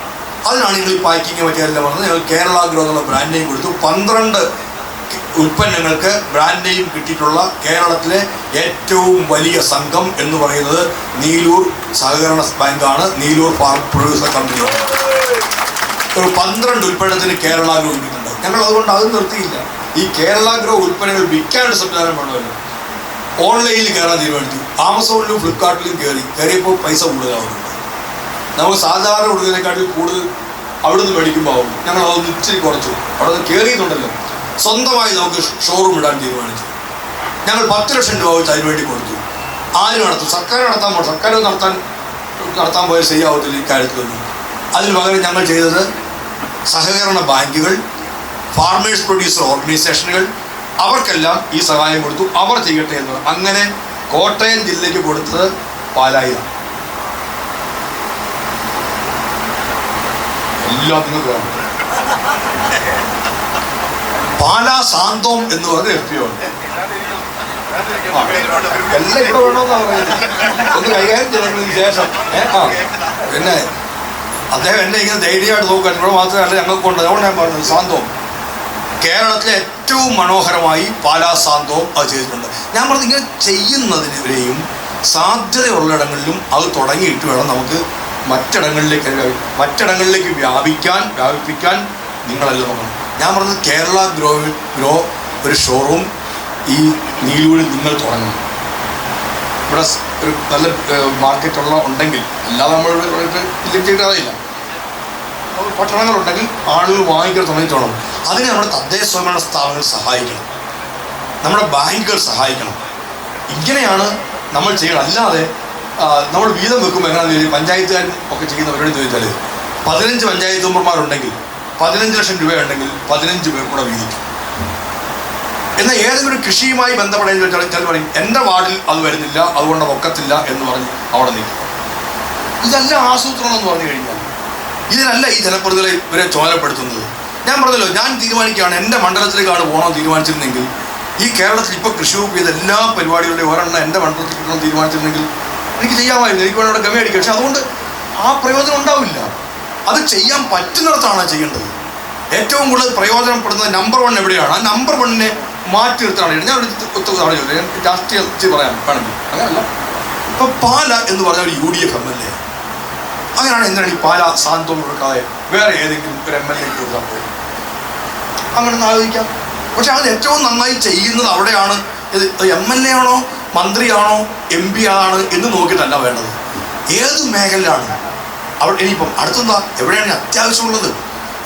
അതിനാണ് നിങ്ങൾ ഈ പാക്കിങ് പറ്റിയതെല്ലാം പറഞ്ഞത്. ഞങ്ങൾ കേരള ഗ്രോ എന്നുള്ള ബ്രാൻഡ് നെയിം കൊടുത്തു. 12 ഉൽപ്പന്നങ്ങൾക്ക് ബ്രാൻഡ് നെയിം കിട്ടിയിട്ടുള്ള കേരളത്തിലെ ഏറ്റവും വലിയ സംഘം എന്ന് പറയുന്നത് നീലൂർ സഹകരണ ബാങ്കാണ്, നീലൂർ ഫാർം പ്രൊഡ്യൂസർ കമ്പനി. ഒരു 12 ഉൽപ്പന്നത്തിന് കേരള ഗ്രോ കിട്ടുന്നുണ്ട്. ഞങ്ങൾ അതുകൊണ്ട് അത് നിർത്തിയില്ല. ഈ കേരള ഗ്രോ ഉൽപ്പന്നങ്ങൾ വിൽക്കാനുള്ള സംവിധാനം വേണമല്ലോ. ഓൺലൈനിൽ കയറാൻ തീരുമാനിച്ചു. ആമസോണിലും ഫ്ലിപ്കാർട്ടിലും കയറിയപ്പോൾ പൈസ കൂടുതലാവുന്നുണ്ട്. നമുക്ക് സാധാരണ കൊടുക്കുന്നതിനെക്കാട്ടിൽ കൂടുതൽ അവിടെ നിന്ന് മേടിക്കുമ്പോൾ ആവും. ഞങ്ങൾ അതൊന്ന് ഇച്ചിരി കുറച്ചു. അവിടെ നിന്ന് കയറിയിട്ടുണ്ടല്ലോ, സ്വന്തമായി നമുക്ക് ഷോറൂം ഇടാൻ തീരുമാനിച്ചു. ഞങ്ങൾ 10 ലക്ഷം രൂപ വെച്ച് അതിന് വേണ്ടി കൊടുത്തു. ആര് നടത്തും? സർക്കാർ നടത്താൻ പോകും. സർക്കാർ നടത്താൻ പോയാൽ ശരിയാവത്തില്ല ഈ കാര്യത്തിലൊന്നും. അതിന് പകരം ഞങ്ങൾ ചെയ്തത് സഹകരണ ബാങ്കുകൾ, ഫാർമേഴ്സ് പ്രൊഡ്യൂസർ ഓർഗനൈസേഷനുകൾ, അവർക്കെല്ലാം ഈ സഹായം കൊടുത്തു. അവർ ചെയ്യട്ടെ എന്ന് പറഞ്ഞു. അങ്ങനെ കോട്ടയം ജില്ലയ്ക്ക് കൊടുത്തത് പാലായിലാണ്. എല്ലാം നിങ്ങൾക്ക് കാണും. പാലാ സാന്തോം എന്ന് പറഞ്ഞ FPO ഉണ്ട്. എല്ലാം ഇവിടെ വേണമെന്നാണ് പറയുന്നത്. ഒന്ന് കൈകാര്യം ചെയ്യുന്നതിന് ശേഷം പിന്നെ അദ്ദേഹം എന്നെ ഇങ്ങനെ ധൈര്യമായിട്ട് നോക്കാൻ ഇവിടെ മാത്രമല്ല ഞങ്ങൾക്കുണ്ട്. അതുകൊണ്ട് ഞാൻ പറഞ്ഞത് സാന്തോം കേരളത്തിലെ ഏറ്റവും മനോഹരമായി പാലാ സാന്തോം അത് ചെയ്തിട്ടുണ്ട്. ഞാൻ പറഞ്ഞത് ഇങ്ങനെ ചെയ്യുന്നതിനെതിരെയും സാധ്യതയുള്ളിടങ്ങളിലും അത് തുടങ്ങിയിട്ട് വേണം നമുക്ക് മറ്റിടങ്ങളിലേക്ക് വ്യാപിപ്പിക്കാൻ നിങ്ങളെല്ലാം നോക്കണം. ഞാൻ പറഞ്ഞത് കേരള ഗ്രോ ഒരു ഷോറൂം ഈ നീലൂരിൽ നിങ്ങൾ തുടങ്ങണം. ഇവിടെ ഒരു നല്ല മാർക്കറ്റുള്ള ഉണ്ടെങ്കിൽ, അല്ലാതെ നമ്മൾ ഇല്ലെങ്കിൽ അറിയില്ല, പട്ടണങ്ങളുണ്ടെങ്കിൽ ആളുകൾ വാങ്ങിക്കുന്ന സമയത്ത് വേണം. അതിനെ നമ്മുടെ തദ്ദേശ സ്വയംഭരണ സ്ഥാപനങ്ങൾ സഹായിക്കണം, നമ്മുടെ ബാങ്കുകൾ സഹായിക്കണം. ഇങ്ങനെയാണ് നമ്മൾ ചെയ്യണം. അല്ലാതെ നമ്മൾ വീതം വെക്കുമ്പോൾ എങ്ങനെയാണെന്ന് പഞ്ചായത്തുകാരും ഒക്കെ ചെയ്യുന്ന പരിപാടി ചോദിച്ചാൽ 15 പഞ്ചായത്ത് മെമ്പർമാരുണ്ടെങ്കിൽ 15 ലക്ഷം രൂപയുണ്ടെങ്കിൽ 15 പേർ കൂടെ വീതിക്കും. എന്നാൽ ഏതെങ്കിലും കൃഷിയുമായി ബന്ധപ്പെട്ടെന്ന് വെച്ചാൽ ചില പറയും എൻ്റെ വാർഡിൽ അത് വരുന്നില്ല, അതുകൊണ്ട് ഒക്കത്തില്ല എന്ന് പറഞ്ഞ് അവിടെ നിൽക്കും. ഇതല്ല ആസൂത്രണം എന്ന് പറഞ്ഞു കഴിഞ്ഞാൽ. ഇതിനല്ല ഈ ജനപ്രതിനിധികളെ ഇവരെ ചുമതലപ്പെടുത്തുന്നത്. ഞാൻ പറഞ്ഞല്ലോ, ഞാൻ തീരുമാനിക്കുകയാണ് എൻ്റെ മണ്ഡലത്തിലേക്കാണ് പോകണമെന്ന് തീരുമാനിച്ചിരുന്നെങ്കിൽ, ഈ കേരളത്തിൽ ഇപ്പോൾ കൃഷി വകുപ്പ് ചെയ്ത എല്ലാ പരിപാടികളുടെയും ഒരെണ്ണം എൻ്റെ മണ്ഡലത്തിൽ കിട്ടണമെന്ന് തീരുമാനിച്ചിരുന്നെങ്കിൽ എനിക്ക് ചെയ്യാമായിരുന്നു. എനിക്ക് വേണം അവിടെ ഗമയടിക്കും. പക്ഷെ അതുകൊണ്ട് ആ പ്രയോജനം ഉണ്ടാവില്ല. അത് ചെയ്യാൻ പറ്റുന്നിടത്താണ് ചെയ്യേണ്ടത്. ഏറ്റവും കൂടുതൽ പ്രയോജനപ്പെടുന്നത് നമ്പർ 1 എവിടെയാണ്, ആ നമ്പർ 1നെ മാറ്റി നിർത്താനാണ്. ഞാൻ ഒത്തുതവണ ചോദിച്ചു, രാഷ്ട്രീയ പറയാൻ വേണമെങ്കിൽ അങ്ങനെയല്ല. ഇപ്പം പാല എന്ന് പറഞ്ഞ ഒരു UDF MLA, അങ്ങനെയാണ് എന്തിനാണ് ഈ പാല സാന്തോം കൊടുക്കാതെ വേറെ ഏതെങ്കിലും ഒരു MLA കൊടുക്കാൻ പോയി? അങ്ങനെ ഒന്ന് ആലോചിക്കാം. പക്ഷെ അത് ഏറ്റവും നന്നായി ചെയ്യുന്നത് അവിടെയാണ്. ഇത് MLA ആണോ മന്ത്രിയാണോ MP ആണ് എന്ന് നോക്കിയിട്ടല്ല വേണ്ടത്, ഏത് മേഖലയിലാണ് അവിടെ. ഇനിയിപ്പം അടുത്തെന്താ, എവിടെയാണ് അത്യാവശ്യമുള്ളത്,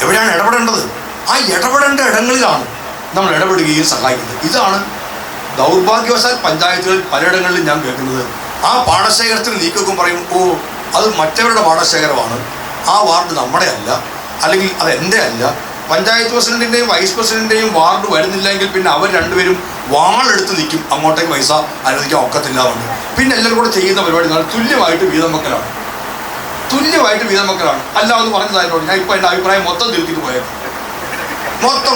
എവിടെയാണ് ഇടപെടേണ്ടത്, ആ ഇടപെടേണ്ട ഇടങ്ങളിലാണ് നമ്മൾ ഇടപെടുകയും സഹായിക്കുന്നത്. ഇതാണ് ദൗർഭാഗ്യവശാൽ പഞ്ചായത്തുകളിൽ പലയിടങ്ങളിലും ഞാൻ കേൾക്കുന്നത്. ആ പാടശേഖരത്തിന് നീക്കൊക്കെ പറയും, ഓ അത് മറ്റവരുടെ പാടശേഖരമാണ്, ആ വാർഡ് നമ്മുടെ അല്ല, അല്ലെങ്കിൽ അത് എൻ്റെ അല്ല. പഞ്ചായത്ത് പ്രസിഡന്റിൻ്റെയും വൈസ് പ്രസിഡന്റിൻ്റെയും വാർഡ് വരുന്നില്ലെങ്കിൽ പിന്നെ അവർ രണ്ടുപേരും വാളെടുത്ത് നിൽക്കും, അങ്ങോട്ടേക്ക് പൈസ അനുവദിക്കാൻ ഒക്കത്തില്ല കൊണ്ട്. പിന്നെ എല്ലാവരും കൂടെ ചെയ്യുന്ന പരിപാടി തുല്യമായിട്ട് വീതം വെക്കലാണ്. അല്ലാന്ന് പറഞ്ഞതായതുകൊണ്ട് ഞാൻ ഇപ്പോൾ എൻ്റെ അഭിപ്രായം മൊത്തം തിരുത്തിട്ട് പോയത്. മൊത്തം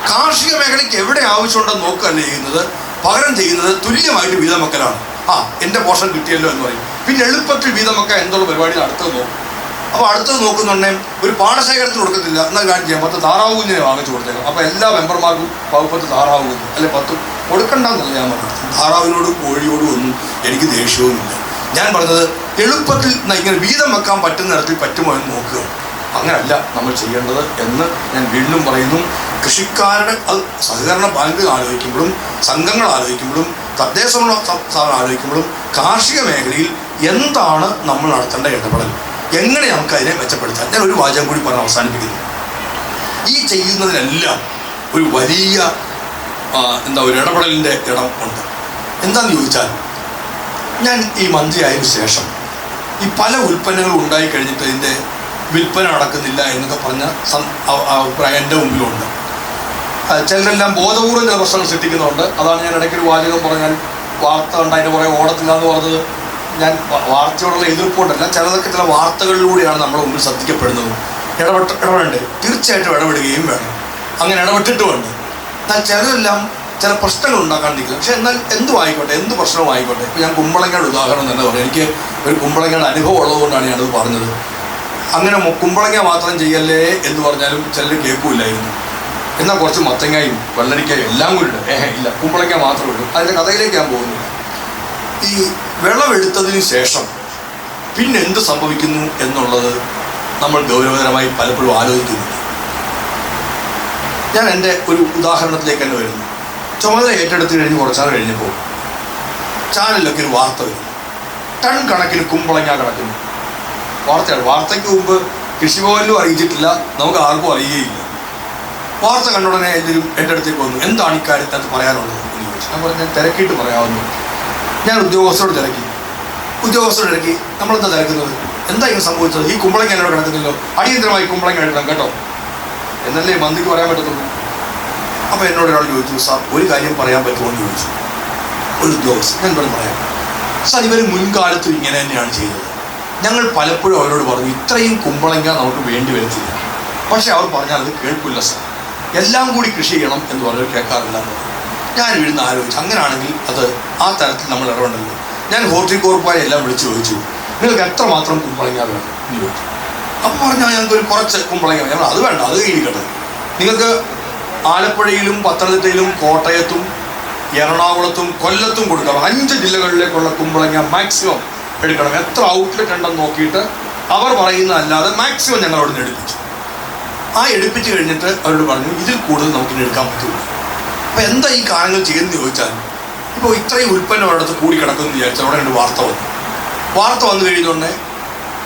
കാർഷിക മേഖലയ്ക്ക് എവിടെ ആവശ്യമുണ്ടെന്ന് നോക്കുകയല്ല ചെയ്യുന്നത്, പകരം ചെയ്യുന്നത് തുല്യമായിട്ട് വീതം വെക്കലാണ്. എൻ്റെ പോർഷൻ കിട്ടിയല്ലോ എന്ന് പറയും. പിന്നെ എളുപ്പത്തിൽ വീതം വെക്കാൻ എന്നുള്ള പരിപാടി അടുത്തത് നോക്കും. അപ്പോൾ അടുത്തത് നോക്കുന്നുണ്ടെങ്കിൽ ഒരു പാടശേഖരത്തിന് കൊടുക്കത്തില്ല, എന്നാൽ കാര്യം ചെയ്യാം 10 താറാവ് കുഞ്ഞിനെ വാങ്ങിച്ചു കൊടുത്തേക്കാം. അപ്പോൾ എല്ലാ മെമ്പർമാർക്കും 10 താറാവ് കുഞ്ഞ് അല്ലെ 10 കൊടുക്കണ്ടെന്നല്ല ഞാൻ പറഞ്ഞത്. താറാവിനോടും കോഴിയോടും ഒന്നും എനിക്ക് ദേഷ്യവുമില്ല. ഞാൻ പറഞ്ഞത് എളുപ്പത്തിൽ ഇങ്ങനെ വീതം വെക്കാൻ പറ്റുന്ന തരത്തിൽ പറ്റുമോ എന്ന് നോക്കുക. അങ്ങനല്ല നമ്മൾ ചെയ്യേണ്ടത് എന്ന് ഞാൻ വീണ്ടും പറയുന്നു. കൃഷിക്കാരുടെ അത് സഹകരണ ബാങ്കുകൾ ആലോചിക്കുമ്പോഴും സംഘങ്ങൾ ആലോചിക്കുമ്പോഴും തദ്ദേശ സ്ഥാപനം ആലോചിക്കുമ്പോഴും കാർഷിക മേഖലയിൽ എന്താണ് നമ്മൾ നടത്തേണ്ട ഇടപെടൽ, എങ്ങനെ നമുക്ക് അതിനെ മെച്ചപ്പെടുത്താൻ. ഞാൻ ഒരു വാചകം കൂടി പറഞ്ഞ് അവസാനിപ്പിക്കുന്നു. ഈ ചെയ്യുന്നതിനെല്ലാം ഒരു വലിയ ഒരു ഇടപെടലിൻ്റെ ഇടം ഉണ്ട്. എന്താണെന്ന് ചോദിച്ചാൽ, ഞാൻ ഈ മന്ത്രിയായതിനു ശേഷം ഈ പല ഉൽപ്പന്നങ്ങളും ഉണ്ടായി കഴിഞ്ഞിട്ട് ഇതിൻ്റെ വിൽപ്പന നടക്കുന്നില്ല എന്നൊക്കെ പറഞ്ഞ അഭിപ്രായം എൻ്റെ മുമ്പിലുണ്ട്. ചിലരെല്ലാം ബോധപൂർവ്വം ചില പ്രശ്നങ്ങൾ സൃഷ്ടിക്കുന്നുണ്ട്. അതാണ് ഞാൻ ഇടയ്ക്കൊരു വാചകം പറഞ്ഞാൽ വാർത്ത ഉണ്ട് അതിൻ്റെ പുറകെ ഓടത്തില്ല എന്ന് പറഞ്ഞത്. ഞാൻ വാർത്തയോടുള്ള എതിർപ്പുകൊണ്ടല്ല, ചിലതൊക്കെ ചില വാർത്തകളിലൂടെയാണ് നമ്മുടെ മുമ്പിൽ ശ്രദ്ധിക്കപ്പെടുന്നത്. ഇടപെടേണ്ടത് തീർച്ചയായിട്ടും ഇടപെടുകയും വേണം, അങ്ങനെ ഇടപെട്ടിട്ടുമുണ്ട്. എന്നാൽ ചിലരെല്ലാം ചില പ്രശ്നങ്ങൾ ഉണ്ടാക്കാൻ നിൽക്കില്ല. പക്ഷെ എന്നാൽ എന്തും ആയിക്കോട്ടെ, എന്ത് പ്രശ്നവും ആയിക്കോട്ടെ. ഇപ്പോൾ ഞാൻ കുമ്പളങ്ങയുടെ ഉദാഹരണം തന്നെ പറയാം. എനിക്ക് ഒരു കുമ്പളങ്ങയുടെ അനുഭവം ഉള്ളതുകൊണ്ടാണ് ഞാനത് പറഞ്ഞത്. അങ്ങനെ കുമ്പളങ്ങ മാത്രം ചെയ്യല്ലേ എന്ന് പറഞ്ഞാലും ചിലർ കേൾക്കൂലായിരുന്നു. എന്നാൽ കുറച്ച് മത്തങ്ങയും വെള്ളരിക്കായും എല്ലാം കൂടി ഇല്ല, കുമ്പളങ്ങ മാത്രമേ ഉള്ളൂ. അതിൻ്റെ കഥയിലേക്ക് ഞാൻ പോകുന്നില്ല. ഈ വിളവെടുത്തതിന് ശേഷം പിന്നെ എന്ത് സംഭവിക്കുന്നു എന്നുള്ളത് നമ്മൾ ഗൗരവതരമായി പലപ്പോഴും ആലോചിക്കുന്നുണ്ട്. ഞാൻ എൻ്റെ ഒരു ഉദാഹരണത്തിലേക്ക് തന്നെ വരുന്നു. ചുമതല ഏറ്റെടുത്ത് കഴിഞ്ഞ് കുറച്ചാൾ കഴിഞ്ഞപ്പോൾ ചാനലിലൊക്കെ ഒരു വാർത്ത വരും. ടൺ കണക്കിന് കുമ്പളങ്ങ കിടക്കുന്നു. വാർത്തയാണ്. വാർത്തയ്ക്ക് മുമ്പ് കൃഷിഭവനിലും അറിയിച്ചിട്ടില്ല, നമുക്ക് ആർക്കും അറിയുകയില്ല. വാർത്ത കണ്ടുടനെ എല്ലാവരും എൻ്റെ അടുത്തേക്ക് വന്നു, എന്താണ് ഇക്കാര്യത്തിനകത്ത് പറയാനുള്ളത് എന്ന് ചോദിച്ചു. ഞാൻ പറഞ്ഞു, ഞാൻ തിരക്കിയിട്ട് പറയാവുന്നു. ഞാൻ ഉദ്യോഗസ്ഥരോട് തിരക്കി. നമ്മളെന്താ തിരക്കുന്നത്, എന്താ ഇങ്ങനെ സംഭവിച്ചത്, ഈ കുമ്പളങ്ങ എന്നോട് കിടക്കുന്നില്ലോ, അടിയന്തരമായി കുമ്പളങ്ങ എടുക്കണം കേട്ടോ എന്നല്ലേ മന്ത്രിക്ക് പറയാൻ പറ്റത്തുള്ളൂ. അപ്പോൾ എന്നോട് ഒരാൾ ചോദിച്ചു, സാർ ഒരു കാര്യം പറയാൻ പറ്റുമോ എന്ന് ചോദിച്ചു. ഒരു ഉദ്യോഗസ്ഥൻ. ഞാൻ പറയാം, സാർ ഇവർ മുൻകാലത്തും ഇങ്ങനെ തന്നെയാണ് ചെയ്തത്. ഞങ്ങൾ പലപ്പോഴും അവരോട് പറഞ്ഞു ഇത്രയും കുമ്പളങ്ങ നമുക്ക് വേണ്ടി വരത്തില്ല, പക്ഷെ അവർ പറഞ്ഞാൽ അത് കേൾക്കില്ല സാർ, എല്ലാം കൂടി കൃഷി ചെയ്യണം എന്ന് പറഞ്ഞാൽ കേൾക്കാറില്ല. ഞാൻ ഇരുന്ന് ആലോചിച്ചു, അങ്ങനെയാണെങ്കിൽ അത് ആ തരത്തിൽ നമ്മൾ ഇടപെടല്ലോ. ഞാൻ ഹോർട്ടികോർപ്പായി എല്ലാം വിളിച്ച് ചോദിച്ചു, നിങ്ങൾക്ക് എത്രമാത്രം കുമ്പളങ്ങ വേണം എന്ന് ചോദിച്ചു. അപ്പോൾ പറഞ്ഞാൽ ഞങ്ങൾക്ക് ഒരു കുറച്ച് കുമ്പളങ്ങ വേണം. അത് വേണ്ട, അത് കഴിഞ്ഞിട്ട് നിങ്ങൾക്ക് ആലപ്പുഴയിലും പത്തനംതിട്ടയിലും കോട്ടയത്തും എറണാകുളത്തും കൊല്ലത്തും കൊടുക്കണം. 5 ജില്ലകളിലേക്കുള്ള കുമ്പളങ്ങ മാക്സിമം എടുക്കണം. എത്ര ഔട്ട്ലെറ്റ് ഉണ്ടെന്ന് നോക്കിയിട്ട് അവർ പറയുന്നതല്ലാതെ മാക്സിമം ഞങ്ങൾ അവിടെ നിന്ന് എടുപ്പിച്ചു. ആ എടുപ്പിച്ച് കഴിഞ്ഞിട്ട് അവരോട് പറഞ്ഞു, ഇതിൽ കൂടുതൽ നമുക്കിനി എടുക്കാൻ പറ്റില്ല. അപ്പോൾ എന്താ ഈ കാര്യങ്ങൾ ചെയ്യുന്നത് ചോദിച്ചാൽ, ഇപ്പോൾ ഇത്രയും ഉൽപ്പന്നം ഒരിടത്ത് കൂടി കിടക്കുമെന്ന് വിചാരിച്ചാൽ അവിടെ രണ്ട് വാർത്ത വന്നു കഴിയുന്നതുകൊണ്ട്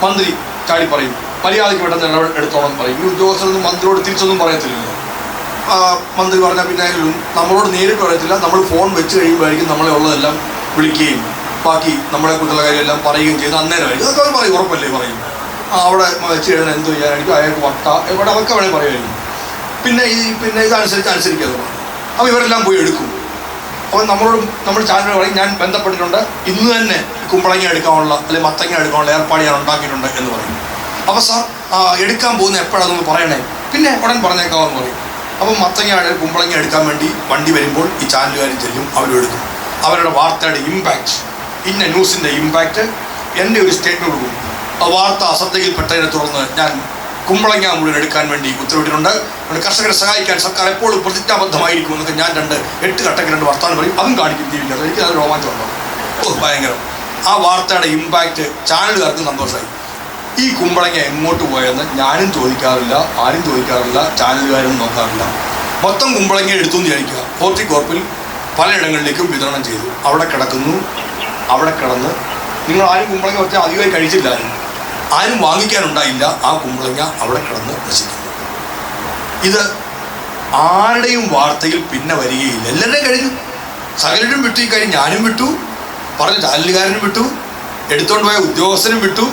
മന്ത്രി ചാടി പറയും, മര്യാദയ്ക്ക് പെട്ടെന്ന് എടുത്തോളം പറയും. ഈ ഉദ്യോഗസ്ഥരൊന്നും മന്ത്രിയോട് തിരിച്ചൊന്നും പറയത്തില്ലല്ലോ. മന്ത്രി പറഞ്ഞാൽ പിന്നെ നമ്മളോട് നേരിട്ട് പറയത്തില്ല, നമ്മൾ ഫോൺ വെച്ച് കഴിയുമ്പോഴായിരിക്കും നമ്മളെ ഉള്ളതെല്ലാം വിളിക്കുകയും ബാക്കി നമ്മളെ കുറിച്ചുള്ള കാര്യമെല്ലാം പറയുകയും ചെയ്ത് അന്നേരമായിരിക്കും. അതൊക്കെ അവർ പറയും, ഉറപ്പല്ലേ പറയും. അവിടെ വെച്ച് കഴിഞ്ഞാൽ എന്ത് ചെയ്യാനായിരിക്കും, അയാൾക്ക് വട്ട എവിടെ അതൊക്കെ വേണമെങ്കിൽ പറയുമായിരിക്കും. പിന്നെ ഇതനുസരിക്കാതെ പറഞ്ഞു. അപ്പോൾ ഇവരെല്ലാം പോയി എടുക്കും. അപ്പോൾ നമ്മൾ ചാനൽ പറയും, ഞാൻ ബന്ധപ്പെട്ടിട്ടുണ്ട്, ഇന്ന് തന്നെ കുമ്പളങ്ങ എടുക്കാനുള്ള അല്ലെങ്കിൽ മത്തങ്ങ എടുക്കാനുള്ള ഏർപ്പാട് ഞാൻ ഉണ്ടാക്കിയിട്ടുണ്ട് എന്ന് പറയും. അപ്പോൾ സാർ എടുക്കാൻ പോകുന്ന എപ്പോഴാണെന്ന് പറയണേ, പിന്നെ ഉടൻ പറഞ്ഞേക്കാമെന്ന് പറയും. അപ്പം മത്തങ്ങ കുമ്പളങ്ങ എടുക്കാൻ വേണ്ടി വണ്ടി വരുമ്പോൾ ഈ ചാനലുകാരും ചെല്ലും, അവരും എടുക്കും. അവരുടെ വാർത്തയുടെ ഇമ്പാക്റ്റ്, ഇന്ന ന്യൂസിൻ്റെ ഇമ്പാക്റ്റ് എൻ്റെ ഒരു സ്റ്റേറ്റ്മെൻറ്റ് കൊടുക്കും. ആ വാർത്ത അശ്രദ്ധയിൽപ്പെട്ടതിനെ തുടർന്ന് ഞാൻ കുമ്പളങ്ങ മുഴുവൻ എടുക്കാൻ വേണ്ടി ഉത്തരവിട്ടിട്ടുണ്ട്. അതുകൊണ്ട് കർഷകരെ സഹായിക്കാൻ സർക്കാർ എപ്പോഴും പ്രതിജ്ഞാബദ്ധമായിരിക്കും എന്നൊക്കെ ഞാൻ 8 ഘട്ടക്ക് 2 വർത്തമാനം പറയും. അതും കാണിക്കും ജീവിക്കാതെ. എനിക്ക് അത് രോമാഞ്ചം ഉണ്ടാവും. ഭയങ്കരം. ആ വാർത്തയുടെ ഇമ്പാക്റ്റ് ചാനലുകാർക്കും സന്തോഷമായി. ഈ കുമ്പളങ്ങ എങ്ങോട്ട് പോയെന്ന് ഞാനും ചോദിക്കാറില്ല, ആരും ചോദിക്കാറില്ല, ചാനലുകാരും നോക്കാറില്ല. മൊത്തം കുമ്പളങ്ങ എടുത്തു എന്ന് വിചാരിക്കുക. ഹോർട്ടികോർപ്പിൽ പലയിടങ്ങളിലേക്കും വിതരണം ചെയ്തു. അവിടെ കിടക്കുന്നു. അവിടെ കിടന്ന് നിങ്ങൾ ആരും കുമ്പളങ്ങ വെച്ചാൽ അധികമായി കഴിച്ചില്ല, ആരും വാങ്ങിക്കാനുണ്ടായില്ല. ആ കുമ്പളങ്ങ അവിടെ കിടന്ന് നശിക്കുന്നു. ഇത് ആരുടെയും വാർത്തയിൽ പിന്നെ വരികയില്ല. എല്ലാവരുടെയും കഴിഞ്ഞു. സകലരും വിട്ടു. ഈ കാര്യം ഞാനും വിട്ടു, പറഞ്ഞ ചാനലുകാരനും വിട്ടു, എടുത്തുകൊണ്ട് പോയ ഉദ്യോഗസ്ഥനും വിട്ടു.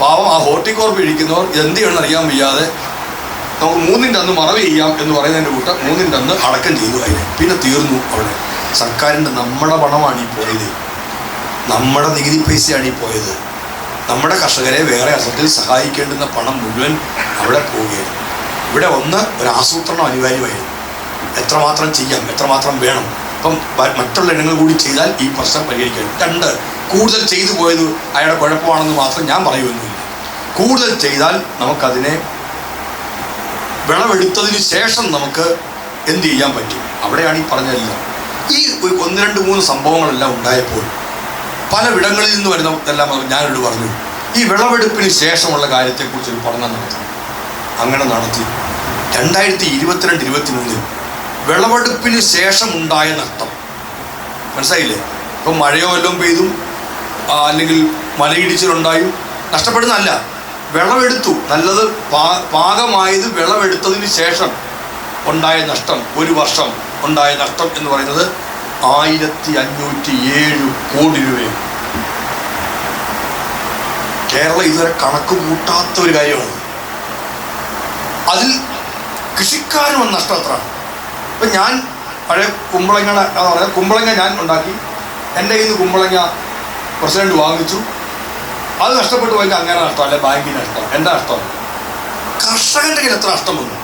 പാവം ആ ഹോർട്ടികോർപ്പ് ഇരിക്കുന്നവർ എന്ത് ചെയ്യണമെന്ന് അറിയാൻ വയ്യാതെ നമുക്ക് 3-ന്റെ അന്ന് മറവ് ചെയ്യാം എന്ന് പറയുന്നതിൻ്റെ കൂട്ടം 3-ന്റെ അന്ന് അടക്കം ചെയ്തു. അതിന് പിന്നെ തീർന്നു. അവിടെ സർക്കാരിൻ്റെ നമ്മുടെ പണമാണ് ഈ പോയത്, നമ്മുടെ നികുതി പൈസയാണ് ഈ പോയത്. നമ്മുടെ കർഷകരെ വേറെ അർത്ഥത്തിൽ സഹായിക്കേണ്ടുന്ന പണം മുഴുവൻ അവിടെ പോവുകയാണ്. ഇവിടെ ഒരു ആസൂത്രണം അനിവാര്യമായിരുന്നു. എത്രമാത്രം ചെയ്യാം, എത്രമാത്രം വേണം. അപ്പം മറ്റുള്ള ഇനങ്ങൾ കൂടി ചെയ്താൽ ഈ പ്രശ്നം പരിഹരിക്കാം. 2, കൂടുതൽ ചെയ്തു പോയത് അയാളുടെ കുഴപ്പമാണെന്ന് മാത്രം ഞാൻ പറയുമെന്നില്ല. കൂടുതൽ ചെയ്താൽ നമുക്കതിനെ വിളവെടുത്തതിന് ശേഷം നമുക്ക് എന്ത് ചെയ്യാൻ പറ്റും. അവിടെയാണ് ഈ പറഞ്ഞതെല്ലാം. ഈ 1, 2, 3 സംഭവങ്ങളെല്ലാം ഉണ്ടായപ്പോൾ പലയിടങ്ങളിൽ നിന്ന് വരുന്നതെല്ലാം ഞാനോട് പറഞ്ഞു, ഈ വിളവെടുപ്പിന് ശേഷമുള്ള കാര്യത്തെക്കുറിച്ചൊരു പഠനം നടത്തണം. അങ്ങനെ നടത്തി 2022-23 വിളവെടുപ്പിന് ശേഷം ഉണ്ടായ നഷ്ടം മനസ്സിലായില്ലേ. ഇപ്പം മഴയോ വല്ലതും പെയ്തും അല്ലെങ്കിൽ മലയിടിച്ചിലുണ്ടായും നഷ്ടപ്പെടുന്നതല്ല, വിളവെടുത്തു, നല്ലത് പാകമായത് വിളവെടുത്തതിന് ശേഷം ഉണ്ടായ നഷ്ടം, ഒരു വർഷം ഉണ്ടായ നഷ്ടം എന്ന് പറയുന്നത് 1507 കോടി രൂപയാണ്. കേരളം ഇതുവരെ കണക്ക് കൂട്ടാത്ത ഒരു കാര്യമാണ്. അതിൽ കൃഷിക്കാരും വന്ന നഷ്ടം എത്രയാണ്. ഇപ്പം ഞാൻ പഴയ കുമ്പളങ്ങ ഞാൻ ഉണ്ടാക്കി, എൻ്റെ കയ്യിൽ നിന്ന് കുമ്പളങ്ങ പ്രസിഡന്റ് വാങ്ങിച്ചു, അത് നഷ്ടപ്പെട്ടു പോയെങ്കിൽ അങ്ങനെ നഷ്ടം, അല്ലെ ബാങ്കിന് നഷ്ടം, എൻ്റെ നഷ്ടം. കർഷകൻ്റെ കയ്യിൽ എത്ര നഷ്ടം വന്നു?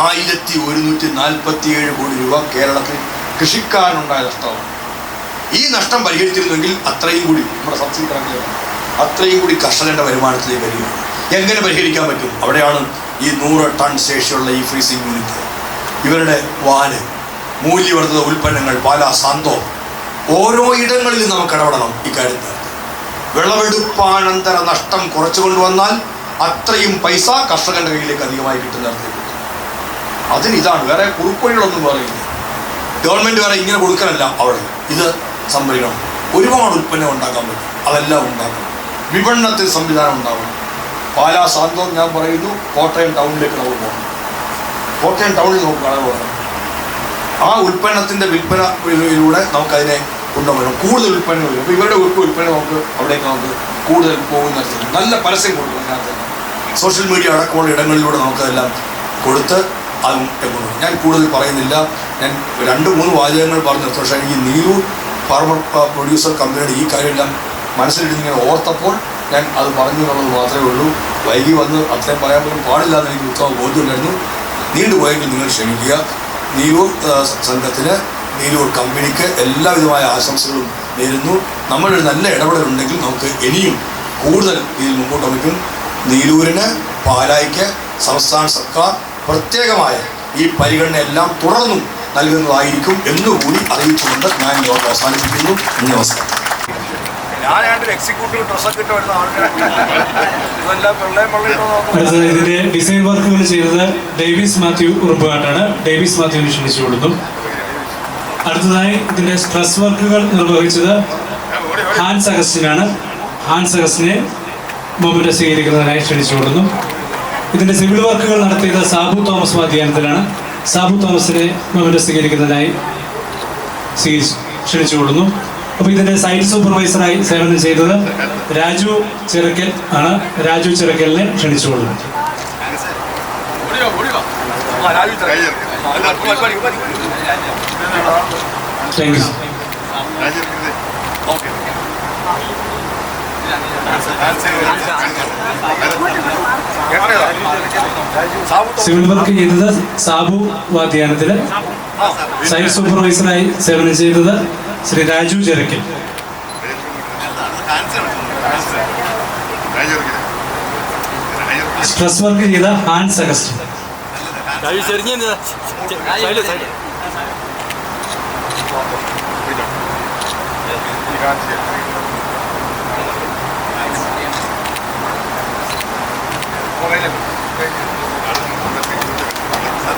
1147 കോടി രൂപ കേരളത്തിൽ കൃഷിക്കാരനുണ്ടായ നഷ്ടമാണ്. ഈ നഷ്ടം പരിഹരിച്ചിരുന്നെങ്കിൽ അത്രയും കൂടി നമ്മുടെ സബ്സിഡി കണക്കിലാണ്, അത്രയും കൂടി കർഷകൻ്റെ വരുമാനത്തിലേക്ക് വരികയാണ്. എങ്ങനെ പരിഹരിക്കാൻ പറ്റും? അവിടെയാണ് ഈ 100 ടൺ ശേഷിയുള്ള ഈ ഫ്രീസിംഗ് യൂണിറ്റ്, ഇവരുടെ വാന്, മൂല്യവർദ്ധിത ഉൽപ്പന്നങ്ങൾ, പാല, സാന്തോ, ഓരോ ഇടങ്ങളിലും നമുക്ക് ഇടപെടണം. ഇക്കാര്യത്തിൽ വിളവെടുപ്പാനന്തര നഷ്ടം കുറച്ചു കൊണ്ടുവന്നാൽ അത്രയും പൈസ കർഷകന്റെ കയ്യിലേക്ക് അധികമായി കിട്ടുന്നിടത്തേക്ക്. അതിന് ഇതാണ്, വേറെ കുറുപ്പുകളൊന്നും പറയുന്നില്ല. ഗവൺമെൻറ് വേറെ ഇങ്ങനെ കൊടുക്കാനല്ല, അവിടെ ഇത് സംഭരിക്കണം. ഒരുപാട് ഉൽപ്പന്നം ഉണ്ടാക്കാൻ പറ്റും, അതെല്ലാം ഉണ്ടാക്കണം. വിപണനത്തിന് സംവിധാനം ഉണ്ടാവണം. പാലാ സാന്തോം ഞാൻ പറയുന്നു, കോട്ടയം ടൗണിലേക്ക് നമുക്ക് പോകണം. കോട്ടയം ടൗണിൽ നമുക്ക് കട പോകണം. ആ ഉൽപ്പന്നത്തിൻ്റെ വിൽപ്പനയിലൂടെ നമുക്കതിനെ കൊണ്ടുപോകണം. കൂടുതൽ ഉൽപ്പന്നം വരും. അപ്പോൾ ഇവരുടെ ഉൽപ്പന്നം നമുക്ക് അവിടേക്ക് നമുക്ക് കൂടുതൽ പോകുന്ന നല്ല പരസ്യം കൊടുക്കണം. അതിനകത്ത് സോഷ്യൽ മീഡിയ അടക്കമുള്ള ഇടങ്ങളിലൂടെ നമുക്കതെല്ലാം കൊടുത്ത് അത് കൊണ്ടുപോകും. ഞാൻ കൂടുതൽ പറയുന്നില്ല. ഞാൻ 2-3 വാചകങ്ങൾ പറഞ്ഞു. പക്ഷേ എനിക്ക് നീരൂർ ഫാർമർ പ്രൊഡ്യൂസർ കമ്പനിയുടെ ഈ കാര്യമെല്ലാം മനസ്സിലിട്ടിങ്ങനെ ഓർത്തപ്പോൾ ഞാൻ അത് പറഞ്ഞു എന്നുള്ളത് മാത്രമേ ഉള്ളൂ. വൈകി വന്ന് അത്രയും പറയാൻ പോലും പാടില്ലാന്ന് എനിക്ക് ഉത്തമ ബോധ്യമുണ്ടായിരുന്നു. നീണ്ടുപോയെങ്കിൽ നിങ്ങൾ ക്ഷമിക്കുക. നീരൂർ സംഘത്തിന്, നീരൂർ കമ്പനിക്ക് എല്ലാവിധമായ ആശംസകളും നേരുന്നു. നമ്മളൊരു നല്ല ഇടപെടലുണ്ടെങ്കിൽ നമുക്ക് ഇനിയും കൂടുതൽ ഇതിൽ മുമ്പോട്ട് വയ്ക്കും. നീരൂരിന്, പാലായ്ക്ക് സംസ്ഥാന സർക്കാർ പ്രത്യേകമായ ഈ പരിഗണന എല്ലാം തുടർന്നും നൽകുന്നതായിരിക്കും എന്നുകൂടി അറിയിച്ചുകൊണ്ട് ഞാൻ യോഗം അവസാനിപ്പിക്കുന്നു. നമസ്കാരം. ഇതിന്റെ ഡിസൈൻ വർക്കുകൾ ചെയ്തത് ഡേവിസ് മാത്യു ഉറുപ്പുകാട്ടാണ്. ഡേവിസ് മാത്യുവിനെ ക്ഷണിച്ചു കൊടുത്തു. അടുത്തതായി ഇതിന്റെ സ്ട്രെസ് വർക്കുകൾ നിർവഹിച്ചത് ഹാൻസ് അഗസ്റ്റിനാണ്. ഹാൻസ് അഗസ്റ്റിനെ മൊമെന്റ് സ്വീകരിക്കുന്നതിനായി ക്ഷണിച്ചു കൊടുക്കുന്നു. ഇതിന്റെ സിവിൽ വർക്കുകൾ നടത്തിയത് സാബു തോമസ് മാധ്യാനത്തിലാണ്. സാബു തോമസിനെ മൊമെന്റ് സ്വീകരിക്കുന്നതിനായി ക്ഷണിച്ചു കൊടുക്കുന്നു. അപ്പോൾ ഇതിന്റെ സൈറ്റ് സൂപ്പർവൈസറായി സേവനം ചെയ്തത് രാജു ചിറക്കൽ ആണ്. രാജു ചിറക്കലിനെ ക്ഷണിച്ചു കൊടുക്കുന്നു. Thank you. സിവിൽ വർക്ക് ചെയ്തത് സാബു വാദ്യാനത്തില്. സൈറ്റ് സൂപ്പർവൈസറായി സേവനം ചെയ്തത് ശ്രീ രാജു ചിറക്കൽ. സ്ട്രെസ് വർക്ക് ചെയ്ത Hans August.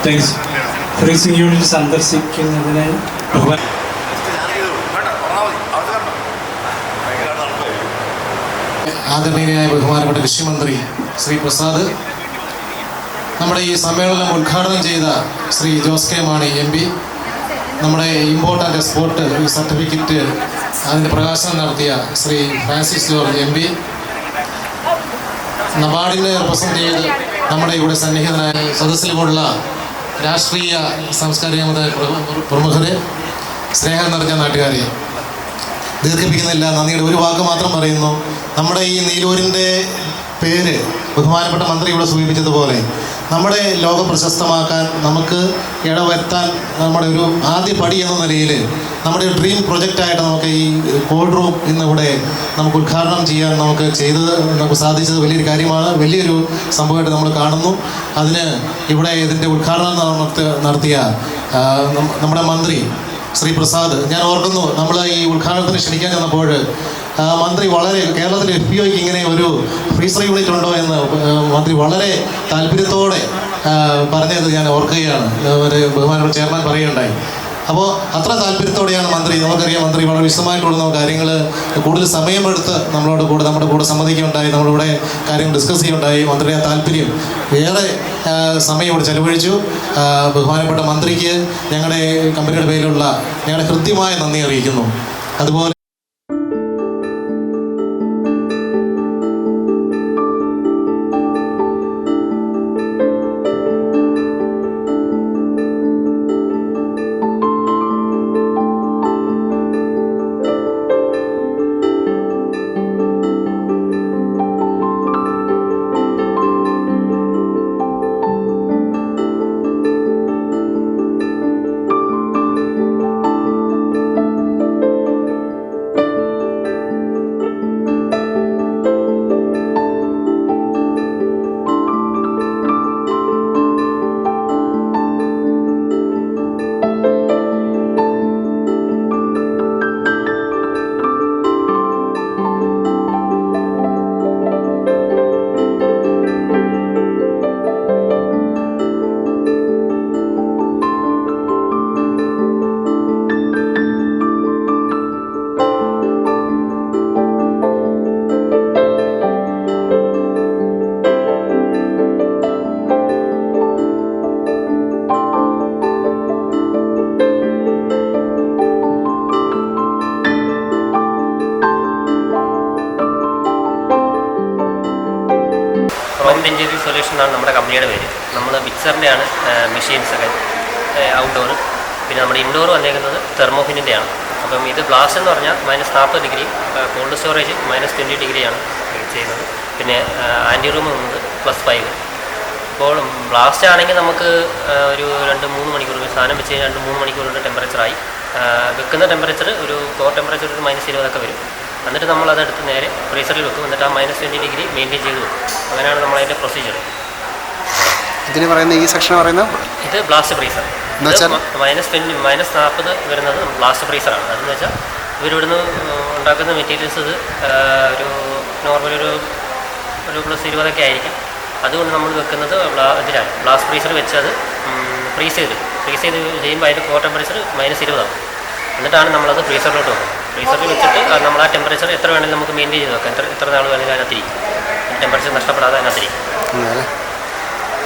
Thanks. Freezing unit സന്ദർശിക്കുന്നതിനായി ആദരണീയനായ ബഹുമാനപ്പെട്ട കൃഷിമന്ത്രി ശ്രീ പ്രസാദ്, നമ്മുടെ ഈ സമ്മേളനം ഉദ്ഘാടനം ചെയ്ത ശ്രീ ജോസ് കെ മാണി MP, നമ്മുടെ ഇമ്പോർട്ട് ആൻഡ് എക്സ്പോർട്ട് സർട്ടിഫിക്കറ്റ് അതിൻ്റെ പ്രകാശനം നടത്തിയ ശ്രീ ഫ്രാൻസിസ് ജോർജ് MP, നബാർഡിനെ റെപ്രസെൻ്റ് ചെയ്ത് നമ്മുടെ ഇവിടെ സന്നിഹിതനായ സദസ്സിലുമുള്ള രാഷ്ട്രീയ സാംസ്കാരിക പ്രമുഖരെ, സ്നേഹം നിറഞ്ഞ നാട്ടുകാരെ, ദീർഘിപ്പിക്കുന്നില്ല, നന്ദിയുടെ ഒരു വാക്ക് മാത്രം പറയുന്നു. നമ്മുടെ ഈ നീലൂരിൻ്റെ പേര് ബഹുമാനപ്പെട്ട മന്ത്രി ഇവിടെ സൂചിപ്പിച്ചതുപോലെ നമ്മുടെ ലോക പ്രശസ്തമാക്കാൻ നമുക്ക് ഇടവരുത്താൻ നമ്മുടെ ഒരു ആദ്യ പടി എന്ന നിലയിൽ നമ്മുടെ ഡ്രീം പ്രൊജക്റ്റായിട്ട് നമുക്ക് ഈ കോൾഡ് റൂം ഇന്നിവിടെ നമുക്ക് ഉദ്ഘാടനം ചെയ്യാൻ നമുക്ക് സാധിച്ചത് വലിയൊരു കാര്യമാണ്. വലിയൊരു സംഭവമായിട്ട് നമ്മൾ കാണുന്നു. അതിന് ഇവിടെ ഇതിൻ്റെ ഉദ്ഘാടനം നടത്തിയ നമ്മുടെ മന്ത്രി ശ്രീ പ്രസാദ്, ഞാൻ ഓർക്കുന്നു നമ്മൾ ഈ ഉദ്ഘാടനത്തിന് ക്ഷണിക്കാൻ ചെന്നപ്പോൾ മന്ത്രി വളരെ കേരളത്തിലെ FPOയ്ക്ക് ഇങ്ങനെ ഒരു ഫ്രീസർ യൂണിറ്റ് ഉണ്ടോ എന്ന് മന്ത്രി വളരെ താല്പര്യത്തോടെ പറഞ്ഞത് ഞാൻ ഓർക്കുകയാണ്. ഒരു ബഹുമാനപ്പെട്ട ചെയർമാൻ പറയുകയുണ്ടായി. അപ്പോൾ അത്ര താല്പര്യത്തോടെയാണ് മന്ത്രി, നമുക്കറിയാം മന്ത്രി വളരെ വിശദമായിട്ടുള്ള കാര്യങ്ങൾ കൂടുതൽ സമയമെടുത്ത് നമ്മുടെ കൂടെ സമ്മതിക്കുകയുണ്ടായി, നമ്മളിവിടെ കാര്യങ്ങൾ ഡിസ്കസ് ചെയ്യുകയുണ്ടായി. മന്ത്രിയുടെ താല്പര്യം ഏറെ സമയം ഇവിടെ ചെലവഴിച്ചു. ബഹുമാനപ്പെട്ട മന്ത്രിക്ക് ഞങ്ങളുടെ കമ്പനിയുടെ പേരിലുള്ള ഞങ്ങളുടെ ഹൃദ്യമായ നന്ദി അറിയിക്കുന്നു. അതുപോലെ പ്രോംപ്റ്റ് എഞ്ചിനീയറിംഗ് സൊല്യൂഷൻ എന്നാണ് നമ്മുടെ കമ്പനിയുടെ പേര്. നമ്മൾ മിക്സറിൻ്റെയാണ് മെഷീൻസൊക്കെ ഔട്ട്ഡോർ. പിന്നെ നമ്മുടെ ഇൻഡോർ വന്നേക്കുന്നത് തെർമോഫിനിൻ്റെയാണ്. അപ്പം ഇത് ബ്ലാസ്റ്റ് എന്ന് പറഞ്ഞാൽ -40 ഡിഗ്രി, കോൾഡ് സ്റ്റോറേജ് -20 ഡിഗ്രിയാണ് ചെയ്യുന്നത്. പിന്നെ ആൻറ്റി റൂം വന്നത് +5. അപ്പോൾ ബ്ലാസ്റ്റ് ആണെങ്കിൽ നമുക്ക് ഒരു 2-3 മണിക്കൂർ സാധനം വെച്ച് കഴിഞ്ഞാൽ 2-3 മണിക്കൂറിൻ്റെ ടെമ്പറേച്ചറായി. വെക്കുന്ന ടെമ്പറേച്ചർ ഒരു കോർ ടെമ്പറേച്ചർ ഒരു -20 വരും. എന്നിട്ട് നമ്മളതെടുത്ത് നേരെ ഫ്രീസറിൽ വെക്കും. എന്നിട്ട് ആ -20 ഡിഗ്രി മെയിൻറ്റെയിൻ ചെയ്ത് വെക്കും. അങ്ങനെയാണ് നമ്മളതിൻ്റെ പ്രൊസീജിയർ. ഇതിന് പറയുന്ന ഈ സെക്ഷൻ പറയുന്നത് ഇത് ബ്ലാസ്റ്റ് ഫ്രീസർ. -40 വരുന്നത് ബ്ലാസ്റ്റ് ഫ്രീസറാണ്. അതെന്ന് വെച്ചാൽ ഇവരിവിടുന്ന് ഉണ്ടാക്കുന്ന മെറ്റീരിയൽസ് ഇത് ഒരു നോർമൽ ഒരു +20 ആയിരിക്കും. അതുകൊണ്ട് നമ്മൾ വെക്കുന്നത് ഇതിലാണ് ബ്ലാസ്റ്റ് ഫ്രീസർ വെച്ച് അത് ഫ്രീസ് ചെയ്ത് ചെയ്യുമ്പോൾ അതിൻ്റെ കോർ ടെമ്പറേച്ചർ -20 ആവും. എന്നിട്ടാണ് നമ്മളത് ഫ്രീസറിലോട്ട് വെക്കുന്നത്. ഫ്രീസറിൽ വെച്ചിട്ട് നമ്മൾ ആ ടെമ്പറേച്ചർ എത്ര വേണമെങ്കിലും നമുക്ക് മെയിൻറ്റെയിൻ ചെയ്ത് വെക്കാം. എത്ര നാൾ വേണമെങ്കിലും അതിനകത്തിരിക്കും. ടെമ്പറേച്ചർ നഷ്ടപ്പെടാതെ അതിനകത്തിരിക്കും.